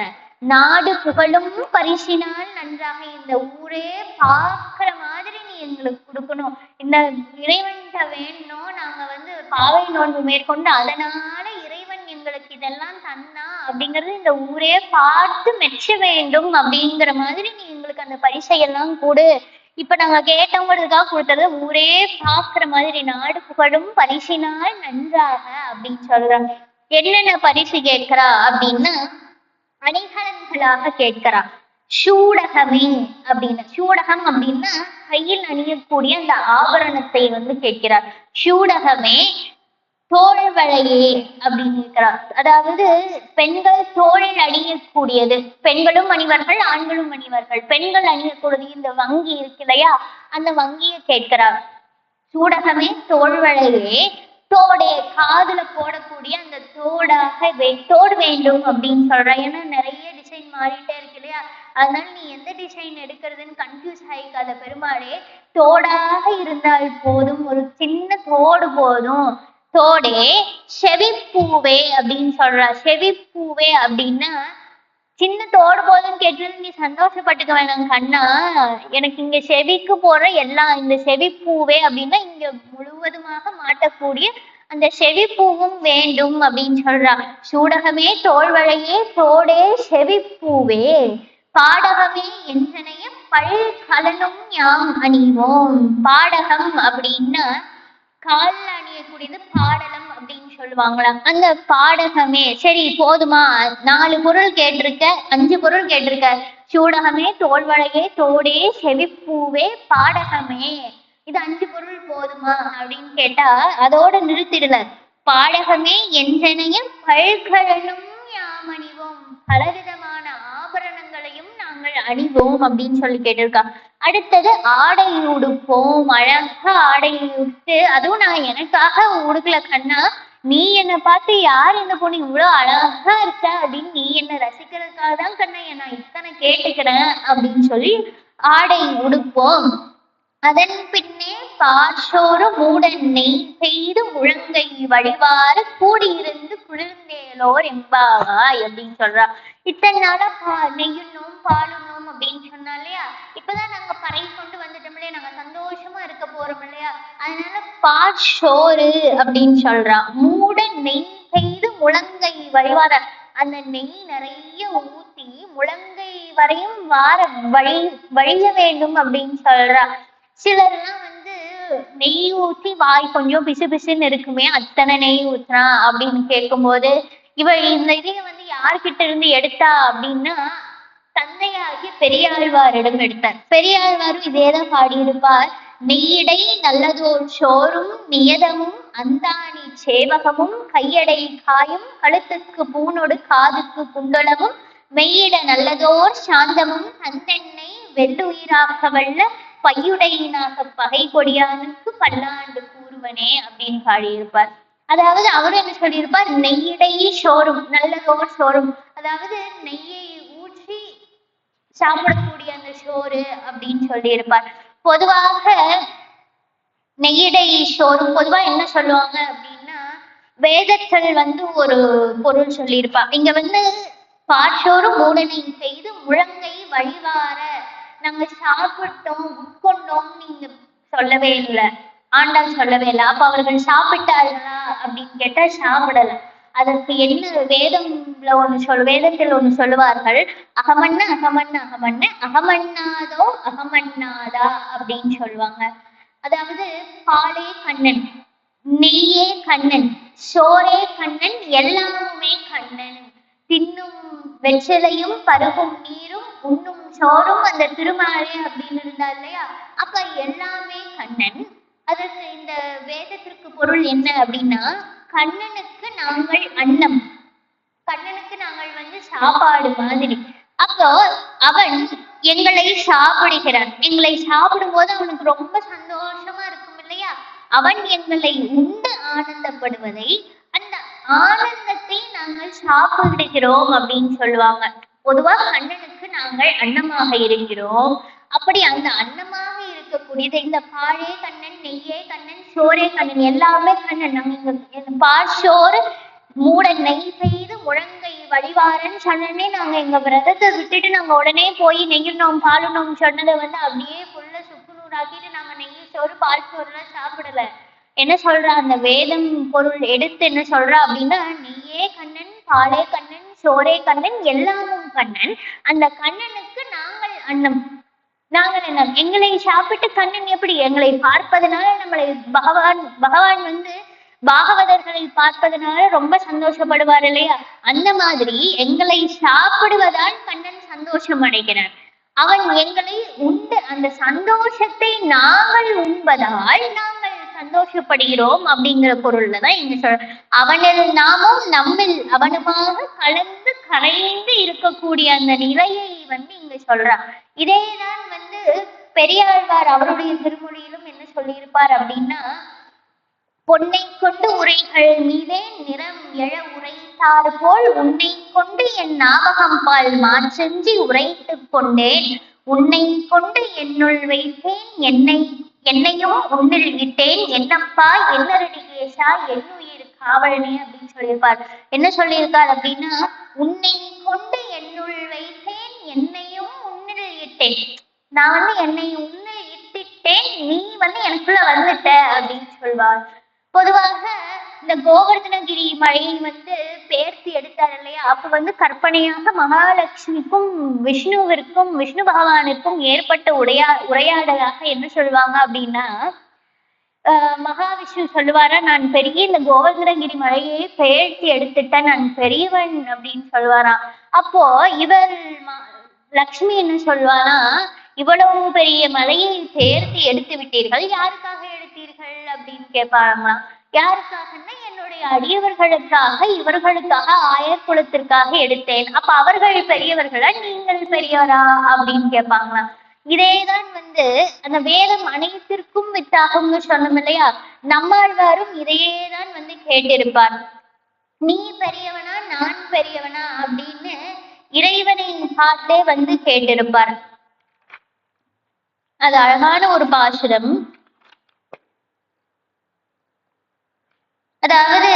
நாடு புகழும் பரிசினால் நன்றாக இந்த ஊரே பார்க்கிற மாதிரி நீ எங்களுக்கு கொடுக்கணும். இந்த இறைவன்கிட்ட வேணும், நாங்க பாவை நோன்பு மேற்கொண்டு அதனால இறைவன் எங்களுக்கு இதெல்லாம் தன்னா அப்படிங்கிறது இந்த ஊரே பார்த்து மெச்ச வேண்டும் அப்படிங்கிற மாதிரி நீ எங்களுக்கு அந்த பரிசையெல்லாம் கொடு. இப்ப நாங்க கேட்டவங்களுக்காக கொடுத்தது ஊரே பாக்குற மாதிரி நாடு புகழும் பரிசினால் நன்றாக அப்படின்னு சொல்றாங்க. என்னென்ன பரிசு கேட்கிறா அப்படின்னா அணிகலன்களாக கேட்கிறா. சூடகமே அப்படின்னு, சூடகம் அப்படின்னா கையில் அணியக்கூடிய அந்த ஆபரணத்தை கேட்கிறார். சூடகமே தோள்வளையே அப்படின்னு இருக்கிறார். அதாவது பெண்கள் தோளில் அணியக்கூடியது, பெண்களும் அணிவர்கள் ஆண்களும் அணிவர்கள். பெண்கள் அணியக்கூடியது இந்த வங்கி இருக்கு இல்லையா, அந்த வங்கியை கேட்கிறார். சூடகமே தோள்வளையே, தோடே காதுல போடக்கூடிய அந்த தோடு வேண்டும் அப்படின்னு சொல்றேன். ஏன்னா நிறைய டிசைன் மாறிட்டே இருக்கு இல்லையா, அதனால நீ எந்த டிசைன் எடுக்கிறதுன்னு கன்ஃபியூஸ் ஆயிக்காத பெருமாளே, தோடாக இருந்தால் போதும், ஒரு சின்ன தோடு போதும். தோடே செவிப்பூவே அப்படின்னு சொல்ற. செவிப்பூவே அப்படின்னா சின்ன தோடு போதும்னு கேட்டு நீ சந்தோஷப்பட்டுக்க வேணாம் கண்ணா, எனக்கு இங்க செவிக்கு போற எல்லாம் இந்த செவிப்பூவே அப்படின்னா இங்க முழுவதுமாக மாட்டக்கூடிய அந்த செவிப்பூவும் வேண்டும் அப்படின்னு சொல்றா. சூடகமே தோள்வளையே, தோடே செவிப்பூவே, பாடகமே என்றனைய பல்கலனும் யாம் அணிவோம். பாடகம் அப்படின்னா காலில் அணியக்கூடியது பாடலம் அப்படின்னு சொல்லுவாங்களாம். அந்த பாடகமே சரி போதுமா, 4 பொருள் கேட்டிருக்க, 5 பொருள் கேட்டிருக்க. சூடகமே தோள்வளையே, தோடே செவிப்பூவே, பாடகமே, இது 5 பொருள் போதுமா அப்படின்னு கேட்டா அதோட நிறுத்திடல. பாடகமே என்றனைய பல்கலனும் யாம் அணிவோம், பலவிதமான ஆபரணங்களையும் நாங்கள் அணிவோம் அப்படின்னு சொல்லி கேட்டிருக்கா. அடுத்தது ஆடை உடுப்போம், அழகா ஆடை உடுத்து, அதுவும் நான் எனக்காக உடுக்கல கண்ணா, நீ என்னை பார்த்து யார் என்ன பொண்ணு இவ்வளவு அழகா இருக்க அப்படின்னு நீ என்ன ரசிக்கிறதுக்காக தான் கண்ணா நான் இத்தனை கேட்டுக்கிறேன் அப்படின்னு சொல்லி ஆடை உடுப்போம். அதன் பின்னே பாஷோரு மூடன் நெய் செய்து முழங்கை வழிவார கூடியிருந்து குளிர்ந்தேலோர் எம்பாவாய் அப்படின்னு சொல்றா. இத்தனை நாளா நெய்யுண்ணோம் பாலுண்ணோம் அப்படின்னு சொன்னா இல்லையா, இப்பதான் நாங்க பறை கொண்டு வந்துட்டோம் இல்லையா, நாங்க சந்தோஷமா இருக்க போறோம் இல்லையா, அதனால பாஷோரு அப்படின்னு சொல்றா. மூட நெய் செய்து முழங்கை வழிவார, அந்த நெய் நிறைய ஊத்தி முழங்கை வரையும் வழிய வேண்டும் அப்படின்னு சொல்றா. சிலர்லாம் நெய் ஊத்தி வாய் கொஞ்சம் பிசு பிசுன்னு இருக்குமே, அத்தனை நெய் ஊத்துறான் அப்படின்னு கேட்கும்போது இவள் இந்த இதைய யார்கிட்ட இருந்து எடுத்தா அப்படின்னா தந்தையாகி பெரியாழ்வாரிடம் எடுத்தார். பெரியாழ்வாரும் இதேதான் பாடியிருப்பார். நெய்யடை நல்லதோர் சோறும் நியதமும் அந்தாணி சேவகமும் கையடை காயும் கழுத்துக்கு பூனொடு காதுக்கு குண்டலமும் மெய்யிட நல்லதோர் சாந்தமும் தந்தெண்ணெய் வெள்ளுயிராக்க வல்ல பையுடையினாக பகை கொடியானுக்கு பல்லாண்டு கூறுவனே அப்படின்னு பாடியிருப்பார். அதாவது அவரும் என்ன சொல்லியிருப்பார், நெய்யடை சோறும் நல்லதோர் சோறும், அதாவது நெய்யை ஊற்றி சாப்பிடக்கூடிய அந்த சோறு அப்படின்னு சொல்லியிருப்பார். பொதுவாக நெய்யடை சோறும் பொதுவா என்ன சொல்லுவாங்க அப்படின்னா வேதத்தில் ஒரு பொருள் சொல்லியிருப்பா. இங்க பாற்றோரு மூடனை செய்து முழங்கை வழிவார, நாங்க சாப்பிட்டோம் உட்கொண்டோம் நீங்க சொல்லவே இல்லை, ஆண்டாள் சொல்லவே இல்லை. அப்ப அவர்கள் சாப்பிட்டார்களா அப்படின்னு கேட்டா சாப்பிடல. அதற்கு என்ன வேதத்தில் ஒண்ணு சொல்லுவார்கள், அகமண்ண அகமண்ண அகமண்ண அகமண்ணாதோ அகமண்ணாதா அப்படின்னு சொல்லுவாங்க. அதாவது பாலே கண்ணன், நெய்யே கண்ணன், சோரே கண்ணன், எல்லாமுமே கண்ணன். தின்னும் வெற்றிலையும் பருகும் நீரும் உண்ணும் சோறும் அந்த திருமாலே அப்படின்னு இருந்தா இல்லையா, அப்ப எல்லாமே கண்ணன். அதற்கு இந்த வேதத்திற்கு பொருள் என்ன அப்படின்னா, கண்ணனுக்கு நாங்கள் அன்னம், கண்ணனுக்கு நாங்கள் சாப்பாடு மாதிரி. அப்போ அவன் எங்களை சாப்பிடுகிறான். எங்களை சாப்பிடும் போது அவனுக்கு ரொம்ப சந்தோஷமா இருக்கும் இல்லையா. அவன் எங்களை உண்டு ஆனந்தப்படுவதை, அந்த ஆனந்தத்தை நாங்கள் சாப்பிடுகிறோம் அப்படின்னு சொல்லுவாங்க. பொதுவா கண்ணனுக்கு நாங்கள் அன்னமாக இருக்கிறோம். அப்படி அந்த அன்னமாக இருக்கக்கூடியது இந்த பாலே கண்ணன், நெய்யே கண்ணன், சோரே கண்ணன், எல்லாமே கண்ணன். நம்ம பால் சோறு மூட நெய் செய்து முழங்கை வழிவாரன்னு சொன்னே நாங்க எங்க விரதத்தை விட்டுட்டு நாங்க உடனே போய் நெய்யணும் பாலுணும் சொன்னதை அப்படியே புள்ள சுக்குநூறாக்கிட்டு நாங்க நெய் சோறு பால் சோறுலாம் சாப்பிடல. என்ன சொல்றா அந்த வேதம் பொருள் எடுத்து என்ன சொல்றா அப்படின்னா, நெய்யே கண்ணன், பாலே கண்ணன், சோரே கண்ணன், எல்லாமும் கண்ணன். அந்த கண்ணனுக்கு நாங்கள் அன்னம், நாங்கள் என்ன, எங்களை சாப்பிட்டு கண்ணன் எப்படி எங்களை பார்ப்பதனால நம்மளை பகவான் பாகவதர்களை பார்ப்பதனால ரொம்ப சந்தோஷப்படுவார் இல்லையா. அந்த மாதிரி எங்களை சாப்பிடுவதால் கண்ணன் சந்தோஷம் அடைகிறான். அவன் எங்களை உண்டு, அந்த சந்தோஷத்தை நாங்கள் உண்பதால் நாங்கள் சந்தோஷப்படுகிறோம் அப்படிங்கிற பொருள்ல தான் இங்க சொல்ற. அவனில் நாமும் நம்மில் அவனுமாக கலந்து கரைந்து இருக்கக்கூடிய அந்த நிலையை இங்க சொல்றான். இதேதான் பெரியாழ்வார் அவருடைய திருமொழியிலும் என்ன சொல்லியிருப்பார் அப்படின்னா, பொன்னை கொண்டு உரைகள் மீதே நிறம் எழ உரைத்தார் போல் உன்னை கொண்டு என் ஞாபகம் பால் மாற்றெஞ்சி உரைத்து கொண்டேன், உன்னை கொண்டு என்னுள் வைத்தேன், என்னையும் உன்னில் விட்டேன், என்னப்பா என்னரடிகேசா என்னுயிர் காவலனே அப்படின்னு சொல்லியிருப்பார். என்ன சொல்லியிருக்கார் அப்படின்னா, உன்னை கொண்டு என்னுள் வைத்தேன், என்னையும் உன்னில் இட்டேன். நான் என்னை உன்னில் இட்டுட்டேன், நீ எனக்குள்ள வந்துட்ட அப்படின்னு சொல்வார். பொதுவாக இந்த கோவர்தனகிரி மலையை பெயர்த்து எடுத்தார் இல்லையா, அப்ப கற்பனையாக மகாலட்சுமிக்கும் விஷ்ணுவிற்கும் விஷ்ணு பகவானுக்கும் ஏற்பட்ட உரையாடலாக என்ன சொல்லுவாங்க அப்படின்னா, மகாவிஷ்ணு சொல்லுவாரா, நான் பெரிய இந்த கோவர்தனகிரி மலையை பெயர்த்து எடுத்துட்டேன், நான் பெரியவன் அப்படின்னு சொல்லுவாராம். அப்போ இவர் லக்ஷ்மி என்ன சொல்வாரா, இவ்வளவு பெரிய மலையை பெயர்த்து எடுத்து விட்டீர்கள், யாருக்காக எடுத்தீர்கள் அப்படின்னு கேட்பாங்க. யாருக்காகன்னா, என்னுடைய அடியவர்களுக்காக, இவர்களுக்காக, ஆயர் குலத்திற்காக எடுத்தேன். அப்ப அவர்கள் பெரியவர்களா, நீங்கள் பெரியவரா அப்படின்னு கேட்பாங்களாம். இதேதான் அந்த வேதம் அனைத்திற்கும் வித்தாகும்னு சொன்னோம் இல்லையா, நம்மாழ்வாரும் இதையேதான் கேட்டிருப்பார். நீ பெரியவனா நான் பெரியவனா அப்படின்னு இறைவனை பார்த்தே கேட்டிருப்பார். அது அழகான ஒரு பாசுரம். அதாவது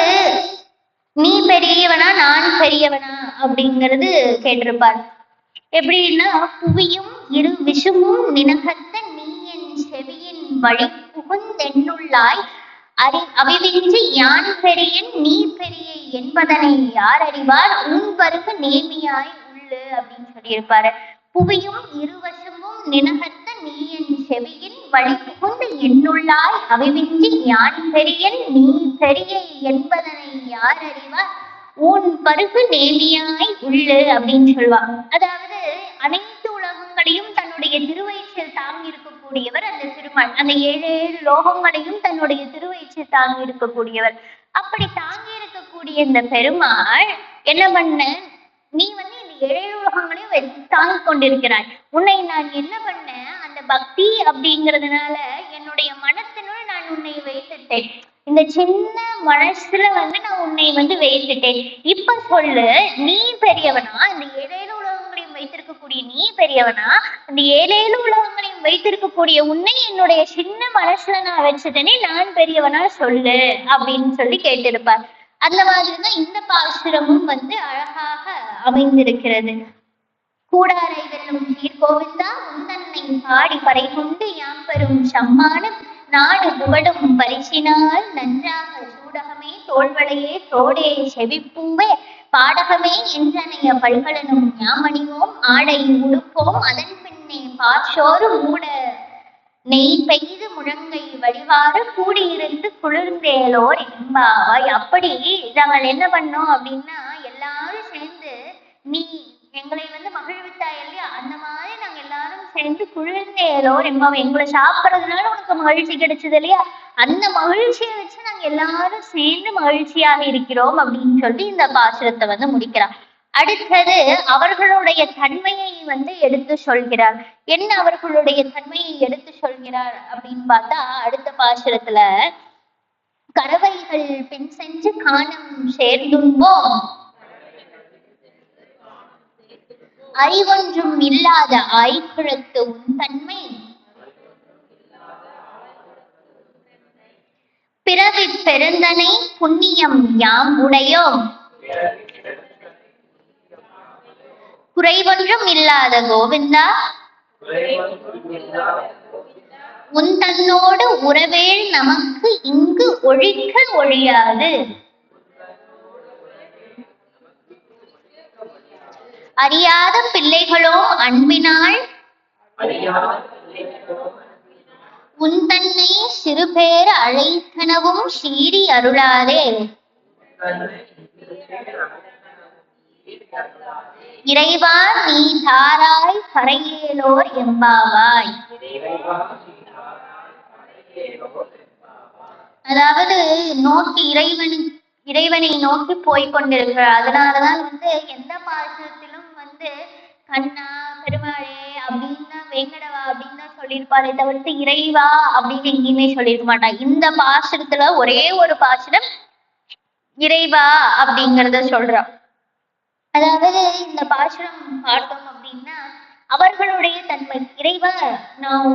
நீ பெரியவனா நான் பெரியவனா அப்படிங்கிறது கேட்டிருப்பார். எப்படின்னா, புவியும் இரு விஷமும் நினகத்த நீ என் செவியின் வழி புகுந்தென்னுள்ளாய் அவிவின்றி யான் பெரியன் நீ பெரிய என்பதனை யார் அறிவார் உன் பருகு நேமியாய் உள்ளு அப்படின்னு சொல்லியிருப்பாரு. புவியும் இருவசமும் நினகத்த நீ என் செவியின் வழி புகுந்து என்னுள்ளாய் அவிவின்றி யான் பெரியன் நீ பெரிய என்பதனை யார் அறிவார் உன் பருகு நேமியாய் உள்ளு அப்படின்னு சொல்லுவாங்க. அதாவது அனைத்து உலகங்களையும் தன்னுடைய திருவயிற்றில் தாங்கி இருக்கக்கூடியவர் அந்த திருமால். அந்த 7 லோகங்களையும் தன்னுடைய திருவயிற்றில் தாங்கி இருக்கக்கூடியவர். அப்படி தாங்கி இருக்கக்கூடிய இந்த பெருமாள் என்ன பண்ண, நீ இந்த 7 உலகங்களையும் தாங்கி கொண்டிருக்கிறாய். உன்னை நான் என்ன பண்ண, அந்த பக்தி அப்படிங்கிறதுனால என்னுடைய மனத்தினுள் நான் உன்னை வைத்துட்டேன். இந்த சின்ன மனசுல நான் உன்னை வைத்துட்டேன். இப்ப சொல்லு, நீ பெரியவனா, இந்த 7 உலகங்களையும் வைத்திருக்கக்கூடிய நீ பெரியவனா, இந்த 7 உலகங்களையும் வைத்திருக்கக்கூடிய உன்னை என்னுடைய சின்ன மனசுல நான் வச்சுட்டேனே, நான் பெரியவனா சொல்லு அப்படின்னு சொல்லி கேட்டிருப்பார். அந்த மாதிரிதான் இந்த பாசுரமும் அழகாக அமைந்திருக்கிறது. கூடாரை வெல்லும் சீர்கோவிந்தா உந்தன்னை பாடி பறை கொண்டு யாம் பெறும் சம்மானம் நாடு புகழும் பரிசினால் நன்றாக சூடகமே தோள்வளையே தோடே செவிப்பூவே பாடகமே என்றனைய பல்கலனும் ஞாமணிவோம் ஆடை உடுப்போம் அதன் பின்னே பாஷோரு மூட நெய் பெய்து முழங்கை வழிவார கூடியிருந்து குளிர்ந்தேலோர் எம்பாவாய். அப்படி நாங்கள் என்ன பண்ணோம் அப்படின்னா, எல்லாரும் சேர்ந்து நீ எங்களை மகிழ்வித்தாய் இல்லையா, அந்த மாதிரி நாங்க எல்லாரும் சேர்ந்து குளிர்ந்தேலோர் எம்பாவாய். எங்களை சாப்பிட்றதுனால உனக்கு மகிழ்ச்சி கிடைச்சது இல்லையா, அந்த மகிழ்ச்சியை வச்சு நாங்க எல்லாரும் சேர்ந்து மகிழ்ச்சியாக இருக்கிறோம் அப்படின்னு சொல்லி இந்த பாசுரத்தை முடிக்கிறார். அடுத்தது அவர்களுடைய தன்மையை எடுத்து சொல்கிறார். என்ன அவர்களுடைய தன்மையை எடுத்து சொல்கிறார் அப்படின்னு பார்த்தா, அடுத்த பாசுரத்துல கறவைகள் பின் சென்று காணம் சேர்ந்தும்போம் அறிவொன்றும் இல்லாத ஆய்குழத்து உன் தன்மை பிறவி பெருந்தனை புண்ணியம் யாம் உடையோம் குறைவொன்றும் இல்லாத கோவிந்தா உன் தன்னோடு உறவேள் நமக்கு இங்கு ஒழிக்க ஒழியாது. அறியாத பிள்ளைகளோ அன்பினாள் உன் தன்னை சிறுபேர் அழைத்தனவும் சீறி அருளாதே. இறைவா நீ தாராய் கரையேலோர் எம்பாவாய். அதாவது நோக்கி இறைவனை நோக்கி போய்கொண்டிருக்கிறார். அதனாலதான் எந்த பாசுரத்திலும் கண்ணா பெருமாளே அப்படின்னு வேங்கடவா அப்படின்னு தான் சொல்லியிருப்பாரே தவிர்த்து இறைவா அப்படின்னு எங்கேயுமே சொல்லியிருக்க மாட்டான். இந்த பாசுரத்துல ஒரே ஒரு பாசுரம் இறைவா அப்படிங்கிறத சொல்றான். அதாவது இந்த பாசுரம் பார்த்தோம் அப்படின்னா அவர்களுடைய தன்மை, இறைவா நான்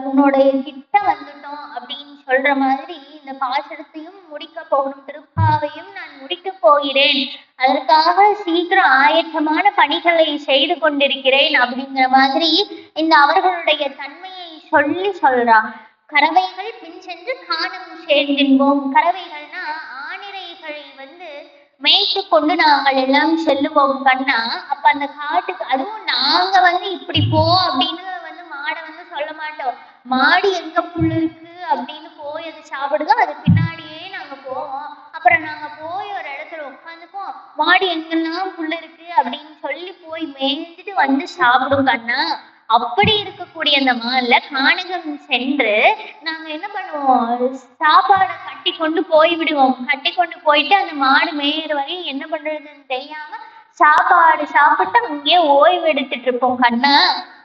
உன்னுடைய கிட்ட வந்துட்டோம் அப்படின்னு சொல்ற மாதிரி இந்த பாசுரத்தையும் முடிக்க போகணும், திருப்பாவையும் நான் முடிக்க போகிறேன், அதற்காக சீக்கிரம் ஆயத்தமான பணிகளை செய்து கொண்டிருக்கிறேன் அப்படிங்கிற மாதிரி இந்த அவர்களுடைய தன்மையை சொல்றான். கறவைகள் பின் சென்று காணம் சேர்ந்தின்போம். கறவைகள்னா ஆணிரைகளை மேய்த்து கொண்டு நாங்கள் எல்லாம் செல்லுவோம் கண்ணா. அப்ப அந்த காட்டுக்கு, அதுவும் நாங்க இப்படி போ அப்படின்னு மாடை சொல்ல மாட்டோம். மாடு எங்க புல் இருக்கு அப்படின்னு போய் அது சாப்பிடுதோ அது பின்னாடியே நாங்க போவோம். அப்புறம் நாங்க போய் ஒரு இடத்துல உட்காந்துப்போம், மாடு எங்கெல்லாம் புல் இருக்கு அப்படின்னு சொல்லி போய் மேய்ஞ்சிட்டு சாப்பிடும் கண்ணா. அப்படி இருக்கக்கூடிய அந்த மால்ல கானகம் சென்று நாங்க என்ன பண்ணுவோம், சாப்பாடை கட்டி கொண்டு போய் விடுவோம். கட்டி கொண்டு போயிட்டு அந்த மாடு மேயிற வரையும் என்ன பண்றதுன்னு தெரியாம சாப்பாடு சாப்பிட்டு அங்கேயே ஓய்வு எடுத்துட்டு இருப்போம் கண்ணா.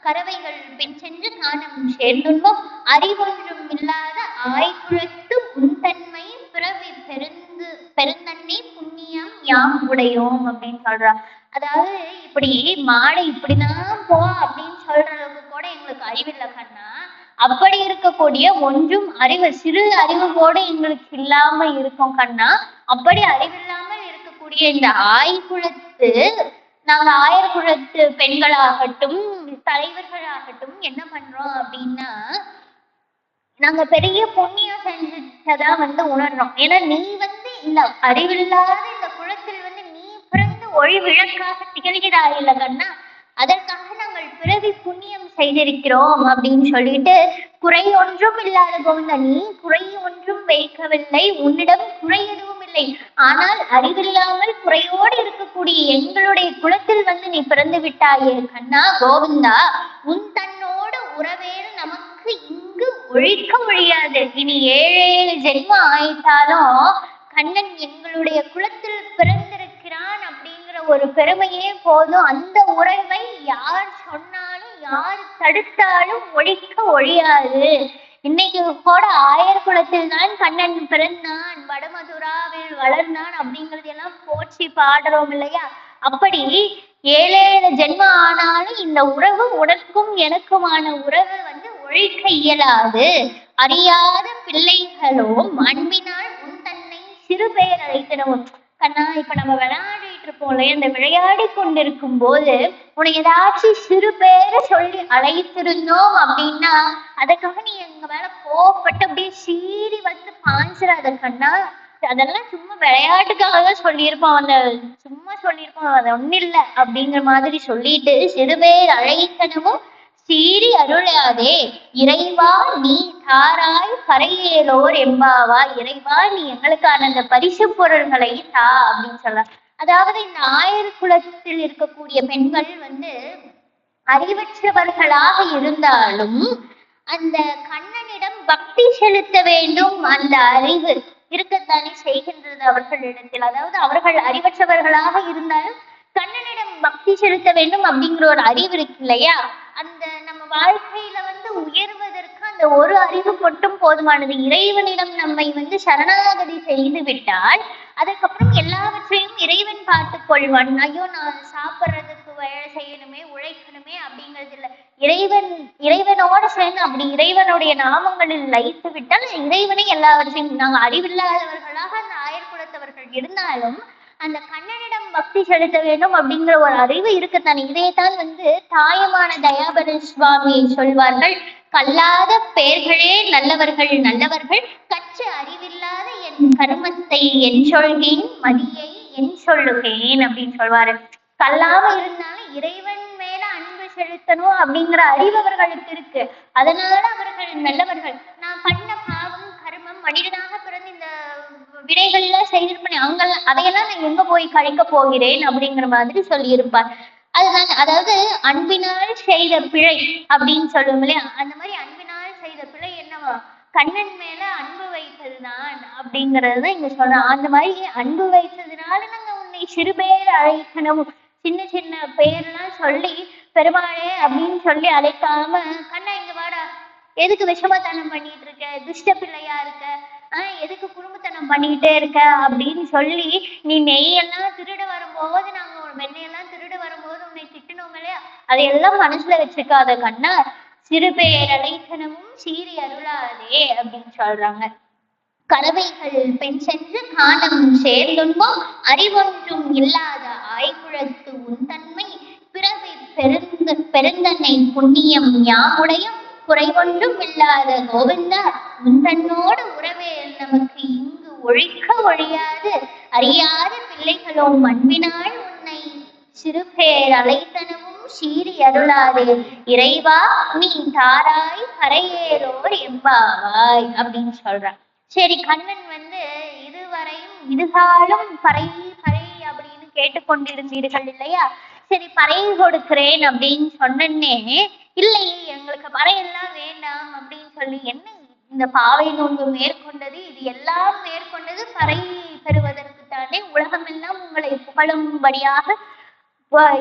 கறவைகள் பின் சென்று காணம் சேர்ந்துன்போம் அறிவொன்றும் இல்லாத ஆய்குழத்து உன்தன்மை பிறவி பெருந்தன்னை புண்ணியம் யாம் உடையோம் அப்படின்னு சொல்றா. அதாவது இப்படி மாடை இப்படிதான் போ அப்படின்னு சொல்ற அளவுக்கு கூட எங்களுக்கு அறிவில்லை கண்ணா. அப்படி இருக்கக்கூடிய ஒன்றும் சிறு அறிவு கூட எங்களுக்கு இல்லாம இருக்கும் கண்ணா. அப்படி அறிவில்லாமல் இருக்கக்கூடிய இந்த ஆய்குலத்து நாங்க ஆயர்குலத்து பெண்களாகட்டும் தலைவர்களாகட்டும் என்ன பண்றோம் அப்படின்னா, நாங்க பெரிய புண்ணியம் செஞ்சுட்டதா உணர்றோம். ஏன்னா நீ இந்த அறிவில்லாத இந்த குலத்தில் நீ பிறந்து ஒளி விளக்காக திகழ்கிறாய் இல்ல கண்ணா, அதற்காக நாங்கள் பிறவி புண்ணியம் செய்திருக்கிறோம் அப்படின்னு சொல்லிட்டு, குறை ஒன்றும் இல்லாத கோவிந்தா நீ குறை ஒன்றும் வைக்கவில்லை, உன்னிடம் குறை எதுவும் இல்லை. ஆனால் அறிவில்லாமல் குறையோடு இருக்கக்கூடிய எங்களுடைய குலத்தில் நீ பிறந்து விட்டாயே கண்ணா கோவிந்தா. உன் தன்னோடு உறவேறு நமக்கு இங்கு ஒழிக்க முடியாது. இனி 7 ஜென்மம் ஆயிட்டாலும் கண்ணன் எங்களுடைய குலத்தில் பிறந்திருக்கிறான் அப்படிங்கிற ஒரு பெருமையே போதும். அந்த உறவை யார் சொன்னாலும் யார் தடுத்தாலும் ஒழிக்க ஒழியாது. இன்னைக்கு கூட ஆயர் குலத்தில் தான் கண்ணன் பிறந்தான், வடமதுராவில் வளர்ந்தான் அப்படிங்கறது எல்லாம் போற்றி பாடுறோம் இல்லையா. அப்படி 7 ஜென்மம் ஆனாலும் இந்த உறவு உனக்கும் எனக்குமான உறவு ஒழிக்க இயலாது. அறியாத பிள்ளைகளோ அன்பினால் உன் தன்னை சிறு பெயர் அழைத்திடவும். கண்ணா இப்ப நம்ம விளையாடிட்டு இருப்போம் இல்லையா, அந்த விளையாடி கொண்டிருக்கும் போது உனக்கு ஏதாச்சும் சிறு பேரை சொல்லி அழைத்திருந்தோம் அப்படின்னா அதுக்காக நீ எங்க மேல கோவப்பட்டு அப்படியே சீறி பாஞ்சிடாத கண்ணா. அதெல்லாம் சும்மா விளையாட்டுக்காக தான் சொல்லியிருப்பான், சும்மா சொல்லியிருப்பான், அது ஒன்னும் இல்லை அப்படிங்கிற மாதிரி சொல்லிட்டு சிறுபேர் அழைத்தனமும் சீறி அருளாதே இறைவா நீ தாராய் பறையேலோர் எம்பாவாய். இறைவா நீ எங்களுக்கான அந்த பரிசு பொருள்களை தா அப்படின்னு சொல்லலாம். அதாவது இந்த ஆயர் குலத்தில் இருக்கக்கூடிய பெண்கள் அறிவற்றவர்களாக இருந்தாலும் அந்த கண்ணனிடம் பக்தி செலுத்த வேண்டும் அந்த அறிவு இருக்கத்தானே செய்கின்றது அவர்களிடத்தில். அதாவது அவர்கள் அறிவற்றவர்களாக இருந்தாலும் கண்ணனிடம் பக்தி செலுத்த வேண்டும் அப்படிங்கிற ஒரு அறிவு இருக்கு இல்லையா? அந்த நம்ம வாழ்க்கையில உயர்வதற்கு அந்த ஒரு அறிவு மட்டும் போதுமானது. இறைவனிடம் நம்மை சரணாகதி செய்து விட்டால் அதுக்கப்புறம் எல்லாவற்றையும் இறைவன் பார்த்துக் கொள்வான். ஐயோ நான் சாப்பிட்றதுக்கு வேலை செய்யணுமே உழைக்கணுமே அப்படிங்கிறது இல்லை. இறைவனோட சேர்ந்து அப்படி இறைவனுடைய நாமங்களில் லயித்து விட்டால் இறைவனை எல்லாவற்றையும். நாங்கள் அறிவில்லாதவர்களாக அந்த ஆயர் குலத்தவர்கள் இருந்தாலும் அந்த கண்ணனிடம் பக்தி செலுத்த வேண்டும் அப்படிங்கிற ஒரு அறிவு இருக்கத்தானே. இதைத்தான் தாயமான தயாபர சுவாமி சொல்வார்கள், கல்லாத பேர்களே நல்லவர்கள் நல்லவர்கள் கற்ற அறிவில்லாத என் கருமத்தை என் சொல்கேன் மதியை என் சொல்லுகேன் அப்படின்னு சொல்வாரு. கல்லாம இருந்தாலும் இறைவன் மேல அன்பு செலுத்தணும் அப்படிங்கிற அறிவு அவர்களுக்கு இருக்கு. அதனால அவர்கள் நல்லவர்கள். நான் பண்ண பாவம் கர்மம் மனிதனாக பிறந்து இந்த வினைகள் எல்லாம் செய்திருப்பேன், அதையெல்லாம் நான் எங்க போய் கழிக்க போகிறேன் அப்படிங்கிற மாதிரி சொல்லியிருப்பார். அதுதான் அதாவது அன்பினால் செய்த பிழை அப்படின்னு சொல்லுவோம் இல்லையா? அந்த மாதிரி அன்பினால் செய்த பிழை என்னவா? கண்ணன் மேல அன்பு வைத்ததுதான் அப்படிங்கறதுதான் இங்க சொல்றோம். அந்த மாதிரி அன்பு வைத்ததுனால நாங்க உன்னை சிறுபேர் அழைக்கணும். சின்ன சின்ன பெயர்லாம் சொல்லி பெருமாளே அப்படின்னு சொல்லி அழைக்காம, கண்ணா இங்க வாடா, எதுக்கு விஷமத்தனம் பண்ணிட்டு இருக்க, துஷ்ட பிள்ளையா இருக்க, எதுக்கு குடும்பத்தனம் பண்ணிக்கிட்டே இருக்க அப்படின்னு சொல்லி நீ நெய்யெல்லாம் திருட வரும்போது நாங்க வெண்ணையெல்லாம் திருட வரும்போது உன்னை திட்டணும் இல்லையா? அதையெல்லாம் மனசுல வச்சுக்காத கண்ணா, சிறு பேரழைத்தனமும் சீறி அருளாதே அப்படின்னு சொல்றாங்க. கறவைகள் பெண் சென்று காணம் சேர்ந்துன்போம் அறிவொன்றும் இல்லாத ஆய்குழத்து உன் தன்மை பிறவி பெருந்தன்னை புண்ணியம் யாமுடையும் குறைவொன்றும் இல்லாத கோவிந்தா உன் தன்னோடு உறவே நமக்கு இங்கு ஒழிக்க ஒழியாது அறியாத பிள்ளைகளோம் அன்பினால் உன்னை சிறுபேர் அழைத்தனவும் சீறி அருளாதே இறைவா நீ தாராய் கரையேறோர் எம்பாவாய் அப்படின்னு சொல்றான். சரி, கண்ணன் இதுவரையும் இதுகாலம் பறை பறை அப்படின்னு கேட்டுக்கொண்டிருந்தீர்கள் இல்லையா? சரி பறை கொடுக்கிறேன் அப்படின்னு சொன்னே, இல்லை எங்களுக்கு பறையெல்லாம் வேண்டாம் அப்படின்னு சொல்லி, என்ன இந்த பாவை நோன்பு மேற்கொண்டது, இது எல்லாம் மேற்கொண்டது பறை பெறுவதற்கு தானே, உலகமெல்லாம் உங்களை புகழும்படியாக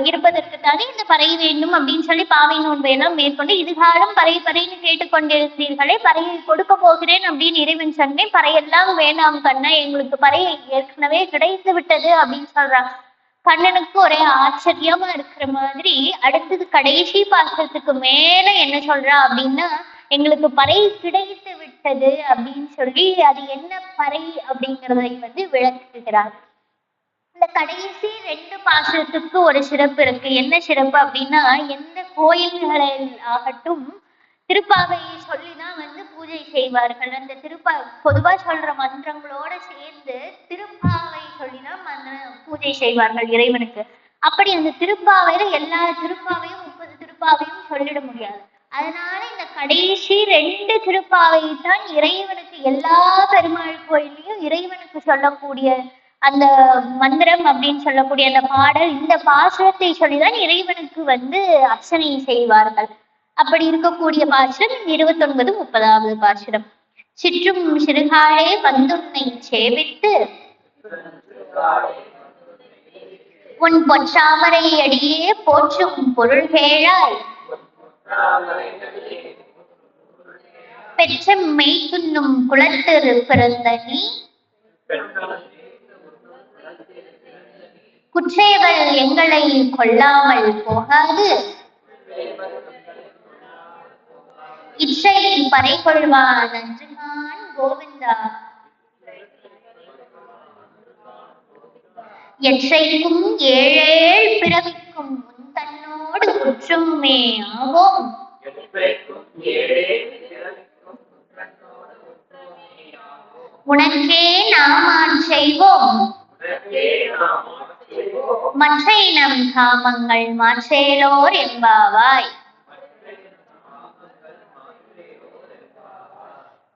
இருப்பதற்கு தானே இந்த பறை வேண்டும் அப்படின்னு சொல்லி பாவை நோன்பை எல்லாம் மேற்கொண்டு இதுகாலம் பறை பறைன்னு கேட்டுக்கொண்டிருந்தீர்களே, பறையை கொடுக்க போகிறேன் அப்படின்னு இறைவன் சொன்னேன், பறையெல்லாம் வேண்டாம் கண்ணா, எங்களுக்கு பறை ஏற்கனவே கிடைத்து விட்டது அப்படின்னு சொல்றாங்க. கண்ணனுக்கு ஒரே ஆச்சரியமா இருக்கிற மாதிரி அடுத்தது கடைசி பாசத்துக்கு மேல என்ன சொல்றா அப்படின்னா, எங்களுக்கு பறை கிடைத்து விட்டது அப்படின்னு சொல்லி அது என்ன பறை அப்படிங்கிறதை விளக்குகிறார். இந்த கடைசி 2 பாசுரத்துக்கு ஒரு சிறப்பு இருக்கு. என்ன சிறப்பு அப்படின்னா, எந்த கோயில்களில் ஆகட்டும் திருப்பாவையை சொல்லிதான் பூஜை செய்வார்கள். அந்த பொதுவா சொல்ற மந்திரங்களோட சேர்ந்து திருப்பாவை சொல்லிதான் பூஜை செய்வார்கள் இறைவனுக்கு. அப்படி அந்த திருப்பாவையில எல்லா திருப்பாவையும் 30 திருப்பாவையும் சொல்லிட முடியாது. அதனால இந்த கடைசி 2 திருப்பாவை தான் இறைவனுக்கு எல்லா பெருமாள் கோயிலையும் இறைவனுக்கு சொல்லக்கூடிய அந்த மந்திரம் அப்படின்னு சொல்லக்கூடிய அந்த பாடல். இந்த பாசுரத்தை சொல்லிதான் இறைவனுக்கு அர்ச்சனை செய்வார்கள். அப்படி இருக்கக்கூடிய பாசுரம் 29 30வது பாசுரம். சிற்றும் சிறுகாலே வந்துன்னை சேவித்து உன் பொற்றாமரை அடியே போற்றும் பொருள் கேளாய் பெற்ற மெய் துண்ணும் குலத்திரு பிறந்த நீ குற்றேவல் எங்களை கொள்ளாமல் போகாது இற்றை பறை கொள்வான் நன்றுகான் கோவிந்தா எற்றைக்கும் ஏழேழ் பிறவிக்கும் முன் தன்னோடு குற்றுமே ஆவோம் உனக்கே நாம் செய்வோம் மற்ற இனம் காமங்கள் மாற்றேலோர் எம்பாவாய்.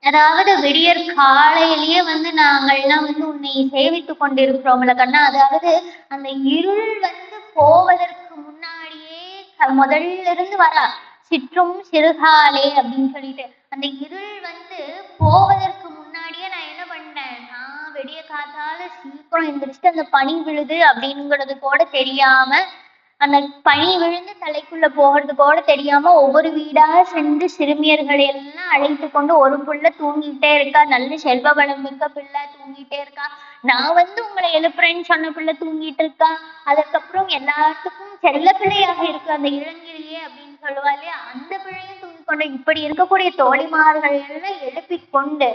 அதாவது விடியற் காலையிலேயே வந்து நாங்கள்லாம் வந்து உன்னை சேவித்துக் கொண்டிருக்கிறோம்ல கண்ணா. அதாவது அந்த இருள் வந்து போவதற்கு முன்னாடியே முதல்ல இருந்து வரா சிற்றும் சிறுகாலே அப்படின்னு சொல்லிட்டு அந்த இருள் வந்து போவதற்கு முன்னாடியே நான் என்ன பண்ணேன், நான் விடிய காத்தால சீக்கிரம் எந்திரிச்சுட்டு அந்த பனி விழுது அப்படிங்கிறது கூட தெரியாம அந்த பனி விழுந்து தலைக்குள்ள போகிறது கூட தெரியாம ஒவ்வொரு வீடா சென்று சிறுமியர்களை எல்லாம் அழைத்து கொண்டு ஒரு புள்ள தூங்கிட்டே இருக்கா, நல்ல செல்வ வளம் மிக்க பிள்ளை தூங்கிட்டே இருக்கா, நான் வந்து உங்களை எழுப்புறேன்னு சொன்ன பிள்ளை தூங்கிட்டு இருக்கா, அதுக்கப்புறம் எல்லாத்துக்கும் செல்ல பிள்ளையாக இருக்கு அந்த இளங்கிலேயே அப்படின்னு சொல்லுவா இல்லையா, அந்த பிள்ளையும் தூங்கி கொண்டு இப்படி இருக்கக்கூடிய தோழிமார்கள் எல்லாம் எழுப்பி கொண்டு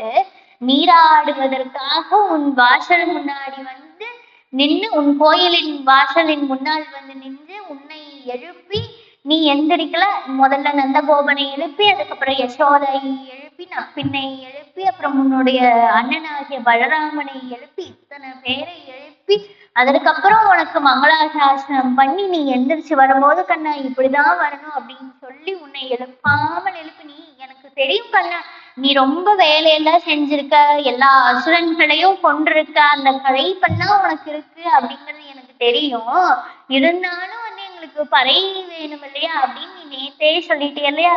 நீராடுவதற்காக உன் வாசல் முன்னாடி வந்து நின்று உன் கோயிலின் வாசலின் முன்னால் வந்து நின்று உன்னை எழுப்பி நீ எந்திரிக்கல, முதல்ல நந்தகோபனை எழுப்பி அதுக்கப்புறம் யசோதை எழுப்பி நப்பின்னை எழுப்பி அப்புறம் உன்னுடைய அண்ணனாகிய பலராமனை எழுப்பி இத்தனை பேரை எழுப்பி அதற்கப்புறம் உனக்கு மங்களாசாசனம் பண்ணி நீ எந்திரிச்சு வரும்போது கண்ணா இப்படிதான் வரணும் அப்படின்னு சொல்லி உன்னை எழுப்பாமல் எழுப்பி நீ எனக்கு தெரியும் கண்ணா நீ ரொம்ப வேலையெல்லாம் செஞ்சிருக்க, எல்லா அசுரன்களையும் கொண்டிருக்க, அந்த கதை பண்ணா உனக்கு இருக்கு அப்படிங்கிறது எனக்கு தெரியும், இருந்தாலும் வந்து எங்களுக்கு பறை வேணும் இல்லையா அப்படின்னு நீ நேத்தே சொல்லிட்டே இல்லையா,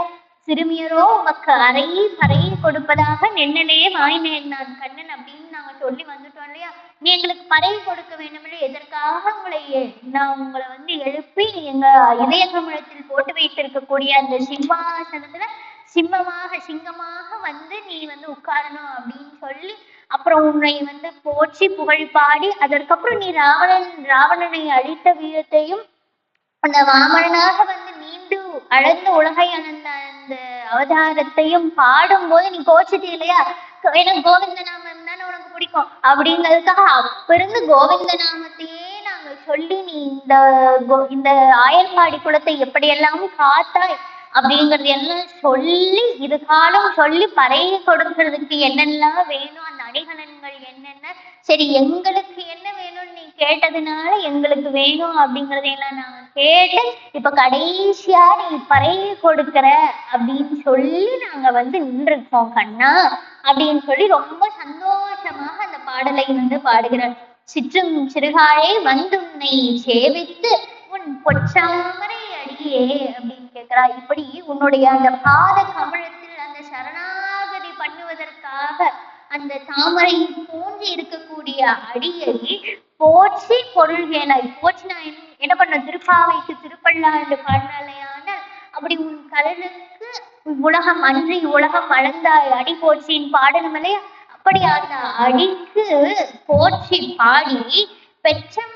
சிறுமியரோ உமக்கு அறை பறையை கொடுப்பதாக நெண்ணலே வாய்னேன் நான் கண்ணன் அப்படின்னு நாங்க சொல்லி வந்துட்டோம் இல்லையா, நீ எங்களுக்கு பறை கொடுக்க வேண்டும் இல்லை, எதற்காக நான் உங்களை வந்து எழுப்பி எங்க இதய கமலத்தில் போட்டு வைத்திருக்கக்கூடிய அந்த சிம்மாசனத்துல சிங்கமாக வந்து நீ வந்து உட்காரணும் அப்படின்னு சொல்லி அப்புறம் உன்னை வந்து போற்றி புகழ் பாடி அதற்கப்புறம் நீ ராவணனை அழித்த வீரத்தையும் அந்த வாமனாக வந்து மீண்டு அளந்து உலகை அணந்த அந்த அவதாரத்தையும் பாடும்போது நீ கோச்சிட்டு இல்லையா, எனக்கு கோவிந்த நாமம் தானே உனக்கு பிடிக்கும் அப்படிங்கிறதுக்காக அப்ப இருந்து கோவிந்த நாமத்தையே நாங்க சொல்லி நீ இந்த ஆயர்பாடி குலத்தை எப்படியெல்லாம் காத்தாய் அப்படிங்கறது எல்லாம் சொல்லி இது காலம் சொல்லி பறையை கொடுக்கறதுக்கு என்னெல்லாம் வேணும், அந்த அணிகலன்கள் என்னென்ன, சரி எங்களுக்கு என்ன வேணும்னு நீ கேட்டதுனால எங்களுக்கு வேணும் அப்படிங்கறதையெல்லாம் நாங்க கேட்டு இப்ப கடைசியா நீ பறையை கொடுக்கற அப்படின்னு சொல்லி நாங்க வந்து நின்றுருக்கோம் கண்ணா அப்படின்னு சொல்லி ரொம்ப சந்தோஷமாக அந்த பாடலை வந்து பாடுகிறார். சிற்றும் சிறுகாழே வந்து உன்னை சேவித்து உன் பொற்றாமரை அடியே அப்படின்னு கேட்கிறா. இப்படி உன்னுடைய அந்த பாத கமலத்தில் அந்த சரணாகதி பண்ணுவதற்காக அந்த தாமரை போன்று இருக்கக்கூடிய அடியை போற்றி பொருள்கேனாய் போற்றி நான் என்ன பண்ண திருப்பாவைக்கு திருப்பல்லாண்டு பாடினாலையான அப்படி உன் கடலுக்கு உலகம் அன்றி உலகம் அளந்தாய் அடி போற்றின் பாடணும் இல்லையா, அப்படி அந்த அடிக்கு போற்றி பாடி பெற்றம்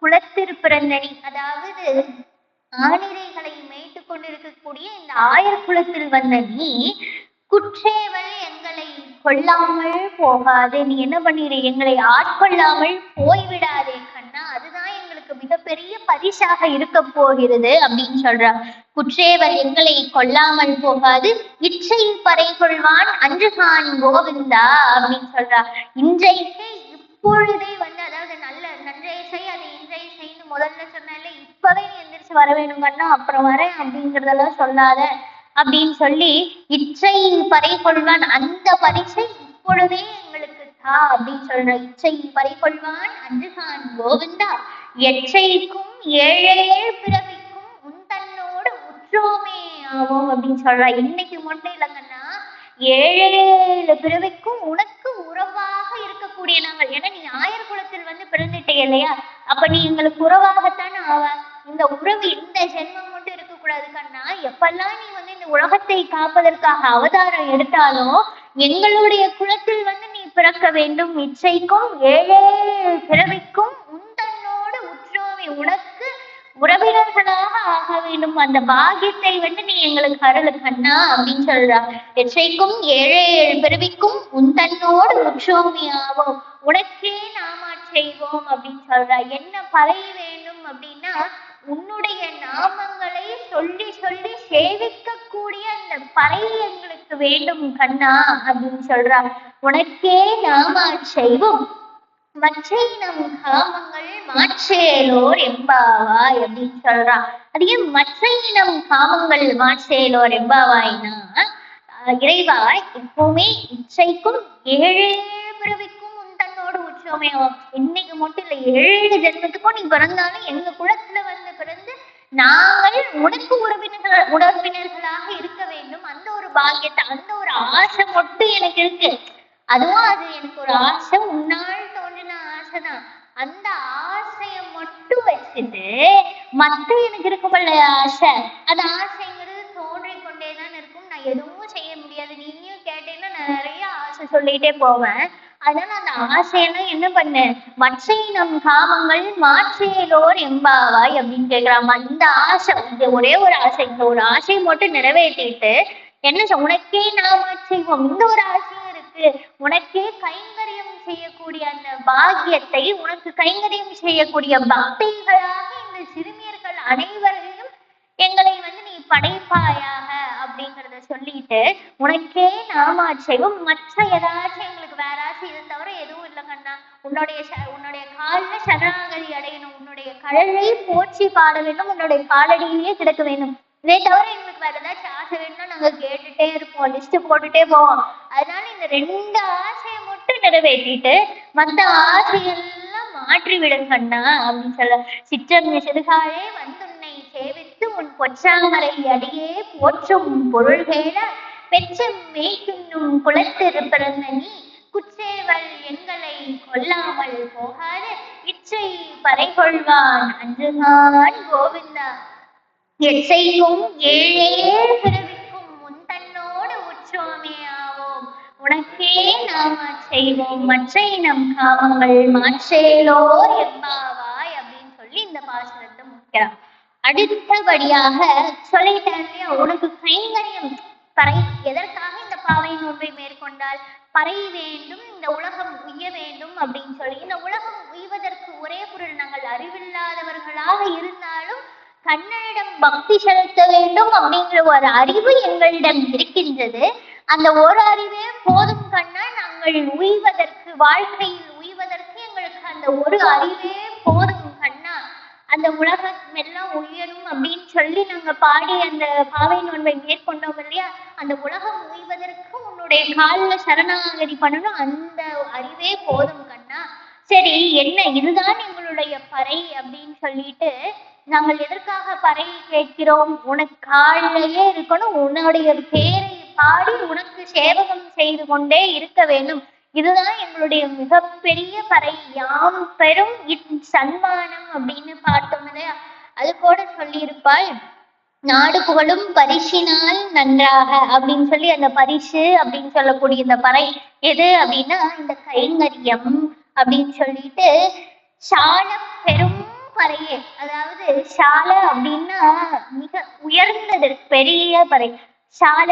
குளத்திரு பிறந்தனி அதாவது ஆணிரைகளை மேய்த்து கொண்டிருக்கக்கூடிய இந்த ஆயர் குலத்தில் வந்த நீ குற்றேவல் எங்களை கொல்லாமல் போகாதே, நீ என்ன பண்ணிடு எங்களை ஆட்கொள்ளாமல் போய்விடாதே கண்ணா, அதுதான் எங்களுக்கு மிகப்பெரிய பரிசாக இருக்க போகிறது அப்படின்னு சொல்றா. குற்றேவல் எங்களை கொல்லாமல் போகாது இச்சை பறை கொள்வான் அன்றுகான் கோவிந்தா அப்படின்னு சொல்றா. இன்றைக்கு இப்பொழுதே வந்து அதாவது நல்ல நன்றைய செய் அதை இன்றைய செய்து முதல்ல சொன்னால இப்பவே நீ எந்திரிச்சு வர வேணும் கண்ணா அப்புறம் வரேன் அப்படிங்கிறதெல்லாம் சொல்லாத அப்படின்னு சொல்லி இச்சை பறை கொள்வான் அந்த பரிசை இப்பொழுதே எங்களுக்கு தா அப்படின்னு சொல்ற. இச்சை பறை கொள்வான் அன்றுகான் கோவிந்தா எச்சைக்கும் ஏழேழு பிறவிக்கும் உன் தன்னோடு உற்றோமே ஆவோம் அப்படின்னு சொல்றா. இன்னைக்கு மட்டும் இல்லைங்கன்னா ஏழேழு பிறவிக்கும் உனக்கு உறவாக இருக்கக்கூடிய நாங்கள், ஏன்னா நீ ஆயர் குலத்தில் வந்து பிறந்துட்டே இல்லையா, அப்ப நீ எங்களுக்கு உறவாகத்தானே ஆவா. இந்த உறவு இந்த ஜென்மம் மட்டும் இருக்கக்கூடாது கண்ணா, எப்பெல்லாம் நீ வந்து இந்த உலகத்தை காப்பதற்காக அவதாரம் எடுத்தாலும் எங்களுடைய குலத்தில் வந்து நீ பிறக்க வேண்டும். இச்சைக்கும் ஏழேழு பிறவிக்கும் உன் தன்னோடு உற்றோமே உனக்கு உறவினர்களாக ஆக வேண்டும், அந்த பாகியத்தை வந்து நீ எங்களுக்கு அருளு கண்ணா அப்படின்னு சொல்றா. எச்சைக்கும் ஏழேழு பிறவிக்கும் உன் தன்னோடு உற்றோமியாவோம் உனக்கே நாமா செய்வோம் அப்படின்னு சொல்றா. என்ன பறை வேணும் அப்படின்னா உன்னுடைய நாமங்களை சொல்லி சொல்லி சேவிக்கக்கூடிய அந்த பறை எங்களுக்கு வேண்டும் கண்ணா அப்படின்னு சொல்றா. உனக்கே நாமா செய்வோம் மற்றை நம் காமங்கள் மாற்றேலோர் எம்பாவாய் அப்படின்னு சொல்றான். அது ஏன் மற்ற இனம் காமங்கள் மாற்றேலோர் எம்பாவாய்னா இறைவா எப்பவுமே இச்சைக்கும் ஏழு பிறவிக்கும் உன் தன்னோடு உற்றோமே. இன்னைக்கு மட்டும் இல்ல, 7 ஜென்மத்துக்கும் நீ பிறந்தாலும் எங்க குலத்துல வந்து பிறந்து நாங்கள் உனக்கு உறவினர்களாக இருக்க வேண்டும். அந்த ஒரு பாக்கியத்தை, அந்த ஒரு ஆசை மட்டும் எனக்கு இருக்கு. அதுவும் அது எனக்கு ஒரு ஆசை, உன்னால் தோன்றின ஆசைதான். அந்த ஆசைய மட்டும் வச்சுட்டு மத்த எனக்கு இருக்குமல்ல ஆசை, அந்த ஆசைங்கிறது தோன்றிக் கொண்டேதான் இருக்கும். நான் எதுவும் செய்ய முடியாது. நீயும் கேட்டேன்னா நிறைய ஆசை சொல்லிட்டே போவேன். அதனால அந்த ஆசையெல்லாம் என்ன பண்ணு, மற்ற நம் காமங்கள் மாற்றியலோர் எம்பாவாய் அப்படின்னு கேக்குறாமா. இந்த ஆசை, இந்த ஒரே ஒரு ஆசை, இந்த ஒரு ஆசையை மட்டும் நிறைவேற்றிட்டு என்ன உனக்கே நாம செய்வோம். இந்த ஒரு ஆசையும் இருக்கு. உனக்கே கைங்கரியம் செய்யக்கூடிய அந்த பாக்கியத்தை, உனக்கு கைங்கரியம் செய்யக்கூடிய பக்திகளாக இந்த சிறுமியர்கள் அனைவரையும் எங்களை வந்து நீ படைப்பாயாக அப்படிங்கிறத சொல்லிட்டு, உனக்கே நாம செய்வோம். மற்ற ஏதாச்சும் எங்களுக்கு வேற ஆச்சும் இதை தவிர எதுவும் இல்லை கண்ணா. உன்னுடைய காலில் சரணாகதி அடையணும், உன்னுடைய கடலை போற்றி பாட வேண்டும், உன்னுடைய காலடியிலேயே கிடக்க வேண்டும். இதை தவிர எங்களுக்கு வேற ஏதாச்சும் ஆசை வேணும்னா நாங்க கேட்டுட்டே இருப்போம், லிஸ்ட் போட்டுட்டே போவோம். அதனால இந்த 2 ஆசையை மட்டும் நிறைவேற்றிட்டு மற்ற ஆசையெல்லாம் மாற்றி விடுங்கண்ணா அப்படின்னு சொல்ல. சிற்றம் சிறுகாலே வந்துன்னை சேவித்து உன் பொற்றாமரை அடியே போற்றும் பொருள்கேள பெற்றம் மேய்க்குன்னும் குலத்திரு பிறந்த நீ குற்றேவல் எங்களை கொல்லாமல் போகாத இச்சை பறைகொள்வான் அன்றுதான் கோவிந்தா. எச்சைக்கும் ஏழே பிறவிக்கும் முன் தன்னோடு உற்றோமே ஆவோம். உனக்கே நாம செய்வோம், மற்ற நம் காமங்கள் மாற்றேலோர் எம்பாவாய் அப்படின்னு சொல்லி இந்த பாசுரத்தை முடிக்கிறார். அடுத்தபடியாக சொல்லிட்டேன் இல்லையா, உனக்கு கைங்கரியம் பறை. எதற்காக இந்த பாவை நோன்பை மேற்கொண்டால்? பறை வேண்டும், இந்த உலகம் உய்ய வேண்டும் அப்படின்னு சொல்லி. இந்த உலகம் உய்வதற்கு ஒரே பொருள், நாங்கள் அறிவில்லாதவர்களாக இருந்தாலும் கண்ணனிடம் பக்தி செலுத்த வேண்டும் அப்படிங்கிற ஒரு அறிவு எங்களிடம் இருக்கின்றது. அந்த ஒரு அறிவே போதும் கண்ணா, நாங்கள் உய்வதற்கு, வாழ்க்கையில் உய்வதற்கு எங்களுக்கு அந்த ஒரு அறிவே போதும் கண்ணா. அந்த உலகம் எல்லாம் உயரும் அப்படின்னு சொல்லி நாங்க பாடி அந்த பாவை நோன்பை மேற்கொண்டோம் இல்லையா, அந்த உலகம் உய்வதற்கு உன்னுடைய காலில் சரணாகதி பண்ணணும், அந்த அறிவே போதும் கண்ணா. சரி, என்ன இதுதான் எங்களுடைய பறை அப்படின்னு சொல்லிட்டு நாங்கள் எதற்காக பறை கேட்கிறோம்? உனக்கு காலிலேயே இருக்கணும், உன்னுடைய பேரை பாடி உனக்கு சேவகம் செய்து கொண்டே இருக்க வேண்டும். இதுதான் எங்களுடைய மிகப்பெரிய பறை, யாம் பெரும் சன்மானம் அப்படின்னு பார்த்தோம் இல்லையா. அது கூட சொல்லியிருப்பாள், நாடு புகழும் பரிசினால் நன்றாக அப்படின்னு சொல்லி. அந்த பரிசு அப்படின்னு சொல்லக்கூடிய இந்த பறை எது அப்படின்னா இந்த கைங்கரியம் அப்படின்னு சொல்லிட்டு, சால பெரும் பறையே. அதாவது சால அப்படின்னா மிக உயர்ந்தது, பெரிய பறை. சால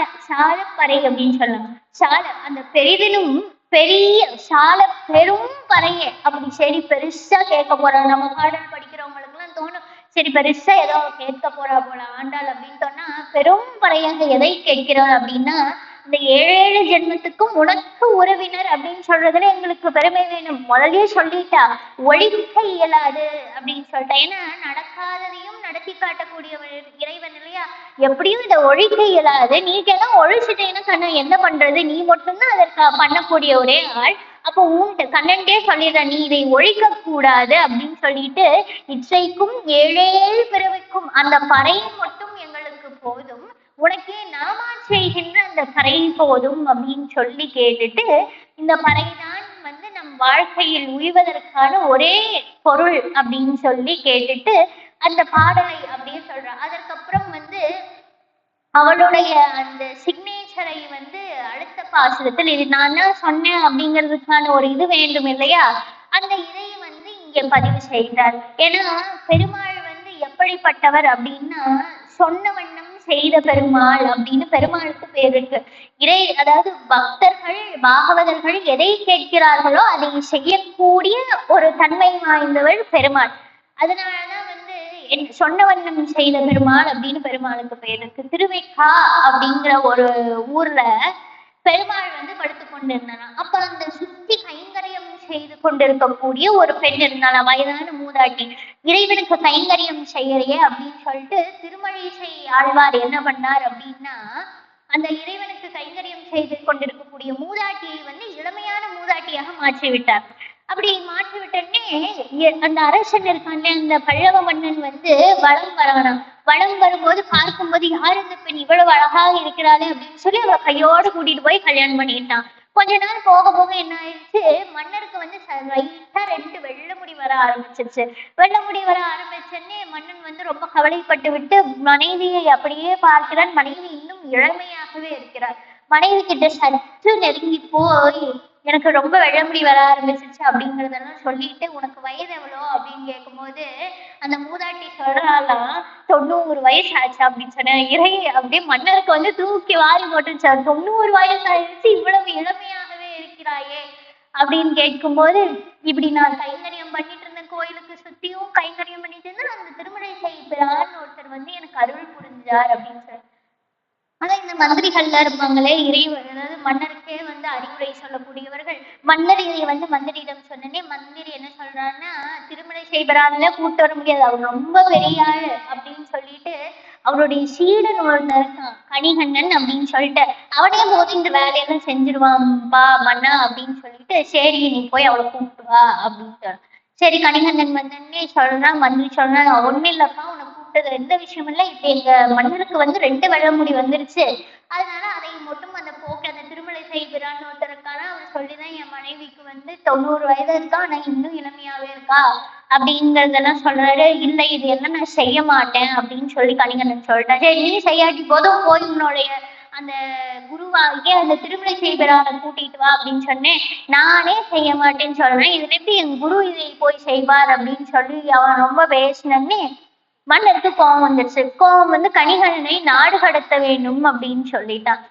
பறை அப்படின்னு சொல்லலாம். சால அந்த பெரிதிலும் பெரிய சால பெரும் பறையே. அப்படி சரி பெருசா கேட்க போறோம், நம்ம பாடல் படிக்கிறவங்களுக்கு எல்லாம் தோணும், சரி பெருசா ஏதோ கேட்க போறா போல ஆண்டாள் அப்படின்னு சொன்னா, பெரும் பறையாக எதை கேட்கிறார் அப்படின்னா, இந்த 7 ஜென்மத்துக்கும் உனக்கு உறவினர் அப்படின்னு சொல்றதுல எங்களுக்கு பெருமை வேணும். முதலே சொல்லிட்டா, ஒழிக்க இயலாது அப்படின்னு சொல்லிட்டா. ஏன்னா நடக்காததையும் நடத்தி காட்டக்கூடிய இறைவன் இல்லையா, எப்படியும் இதை ஒழிக்க இயலாது. நீங்க எல்லாம் ஒழிச்சுட்டேன்னா கண்ணா என்ன பண்றது, நீ மட்டும்தான் அதற்கு பண்ணக்கூடிய ஒரே ஆள். அப்போ உன்கிட்ட கண்ணன்டே சொல்லிடுற, நீ இதை ஒழிக்க கூடாது அப்படின்னு சொல்லிட்டு, இச்சைக்கும் 7 பிறவிக்கும் அந்த பறை மட்டும் எங்களுக்கு போதும், உனக்கே நாமா செய்கின்ற அந்த பறை போதும் அப்படின்னு சொல்லி கேட்டுட்டு, இந்த பறைதான் வந்து நம் வாழ்க்கையில் உய்வதற்கான ஒரே பொருள் அப்படின்னு சொல்லி கேட்டுட்டு அந்த பாடலை அப்படியே சொல்றான். அதற்கப்புறம் வந்து அவளுடைய அந்த சிக்னேச்சரை வந்து அடுத்த பாசுரத்தில், இது நான் தான் சொன்னேன் அப்படிங்கிறதுக்கான ஒரு இது வேண்டும் இல்லையா, அந்த இதை வந்து இங்கே பதிவு செய்தார். ஏன்னா பெருமாள் வந்து எப்படிப்பட்டவர் அப்படின்னா, சொன்ன வண்ணம் செய்த பெருமாள் அப்படின்னு பெருமாளுக்கு பேர் இருக்கு. அதாவது பக்தர்கள் பாகவதர்கள் எதை கேட்கிறார்களோ அதை செய்யக்கூடிய ஒரு தன்மை வாய்ந்தவள் பெருமாள். அதனாலதான் வந்து சொன்ன வண்ணம் செய்த பெருமாள் அப்படின்னு பெருமாளுக்கு பேர் இருக்கு. திருவைக்கா அப்படிங்கிற ஒரு ஊர்ல பெருமாள் வந்து படுத்து கொண்டிருந்தான். அப்ப அந்த சுத்தி கைங்கரியம் செய்து கொண்டிருக்கக்கூடிய ஒரு பெண் இருந்தாள், வயதான மூதாட்டி. இறைவனுக்கு கைங்கரியம் செய்யறையே அப்படின்னு சொல்லிட்டு திருமழிசை ஆழ்வார் என்ன பண்ணார் அப்படின்னா, அந்த இறைவனுக்கு கைங்கரியம் செய்து கொண்டிருக்கக்கூடிய மூதாட்டியை வந்து இளமையான மூதாட்டியாக மாற்றி விட்டார். அப்படி மாற்றி விட்டோடனே அந்த அரசன் இருக்கானே, அந்த பல்லவ மன்னன் வந்து வலம் வரானாம். வலம் வரும்போது பார்க்கும்போது யார் இந்த பெண் இவ்வளவு அழகாக இருக்கிறாளே அப்படின்னு சொல்லி அவளை கையோடு கூட்டிட்டு போய் கல்யாணம் பண்ணிட்டான். கொஞ்ச நாள் போக போக என்ன ஆயிடுச்சு, மன்னருக்கு வந்து லைட்டா 2 வெள்ளை முடி வர ஆரம்பிச்சிருச்சு. வெள்ளை முடி வர ஆரம்பிச்சோடனே மன்னன் வந்து ரொம்ப கவலைப்பட்டு விட்டு மனைவியை அப்படியே பார்க்கிறான். மனைவி இன்னும் இளமையாகவே இருக்கிறார். மனைவி கிட்ட சற்று நெருங்கி போய், எனக்கு ரொம்ப வெள்ளை முடி வர ஆரம்பிச்சிருச்சு அப்படிங்கறதெல்லாம் சொல்லிட்டு, உனக்கு வயது எவ்வளோ அப்படின்னு கேட்கும்போது அந்த மூதாட்டி சொல்றாளாம், 90 வயசு ஆச்சு அப்படின்னு சொன்ன. இறை அப்படியே மன்னருக்கு வந்து தூக்கி வாரி போட்டுருச்சு. 90 வயசு ஆயிடுச்சு, இவ்வளவு இளமையாகவே இருக்கிறாயே அப்படின்னு கேட்கும்போது, இப்படி நான் கைங்கரியம் பண்ணிட்டு இருந்தேன், கோயிலுக்கு சுத்தியும் கைங்கரியம் பண்ணிட்டு இருந்தேன், அந்த திருமலை செய்கிறான்னு ஒருத்தர் வந்து எனக்கு அருள் புரிஞ்சார் அப்படின்னு சொல்லி. ஆனா இந்த மந்திரிகள்ல இருப்பாங்களே, அதாவது மன்னருக்கே வந்து அறிவுரை சொல்லக்கூடியவர்கள், மன்னர் இதை வந்து மந்திரியிடம் சொன்னனே, மந்திரி என்ன சொல்றாருன்னா, திருமலை செய்பரான்ல கூட்டு வர முடியாது, அவர் ரொம்ப பெரிய ஆளு அப்படின்னு சொல்லிட்டு அவருடைய சீடன் ஒருத்தர் இருக்கான், கணிகண்ணன் அப்படின்னு சொல்லிட்டு, அவனே போது இந்த வேலையெல்லாம் செஞ்சிருவான்பா மன்னா அப்படின்னு சொல்லிட்டு, சரி நீ போய் அவளை கூப்பிட்டு வா அப்படின்னு. சரி கணிகண்ணன் வந்தோடனே சொல்றான், மந்திரி சொல்றான், ஒண்ணு இல்லப்பா, உன்னை கூப்பிட்டது எந்த விஷயம் இல்லை, இப்ப எங்க மன்னருக்கு வந்து 2 வெள்ளை முடி வந்துருச்சு, அதனால அதை மட்டும் அந்த போக்கு அந்த திருமலை செய்கிறான்னு ஒருத்தருக்கான அவர் சொல்லிதான் என் மனைவிக்கு வந்து 90 வயது இருக்கா, ஆனா இன்னும் இளமையாவே இருக்கா அப்படிங்கறதெல்லாம் சொல்றாரு. இல்லை இது எல்லாம் நான் செய்ய மாட்டேன் அப்படின்னு சொல்லி கணிகண்ணன் சொல்லிட்டேன். சரி நீ செய்யாட்டி போதும், போய் உன்னுடைய அந்த குருவாகிய அந்த திருமலை செய்பரான கூட்டிட்டு வா அப்படின்னு சொன்னேன். நானே செய்ய மாட்டேன்னு சொல்றேன், இதுல எப்படி என் குரு இதை போய் செய்வார் அப்படின்னு சொல்லி அவன் ரொம்ப பேசினே மன்னருக்கு கோபம் வந்துருச்சு. கோபம் வந்து கணிகண்ணனை நாடு கடத்த வேண்டும் அப்படின்னு சொல்லிட்டான்.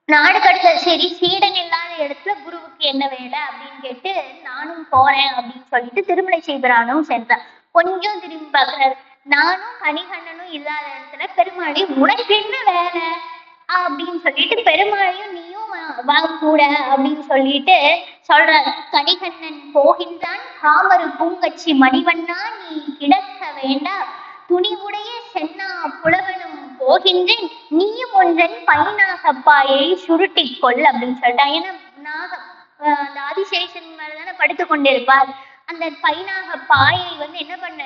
நாடு கடத்த, சரி சீடன் இல்லாத இடத்துல குருவுக்கு என்ன வேலை அப்படின்னு கேட்டு, நானும் போறேன் அப்படின்னு சொல்லிட்டு திருமலை செய்பரானும் சென்றான். கொஞ்சம் திரும்பி பார்க்கிறாரு, நானும் கணிகண்ணனும் இல்லாத இடத்துல பெருமாளி உனக்கு என்ன வேலை அப்படின்னு சொல்லிட்டு, பெருமாளையும் நீயும் வா கூட அப்படின்னு சொல்லிட்டு சொல்றாரு. கணிகண்ணன் போகின்றான், காமரு பூங்கச்சி மணிவண்ணா நீ கிடக்க வேண்டாம், துணிவுடைய சென்னா புலவனும் போகின்றேன், நீயும் ஒன்றன் பைனாகப்பாயை சுருட்டி கொள் அப்படின்னு சொல்லிட்டான். ஏன்னா அந்த ஆதிசேஷன் மேலதானே படுத்து கொண்டிருப்பார். அந்த பைனாக பாயை வந்து என்ன பண்ண,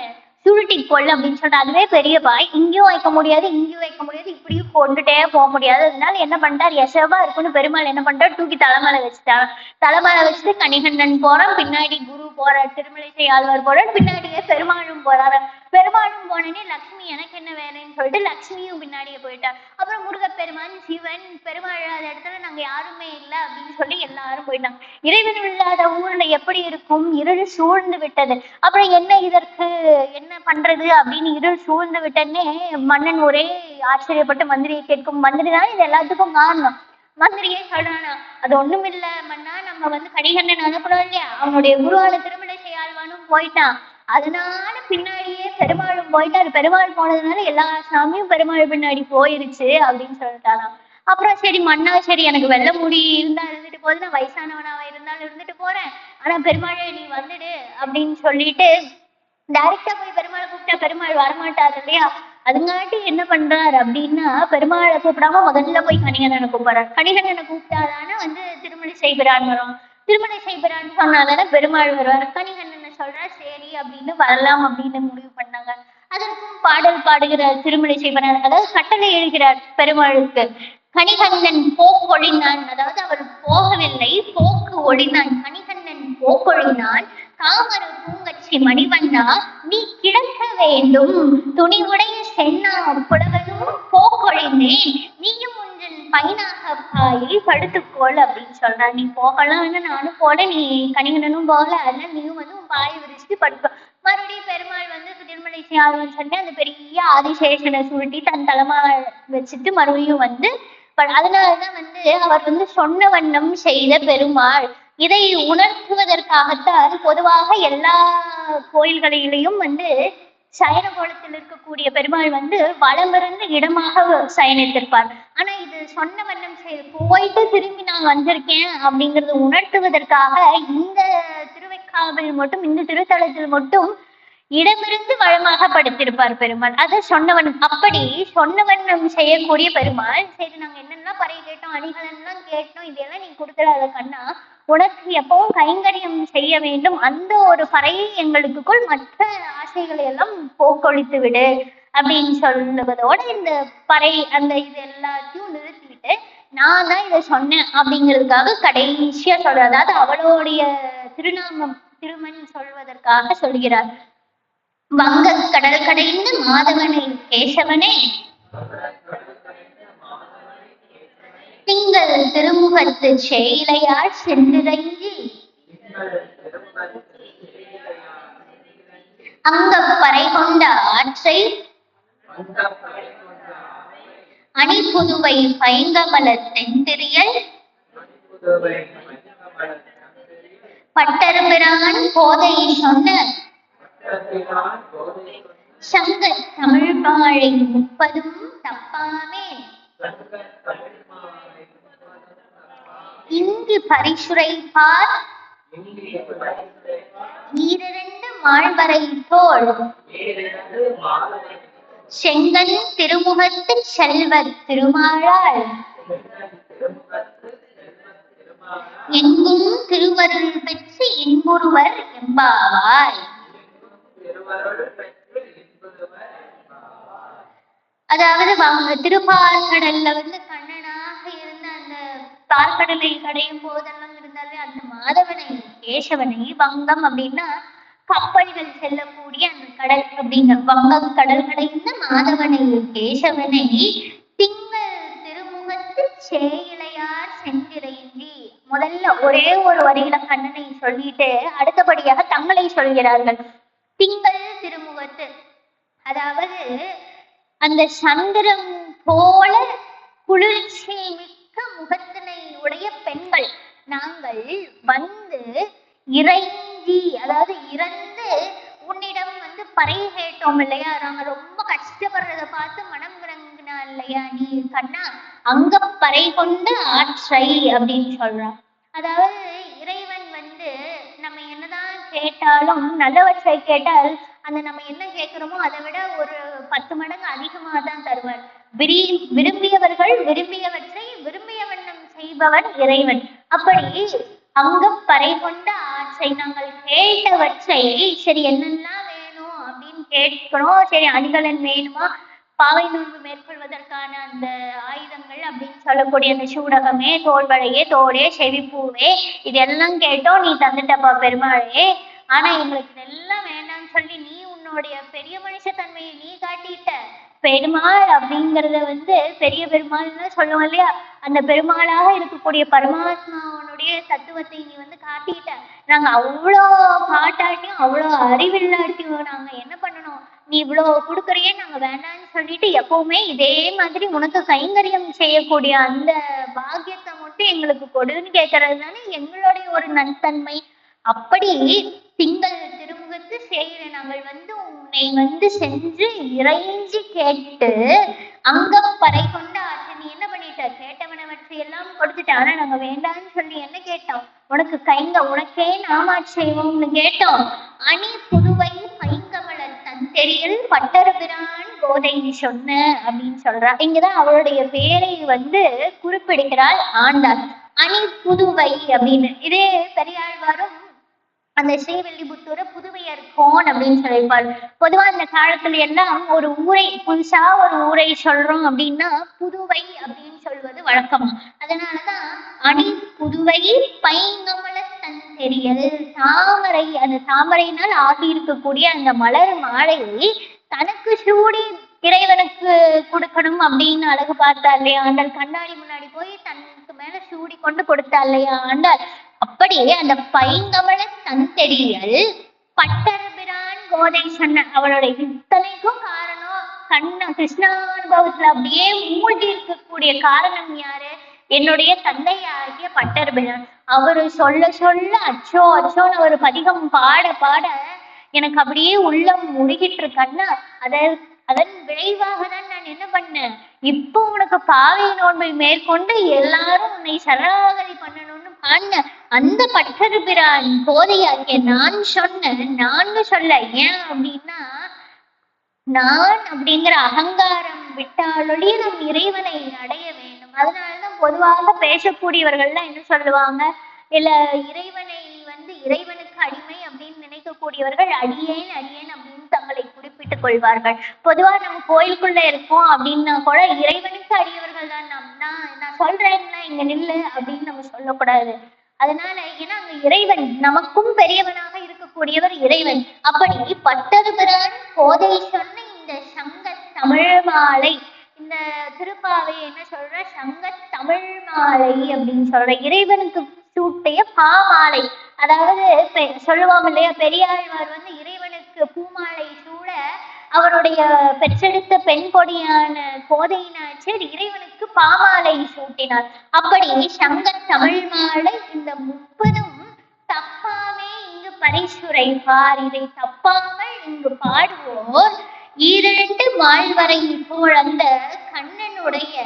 சுருட்டி கொள் அப்படின்னு சொல்லிட்டு, அதுவே பெரிய பாய், இங்கேயும் வைக்க முடியாது இங்கேயும் வைக்க முடியாது, இப்படியும் கொண்டுட்டே போக முடியாது. அதனால என்ன பண்ணிட்டார், யசோபா இருக்குன்னு பெருமாள் என்ன பண்ணிட்டார், தூக்கி தலைமையில வச்சுட்டார். தலைமையில வச்சுட்டு கணிகண்ணன் போறான், பின்னாடி குரு போறார், திருமலை ஆழ்வார் போறார், பின்னாடியே பெருமாளும் போறாரு. பெருமாளும் போனே லக்ஷ்மி எனக்கு என்ன வேலைன்னு சொல்லிட்டு லக்ஷ்மியும் பின்னாடியே போயிட்டார். அப்புறம் முருகப்பெருமான், சிவன், பெருமாள் இல்லாத இடத்துல நாங்க யாருமே இல்லை அப்படின்னு சொல்லி எல்லாரும் போயிட்டாங்க. இறைவன் இல்லாத ஊர்ல எப்படி இருக்கும், இருள் சூழ்ந்து விட்டது. அப்புறம் என்ன இதற்கு என்ன பண்றது அப்படின்னு இருள் சூழ்ந்து விட்டனே மன்னன் ஒரே ஆச்சரியப்பட்டு மந்திரியை கேட்கும். மந்திரி தான் இது எல்லாத்துக்கும் காரணம். மந்திரியே சொல்றானா, அது ஒண்ணும் இல்ல மன்னா, நம்ம வந்து கணிகண்ணன் அனுப்புறோம் இல்லையா, அவனுடைய குருவான திருமலை செய்யாழ்வானும் போயிட்டான், அதனால பின்னாடியே பெருமாளும் போயிட்டாரு, பெருமாள் போனதுனால எல்லா சாமியும் பெருமாள் பின்னாடி போயிருச்சு அப்படின்னு சொல்லிட்டானா. அப்புறம் சரி மன்னா, சரி எனக்கு வெள்ளை முடி இருந்தா இருந்துட்டு போது, நான் வயசானவனாவா இருந்தாலும் இருந்துட்டு போறேன், ஆனா பெருமாளே நீ வந்துடு அப்படின்னு சொல்லிட்டு டைரக்டா போய் பெருமாளை கூப்பிட்டா பெருமாள் வரமாட்டாரு இல்லையா. அதுங்காட்டி என்ன பண்றாரு அப்படின்னா, பெருமாளை கூப்பிடாம முதல்ல போய் கணிகண்ணனை கூப்பிடுறாரு. கணிகண்ணனை கூப்பிட்டாதானே வந்து திருமலை செய்கிறான் வரும், திருமலை செய்கிறான்னு சொன்னாதானே பெருமாள் வருவார். கணிகண்ணனை சொல்றா சரி அப்படின்னு வரலாம் அப்படின்னு முடிவு பண்ணாங்க. அதற்கும் பாடல் பாடுகிறார் திருமலை செய்கிறார், அதாவது கட்டளை எழுகிறார் பெருமாளுக்கு. கணிகண்ணன் போக்கொழினான், அதாவது அவர் போகவில்லை, போக்கு ஒழினான். கணிகண்ணன் போக்கொழினான், காமரு பூங்கச்சி மணிவண்ணா நீ கிடக்க வேண்டும், துணிவுடைய சென்னா புலவனும் போக்கொழிந்தேன், நீயும் ஒன்றன் பைனாக பாயை படுத்துக்கோள் அப்படின்னு சொல்ற. நீ போகலாம்னு நானும் போல, நீ கணிகண்ணனும் போகல, அதனால நீயும் வந்து உன் பாயை விரிச்சுட்டு படுத்தோ. மறுபடியும் பெருமாள் வந்து திருமலை செய்யாதுன்னு சொல்லி அந்த பெரிய ஆதிசேஷனை சுருட்டி தன் தலைமா வச்சுட்டு மறுபடியும் வந்து, அதனாலதான் வந்து அவர் வந்து சொன்ன வண்ணம் செய்த பெருமாள். இதை உணர்த்துவதற்காகத்தான் பொதுவாக எல்லா கோயில்களிலையும் வந்து சயன கோலத்தில் இருக்கக்கூடிய பெருமாள் வந்து வலமிருந்து இடமாக சயனித்திருப்பார். ஆனா இது சொன்ன வண்ணம் போயிட்டு திரும்பி நான் வந்திருக்கேன் அப்படிங்கறது உணர்த்துவதற்காக இந்த திருவைக்காவில் மட்டும், இந்த திருத்தலத்தில் மட்டும் இடமிருந்து வளமாக படுத்திருப்பார் பெருமாள். அதை சொன்னவன் அப்படி சொன்னவன் நம் செய்யக்கூடிய பெருமாள். சரி, நாங்க என்னெல்லாம் பறை கேட்டோம், அணிகள் எல்லாம் கேட்டோம், இதெல்லாம் நீ கொடுத்துடாத கண்ணா, உனக்கு எப்பவும் கைங்கரியம் செய்ய வேண்டும், அந்த ஒரு பறையை எங்களுக்குள் மற்ற ஆசைகளை எல்லாம் போக்கொழித்து விடு அப்படின்னு சொல்லுவதோட இந்த பறை அந்த இது எல்லாத்தையும் நிறுத்திவிட்டு நான் தான் இதை சொன்னேன் அப்படிங்கிறதுக்காக கடைசியா சொல்ற, அதாவது அவளுடைய திருநாமம் திருமண் சொல்வதற்காக சொல்கிறார். வங்க கடல் கடைந்த மாதவனை கேசவனே, திங்கள் திருமுகத்து செயலையால் சென்றிறங்கி அங்க பறை கொண்ட ஆற்றை அணிபுதுவை பைங்கமல தென்திரியல் பட்டர்பிரான் போதை சொன்ன சங்க தமிழ் பாழை 30 தப்பாமே இங்கு பரிசுரைப்பார் ஈரிரண்டு மாழ்வரை தோள் செங்கன் திருமுகத்து செல்வ திருமாளால் எங்கும் திருவருள் பெற்று இன்புறுவர் எம்பாவாய். அதாவது திருப்பார்கடல்ல கண்ணனாக இருந்த அந்த பார்க்கடலை கடையும் போதெல்லாம் இருந்தாலே அந்த மாதவனை கேசவனை, வங்கம் அப்படின்னா கப்பல்கள் செல்லக்கூடிய அந்த கடல் அப்படிங்கிற வங்கம் கடல் கடைந்த மாதவனை கேசவனை திங்கள் திருமுகத்து சேயிலையார் சென்றிறைஞ்சி. முதல்ல ஒரே ஒரு வரியில கண்ணனை சொல்லிட்டு அடுத்தபடியாக தங்களை சொல்கிறார்கள். திங்கள் திருமுகத்து, அதாவது அந்த சந்திரன் போல குளிர்ச்சி மிக்க முகத்தினை உடைய பெண்கள் நாங்கள் வந்து இறைஞ்சி, அதாவது இறந்து உன்னிடம் பறை கேட்டோம் இல்லையா, நாங்க ரொம்ப கஷ்டப்படுறத பார்த்து மனம் விளங்கினா இல்லையா நீ கண்ணா, அங்க பறை கொண்டு ஆற்றை அப்படின்னு சொல்றான். அதாவது இறைவன் நம்ம என்னதான் கேட்டாலும் நல்லவற்றை கேட்டால் அந்த நம்ம என்ன கேட்கிறோமோ அதை விட ஒரு 10 மடங்கு அதிகமாக தான் தருவார். விரும்பியவர்கள் விரும்பியவற்றை விரும்பிய வண்ணம் செய்பவன் இறைவன். அப்படி அங்க பறை கொண்ட ஆற்றை நாங்கள் கேட்டவற்றை, சரி என்னெல்லாம் வேணும் அப்படின்னு கேட்கிறோம். சரி, அணிகலன் வேணுமா, பாவை நோன்பு மேற்கொள்வதற்கான அந்த ஆயுதங்கள் அப்படின்னு சொல்லக்கூடிய அந்த சூடகமே, தோல்வளையே, தோடே, செவிப்பூவே, இதெல்லாம் கேட்டோம், நீ தந்துட்டப்பா பெருமாளே. ஆனா எங்களுக்கு இதெல்லாம் வேண்டாம்னு சொல்லி நீ உன்னுடைய பெரிய மனுஷ தன்மையை நீ காட்டிட்ட. பெருமாள் அப்படிங்கறத பெரிய பெருமாள்னு சொல்லுவோம் இல்லையா, அந்த பெருமாளாக இருக்கக்கூடிய பரமாத்மாவனுடைய தத்துவத்தை நீ காட்டிட்ட. நாங்க அவ்வளோ பாட்டாட்டியும் அவ்வளோ அறிவில்லாட்டியும் நாங்க என்ன பண்ணணும், நீ இவ்வளோ கொடுக்குறியே நாங்க வேண்டாம்னு சொல்லிட்டு எப்பவுமே இதே மாதிரி உனக்கு கைங்கரியம் செய்யக்கூடிய அந்த பாக்கியத்தை மட்டும் எங்களுக்கு கொடுன்னு கேட்கறது தானே எங்களுடைய ஒரு நன்தன்மை. அப்படி திங்கள் திருமுகத்து செய்கிற நாங்கள் உன்னை சென்று இறைஞ்சி கேட்டு அங்க பறை கொண்ட ஆற்று. நீ என்ன பண்ணிட்ட, கேட்டவனவற்றை எல்லாம் கொடுத்துட்ட. ஆனா நாங்க வேண்டாம்னு சொல்லி என்ன கேட்டோம், உனக்கே நாமா செய்வோம்னு கேட்டோம். அணி புதுவை பைங்கமல தந்தெறியல் பட்டர்பிரான் போதை சொன்ன அப்படின்னு சொல்றா. இங்கதான் அவளுடைய பேரை குறிப்பிடுகிறாள் ஆண்டாள். அணி புதுவை அப்படின்னு. இதே பெரியாழ்வாரும் அந்த ஸ்ரீவில்லிபுத்தூரை புதுவையர் கோன் அப்படின்னு சொல்லியிருப்பாள். பொதுவா இந்த காலத்துல எல்லாம் ஒரு ஊரை புதுசா ஒரு ஊரை சொல்றோம் அப்படின்னா புதுவை அப்படின்னு சொல்வது வழக்கம். அதனாலதான் அணி புதுவை பைங்கமல தந்தெறியல், தாமரை, அந்த தாமரையினால் ஆகி இருக்கக்கூடிய அந்த மலர் மாலையை தனக்கு சூடி இறைவனுக்கு கொடுக்கணும் அப்படின்னு அழகு பார்த்தா இல்லையா ஆண்டாள். கண்ணாடி முன்னாடி போய் தனக்கு மேல சூடி கொண்டு கொடுத்தா இல்லையா ஆண்டாள். அப்படியே அந்த பைங்கமல தந்தெறியல் பட்டர்பிரான் கோதை சொன்ன அவளுடைய இத்தனைக்கும் காரணம் கிருஷ்ணானுபவத்துல அப்படியே மூழ்கி இருக்கக்கூடிய காரணம் யாரு, என்னுடைய தந்தையாகிய பட்டர்பிரான். அவரு சொல்ல சொல்ல அச்சோ அச்சோன்னு ஒரு பதிகம் பாட பாட எனக்கு அப்படியே உள்ளம் முழுகிட்டு இருக்கன்னா, அதன் விளைவாக தான் நான் என்ன பண்ணேன், இப்போ உனக்கு பாவை நோன்பை மேற்கொண்டு எல்லாரும் உன்னை சரணாகதி பண்ணணும்னு பாடின. அந்த பட்டர்பிரான் கோதையாகிய நான் சொன்ன நான்னு சொல்ல. ஏன் அப்படின்னா நான் அப்படிங்கிற அகங்காரம் விட்டாலொழிய நம் இறைவனை அடைய வேண்டும். அதனாலதான் பொதுவாக பேசக்கூடியவர்கள்லாம் என்ன சொல்லுவாங்க, இல்ல இறைவனை இறைவனுக்கு அடிமை அப்படின்னு நினைக்கக்கூடியவர்கள் அடியேன் அடியேன் அப்படின்னு தங்களை குறிப்பிட்டுக் கொள்வார்கள். பொதுவா நம்ம கோயிலுக்குள்ள இருக்கோம் அப்படின்னா கூட இறைவனுக்கு அடியவர்கள் தான். நான் சொல்றேன்ல இங்க நில்லு அப்படின்னு நம்ம சொல்லக்கூடாது. அதனால ஏன்னா அங்க இறைவன் நமக்கும் பெரியவனாக இருக்கக்கூடியவர் இறைவன். அப்படி பட்டர்பிரான் கோதை சொன்ன இந்த சங்க தமிழ் மாலை, இந்த திருப்பாவை என்ன சொல்ற, சங்க தமிழ் மாலை அப்படின்னு சொல்ற, இறைவனுக்கு சூட்டிய பாமாலை. அதாவது சொல்லுவாங்க இல்லையா, பெரியாழ்வார் இறைவனுக்கு பூமாலை சூட அவருடைய பெற்றெடுத்த பெண் கொடியான கோதையினாச்சர் இறைவனுக்கு பாமாலை சூட்டினார். அப்படி சங்க தமிழ் மாலை இந்த 30ம் தப்பாமே இங்கு பரிசுரைப்பார். இதை தப்பாமல் இங்கு பாடுவோர் ஈரண்டு மாழ்வரை போல் அந்த கண்ணனுடைய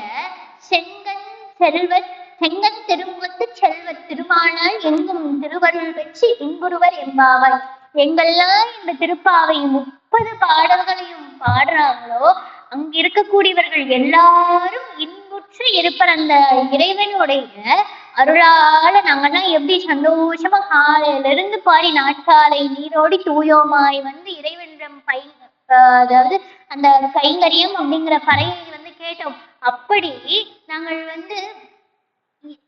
செங்கன் திருமுகத்து செல்வ திருமாலால் எங்கும் திருவருள் வச்சு இங்குருவர் என்பாவாய். எங்கெல்லாம் இந்த திருப்பாவை 30 பாடல்களையும் பாடுறாங்களோ அங்க இருக்கக்கூடியவர்கள் எல்லாரும் இன்புற்று இருப்பர். அந்த இறைவனுடைய அருளால நாங்கெல்லாம் எப்படி சந்தோஷமா காலையில இருந்து பாடி நாட்காலை நீரோடி தூயோமாய் இறைவனிடம் அதாவது அந்த கைங்கரியம் அப்படிங்கிற பறையை கேட்டோம். அப்படி நாங்கள்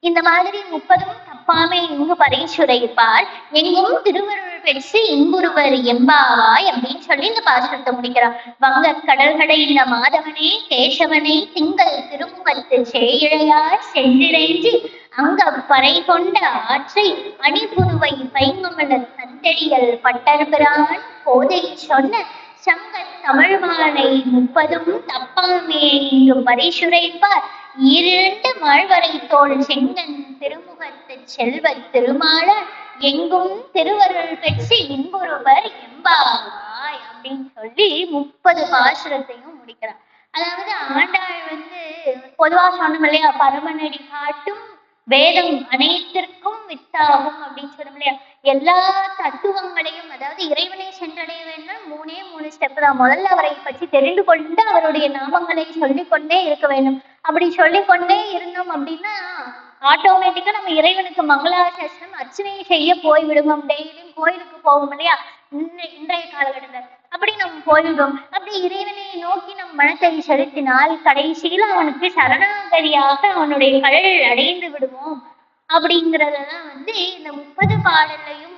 இந்த மாதிரி 30ம் தப்பாமை இங்கு பரிசுரைப்பார், எங்கும் திருவருள் பெருசு இங்குருவர் எம்பாவாய் அப்படின்னு சொல்லி இந்த பாசுரத்தை முடிக்கிறார். வங்க கடல்களை இந்த மாதவனே கேசவனை திங்கள் திருமுகத்து சேயிழையார் சென்றிறைஞ்சி அங்க பறை கொண்ட ஆற்றை அணிபுதுவை பைங்கமலர் தந்தடிகள் பட்டர்பிரான் கோதை சொன்ன சங்க தமிழ் மாலை 30ம் தப்பாமே இங்கு பரிசுரைப்பார் ஈரண்டு மாழ்வரை தோல் செங்கன் திருமுகத்து செல்வ திருமால எங்கும் திருவருள் பெற்று இன்பொருவர் எம்பாவாய் அப்படின்னு சொல்லி 30 பாசுரத்தையும் முடிக்கிறார். அதாவது ஆண்டாள் பொதுவா சொன்னோம் இல்லையா, பரமநடி காட்டும் வேதம் அனைத்திற்கும் வித்தாகும் அப்படின்னு சொன்னோம் இல்லையா. எல்லா தத்துவங்களையும், அதாவது இறைவனை சென்றடைய வேண்டும் 3 ஸ்டெப் தான். முதல்ல அவரை பற்றி தெரிந்து கொண்டு அவருடைய நாமங்களை சொல்லிக்கொண்டே இருக்க வேண்டும். அப்படி சொல்லிக்கொண்டே இருந்தோம் அப்படின்னா ஆட்டோமேட்டிக்கா நம்ம இறைவனுக்கு மங்களாசாசனம் அர்ச்சனை செய்ய போய்விடுவோம். டெய்லியும் கோயிலுக்கு போவோம் இல்லையா, இன்றைய காலகட்டத்தில் அப்படி நம்ம போய்விடும். அப்படி இறைவனை நோக்கி நம் மனத்தை செலுத்தினால் கடைசியில் அவனுக்கு சரணாகதியாக அவனுடைய கடல் அடைந்து விடுவோம் அப்படிங்கிறதான் இந்த 30 பாடல்லையும்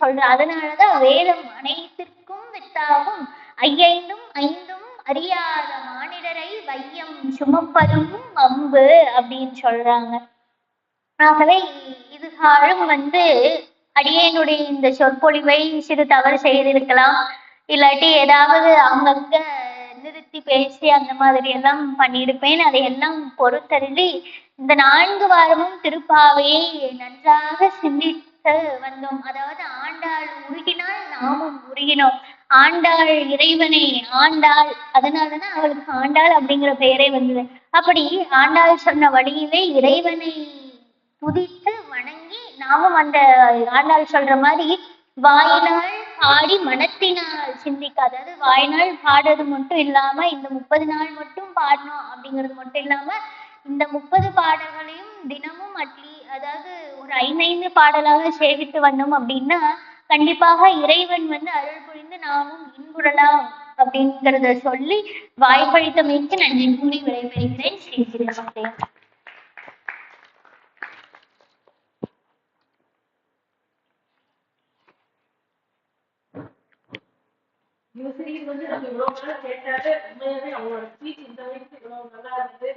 சொல்ற. அதனாலதான் வேதம் அனைத்திற்கும் வித்தாகும் ஐயைந்தும் அறியாத மானிடரை வையம் சுமப்பதும் வம்பு அப்படின்னு சொல்றாங்க. ஆகவே இதுகாலும் அடியேனுடைய இந்த சொற்பொழிவை சிறு தவறு செய்திருக்கலாம், இல்லாட்டி ஏதாவது அங்கங்க நிறுத்தி பேசி அந்த மாதிரி எல்லாம் பண்ணியிருப்பேன். அதையெல்லாம் பொறுத்தருளி இந்த 4 வாரமும் திருப்பாவையை நன்றாக சிந்தித்து வந்தோம். அதாவது ஆண்டாள் உருகினால் நாமும் உருகினோம். ஆண்டாள் இறைவனை ஆண்டாள், அதனாலதான் அவளுக்கு ஆண்டாள் அப்படிங்கிற பெயரே வந்தது. அப்படி ஆண்டாள் சொன்ன வழியிலே இறைவனை துதித்து வணங்கி நாமும் அந்த ஆண்டாள் சொல்ற மாதிரி வாயினால் பாடி மனத்தினால் சிந்திக்க, அதாவது வாயினால் பாடுறது மட்டும் இல்லாம இந்த 30 நாள் மட்டும் பாடணும் அப்படிங்கிறது மட்டும் இல்லாம இந்த 30 பாடல்களையும் தினமும் அதாவது ஒரு 5 பாடலாக சேவித்து வந்தோம் அப்படின்னா கண்டிப்பாக இறைவன் அருள் புரிந்து நாமும் இன்புறலாம் அப்படிங்கிறத சொல்லி வாய்ப்பளித்தமைக்கு நன்றி கூறி விடைபெறுகிறேன். ஸ்ரீ திருமலை. நம்ம இவ்வளவு நேரம் கேட்டாரு. உண்மையாவே அவங்களோட ஸ்பீச் இந்த வயசுக்கு இவ்வளவு நல்லா இருந்தது.